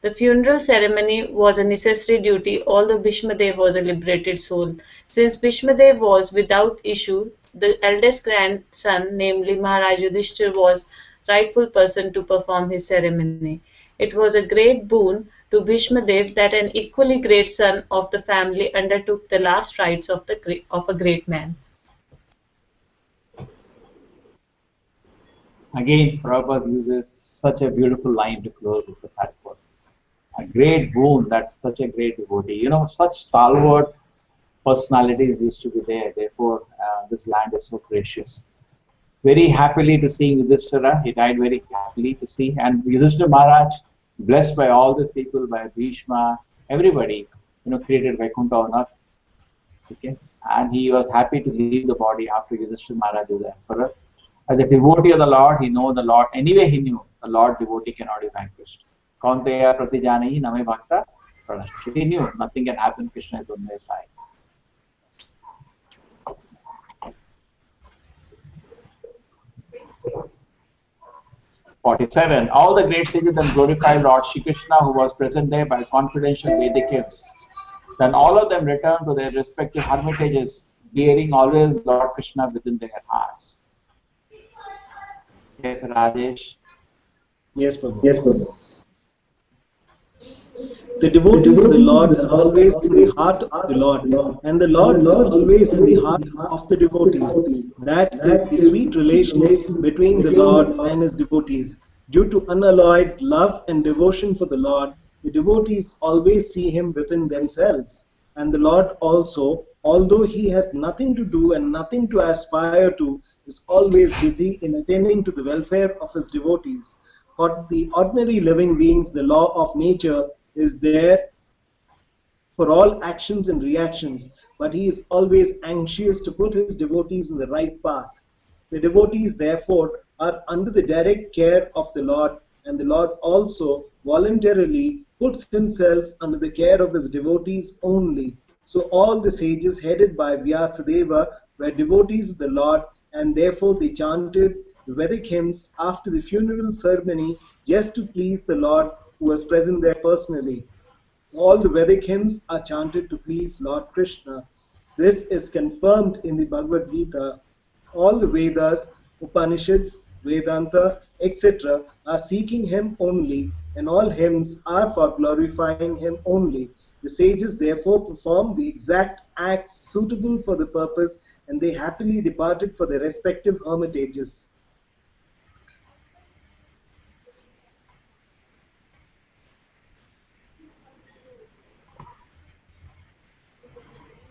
Speaker 1: The funeral ceremony was a necessary duty, although Bhishmadev was a liberated soul. Since Bhishmadev was without issue, the eldest grandson, namely Maharaj Yudhishthir, was rightful person to perform his ceremony. It was a great boon to Bhishmadev that an equally great son of the family undertook the last rites of a great man.
Speaker 3: Again, Prabhupada uses such a beautiful line to close with the purport. A great boon, that's such a great devotee. Such stalwart personalities used to be there. Therefore, this land is so precious. Very happily to see Yudhishthira. He died very happily to see. And Yudhishthira Maharaj, blessed by all these people, by Bhishma, everybody, created Vaikuntha on earth. Okay? And he was happy to leave the body after Yudhishthira Maharaj was the emperor. As a devotee of the Lord, he knew the Lord. Anyway, he knew the Lord devotee cannot be vanquished. Kaunteya pratijanahi name bhakta pranashti. He knew nothing can happen. Krishna is on their side. 47. All the great sages then glorified Lord Shri Krishna, who was present there by confidential Vedic hymns. Then all of them returned to their respective hermitages, bearing always Lord Krishna within their hearts. Yes, Rajesh.
Speaker 4: Yes, Prabhu.
Speaker 5: Yes, Prabhu.
Speaker 4: The devotees of the Lord are always in the heart of the Lord, and the Lord is always in the heart of the devotees. That is the sweet relation between the Lord and his devotees. Due to unalloyed love and devotion for the Lord, the devotees always see him within themselves. And the Lord also, although he has nothing to do and nothing to aspire to, is always busy in attending to the welfare of his devotees. For the ordinary living beings, the law of nature is there for all actions and reactions, but he is always anxious to put his devotees in the right path. The devotees, therefore, are under the direct care of the Lord, and the Lord also voluntarily puts himself under the care of his devotees only. So all the sages headed by Vyasadeva were devotees of the Lord, and therefore they chanted the Vedic hymns after the funeral ceremony just to please the Lord who was present there personally. All the Vedic hymns are chanted to please Lord Krishna. This is confirmed in the Bhagavad Gita. All the Vedas, Upanishads, Vedanta, etc. are seeking him only, and all hymns are for glorifying him only. The sages therefore performed the exact acts suitable for the purpose, and they happily departed for their respective hermitages.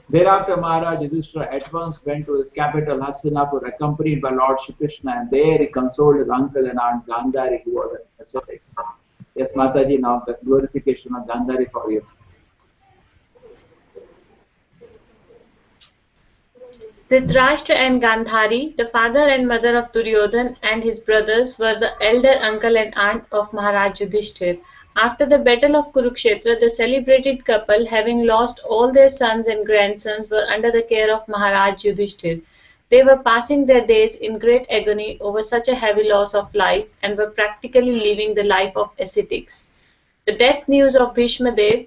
Speaker 3: Thereafter, Maharaj Yudhishthira at once went to his capital Hastinapur, accompanied by Lord Shri Krishna, and there he consoled his uncle and aunt Gandhari, who was an ascetic. Yes, Mataji, now the glorification of Gandhari for you.
Speaker 1: Dhritarashtra and Gandhari, the father and mother of Duryodhan and his brothers, were the elder uncle and aunt of Maharaj Yudhishthir. After the battle of Kurukshetra, the celebrated couple, having lost all their sons and grandsons, were under the care of Maharaj Yudhishthir. They were passing their days in great agony over such a heavy loss of life and were practically living the life of ascetics. The death news of Bhishma Dev,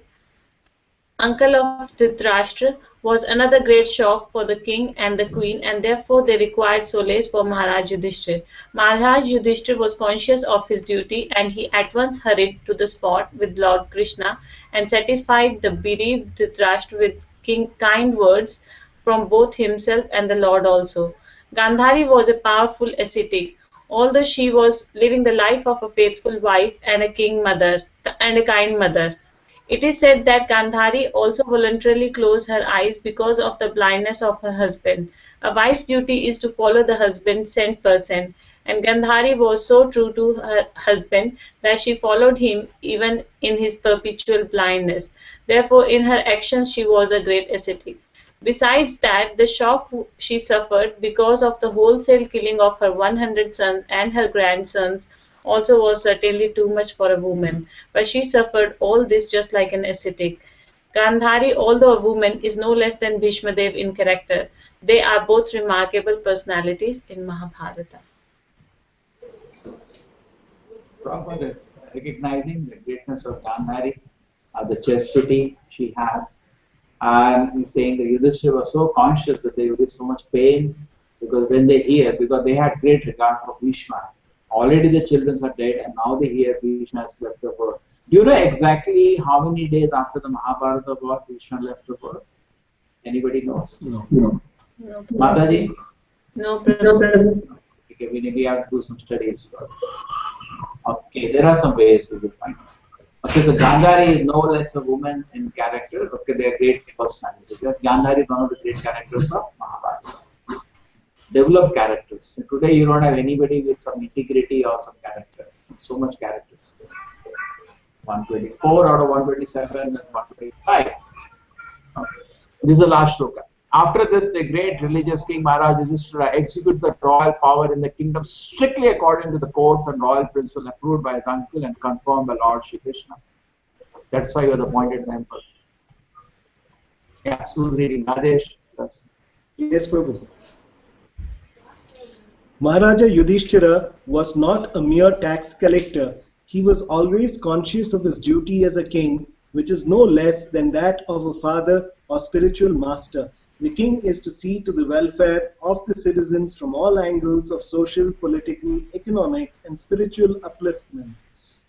Speaker 1: uncle of Dhritarashtra, was another great shock for the king and the queen, and therefore they required solace for Maharaj Yudhishthir. Maharaj Yudhishthir was conscious of his duty, and he at once hurried to the spot with Lord Krishna and satisfied the bereaved Dhritarashtra with kind words from both himself and the Lord also. Gandhari was a powerful ascetic, although she was living the life of a faithful wife and a kind mother. It is said that Gandhari also voluntarily closed her eyes because of the blindness of her husband. A wife's duty is to follow the husband's sent person, and Gandhari was so true to her husband that she followed him even in his perpetual blindness. Therefore, in her actions, she was a great ascetic. Besides that, the shock she suffered because of the wholesale killing of her 100 sons and her grandsons also was certainly too much for a woman, but she suffered all this just like an ascetic. Gandhari, although a woman, is no less than Bhishma Dev in character. They are both remarkable personalities in Mahabharata.
Speaker 3: Prabhupada is recognizing the greatness of Gandhari, the chastity she has, and he's saying that Yudhishthira was so conscious that they were in so much pain because when they hear, because they had great regard for Bhishma. Already the children are dead, and now they hear Bhishma has left the world. Do you know exactly how many days after the Mahabharata war Bhishma left the world? Anybody knows?
Speaker 4: No.
Speaker 1: No,
Speaker 3: Mataji?
Speaker 1: no problem.
Speaker 3: Okay, we have to do some studies. Okay, there are some ways we will find out. Okay, so Gandhari is no less a woman in character. Okay, they are great personality. Because Gandhari is one of the great characters of Mahabharata. Developed characters. So today you don't have anybody with some integrity or some character. So much characters. 124 out of 127 and 125. Okay. This is the last shloka. After this, the great religious king Maharaj Yudhishthira executed the royal power in the kingdom strictly according to the codes and royal principles approved by his uncle and confirmed by Lord Shri Krishna. That's why he was appointed emperor. Yeah, who's reading? Rajesh?
Speaker 4: Yes, Prabhu. Maharaja Yudhishthira was not a mere tax collector. He was always conscious of his duty as a king which is no less than that of a father or spiritual master. The king is to see to the welfare of the citizens from all angles of social, political, economic, and spiritual upliftment.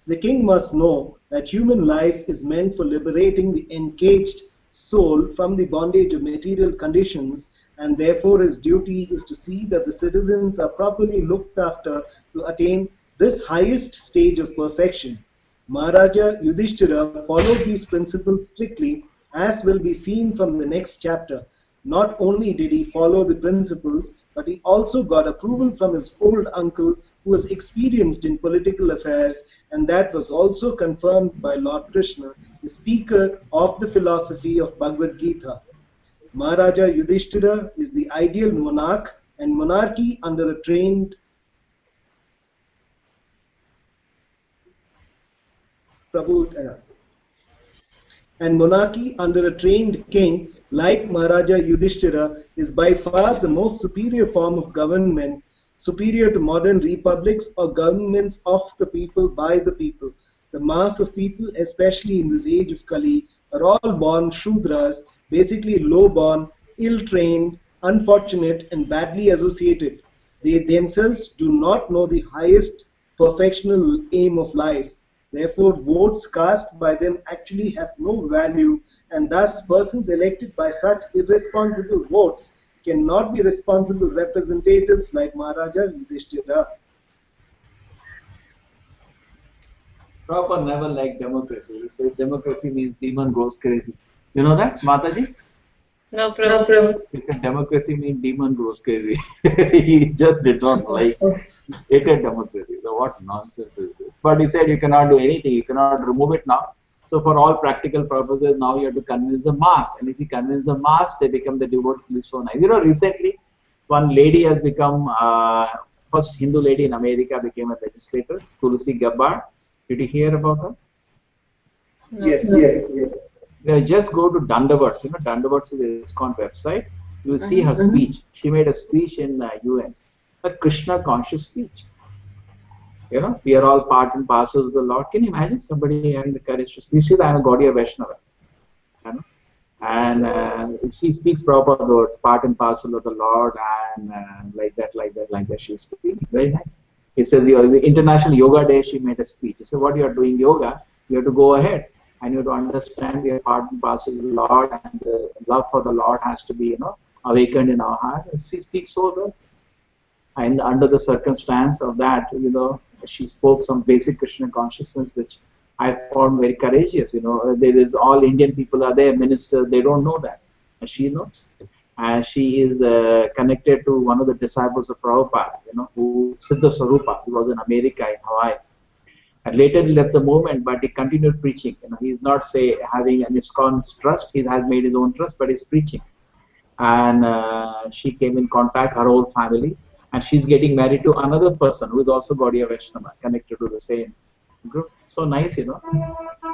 Speaker 4: The king must know that human life is meant for liberating the encaged soul from the bondage of material conditions, and therefore his duty is to see that the citizens are properly looked after to attain this highest stage of perfection. Maharaja Yudhishthira followed these principles strictly, as will be seen from the next chapter. Not only did he follow the principles, but he also got approval from his old uncle, who was experienced in political affairs, and that was also confirmed by Lord Krishna, the speaker of the philosophy of Bhagavad Gita. Maharaja Yudhishthira is the ideal monarch, and monarchy under a trained king like Maharaja Yudhishthira is by far the most superior form of government, superior to modern republics or governments of the people by the people. The mass of people, especially in this age of Kali, are all born Shudras, basically low-born, ill-trained, unfortunate, and badly associated. They themselves do not know the highest perfectional aim of life. Therefore, votes cast by them actually have no value, and thus persons elected by such irresponsible votes cannot be responsible representatives like Maharaja Yudhishthira.
Speaker 3: Prabhupada never liked democracy. So democracy means demon goes crazy. You know that, Mataji?
Speaker 1: No
Speaker 5: No
Speaker 1: problem.
Speaker 5: problem.
Speaker 3: He said democracy means demon goes crazy. He just did not like, hated democracy. So what nonsense is this? But he said you cannot do anything. You cannot remove it now. So for all practical purposes, now you have to convince the mass. And if you convince the mass, they become the devotees so nice. You know, recently, one lady has become, first Hindu lady in America became a legislator, Tulsi Gabbard. Did you hear about her?
Speaker 1: No.
Speaker 4: Yes.
Speaker 3: Just go to Dandavats. You know, Dandavats is the ISKCON website. You will see her speech. She made a speech in UN, a Krishna conscious speech. You know, we are all part and parcels of the Lord. Can you imagine somebody having the courage to speak? You see that I am a Gaudiya Vaishnava. You know? And she speaks proper words, part and parcel of the Lord, and like that, she's speaking. Very nice. He says, International Yoga Day, she made a speech. He said, what you are doing yoga, you have to go ahead and you have to understand your part and parcel of the Lord, and the love for the Lord has to be, you know, awakened in our heart. And she speaks so well. And under the circumstance of that, you know, she spoke some basic Krishna consciousness, which I found very courageous. You know, there is all Indian people are there, ministers, they don't know that. And she knows. And she is connected to one of the disciples of Prabhupada, you know, who Siddha Swarupa. He was in America, in Hawaii. And later he left the movement, but he continued preaching. You know, he's not, say, having an ISKCON trust. He has made his own trust, but he's preaching. And she came in contact, her whole family. And she's getting married to another person who is also Gaudiya Vaishnava, connected to the same group. So nice, you know.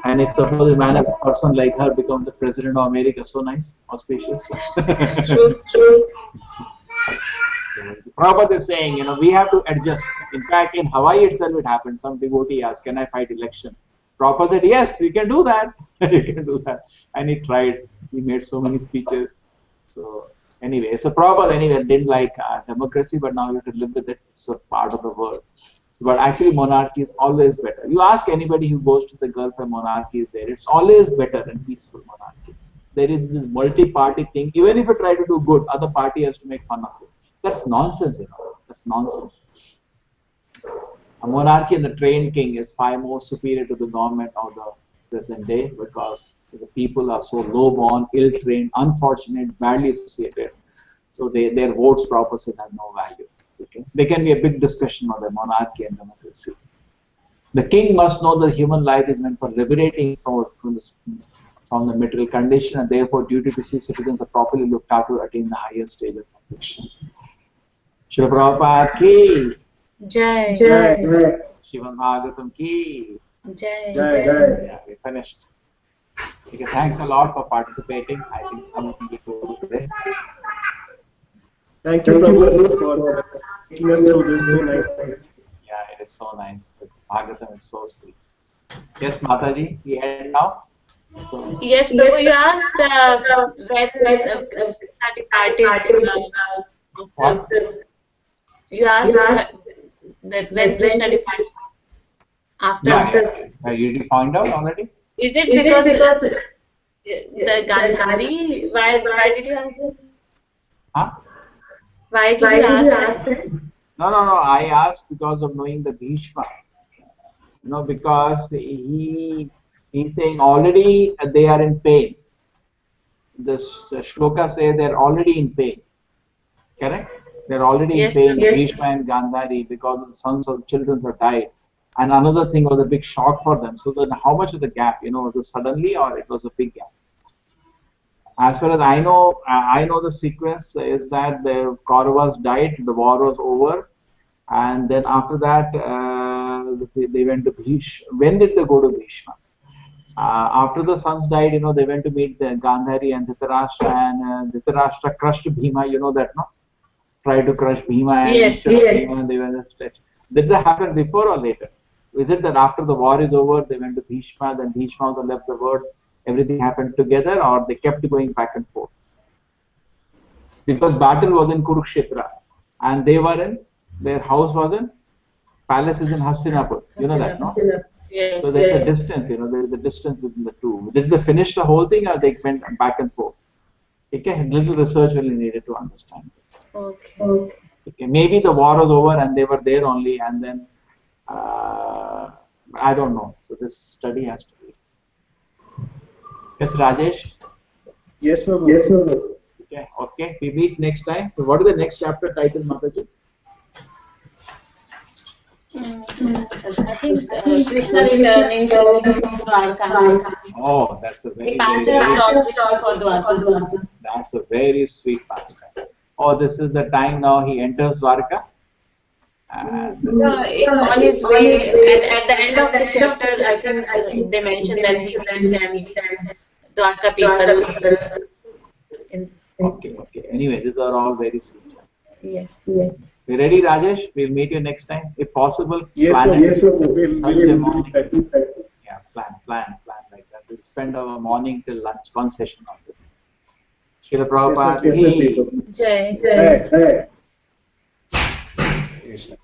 Speaker 3: And if suppose a person like her becomes the president of America, so nice, auspicious.
Speaker 1: True.
Speaker 3: Prabhupada is saying, you know, we have to adjust. In fact, in Hawaii itself it happened. Some devotee asked, can I fight election? Prabhupada said, yes, we can do that. You can do that. And he tried. He made so many speeches. So anyway, so Prabhupada didn't like democracy, but now you have to live with it. It's a part of the world. So, but actually monarchy is always better. You ask anybody who goes to the Gulf and monarchy is there, it's always better than peaceful monarchy. There is this multi-party thing. Even if you try to do good, other party has to make fun of you. That's nonsense, you know. That's nonsense. A monarchy and the trained king is far more superior to the government of the present day, because the people are so low-born, ill-trained, unfortunate, badly associated. So their votes proposition have no value. Okay? There can be a big discussion on the monarchy and democracy. The king must know that human life is meant for liberating from the material condition, and therefore duty to see citizens are properly looked after to attain the higher stage of perfection. Srila Prabhupada ki
Speaker 1: Jai.
Speaker 5: Jai.
Speaker 3: Srimad Bhagavatam ki.
Speaker 1: Jai.
Speaker 3: Yeah, we finished. Okay, thanks a lot for participating. I think some of you go today.
Speaker 4: Thank you, Prabhu, for taking us through this so nice.
Speaker 3: Yeah, it is so nice. This Bhagavatam is so sweet. Yes, Mataji, we end now. So,
Speaker 1: Yes, Prabhu, you asked when Krishna departed.
Speaker 3: what?
Speaker 1: You asked that when Krishna departed after.
Speaker 3: Yeah, yeah. Did you find out already?
Speaker 1: Is it because the Gandhari? Why did you ask that?
Speaker 3: Huh?
Speaker 1: Why did you ask that?
Speaker 3: No, no, no. I asked because of knowing the Bhishma. Because he's saying already they are in pain. This shloka say they're already in pain. Correct? They're already in
Speaker 1: Yes,
Speaker 3: pain,
Speaker 1: Prabhu.
Speaker 3: Bhishma and Gandhari, because the sons of children have died. And another thing was a big shock for them. So then how much is the gap? Was it suddenly or it was a big gap? As far as I know the sequence is that the Kauravas died, the war was over, and then after that they went to Bhishma. When did they go to Bhishma? After the sons died, they went to meet the Gandhari and Dhritarashtra, and Dhritarashtra crushed Bhima. You know that, no? Tried to crush Bhima, and
Speaker 1: Yes.
Speaker 3: instead of Bhima, they were stretched. Did that happen before or later? Is it that after the war is over, they went to Bhishma, then Bhishma also left the word, everything happened together, or they kept going back and forth? Because battle was in Kurukshetra, and they were in, their house was in, palace is in Hastinapur. You know that, no?
Speaker 1: Yes.
Speaker 3: So there's a distance, there is a distance between the two. Did they finish the whole thing or they went back and forth? Okay, little research will be needed to understand this.
Speaker 1: Okay.
Speaker 3: Okay, maybe the war was over and they were there only, and then I don't know. So this study has to be. Yes, Rajesh.
Speaker 4: Yes, Prabhu.
Speaker 3: Okay. We meet next time. So what is the next chapter title, Mataji?
Speaker 1: I think Krishna returning to Dwarka.
Speaker 3: Oh, that's a very, very,
Speaker 1: Departure
Speaker 3: very,
Speaker 1: of Lord Krishna for Dwarka.
Speaker 3: that's a very sweet pastime. Oh, this is the time now he enters Dwarka. And
Speaker 1: So, on his way, at the end of the chapter, I think they mentioned that he meets and Dwarka people.
Speaker 3: okay. Anyway, these are all very sweet.
Speaker 1: Yes.
Speaker 3: We ready, Rajesh? We'll meet you next time. If possible,
Speaker 4: Yes,
Speaker 3: plan
Speaker 4: Prabhu.
Speaker 3: it.
Speaker 4: Yes, Prabhu.
Speaker 3: Thursday morning. Yeah, plan like that. We'll spend our morning till lunch, one session of this. Srila Prabhupada
Speaker 4: Definitely,
Speaker 3: ki
Speaker 4: Prabhu.
Speaker 1: Jai.
Speaker 4: Hey.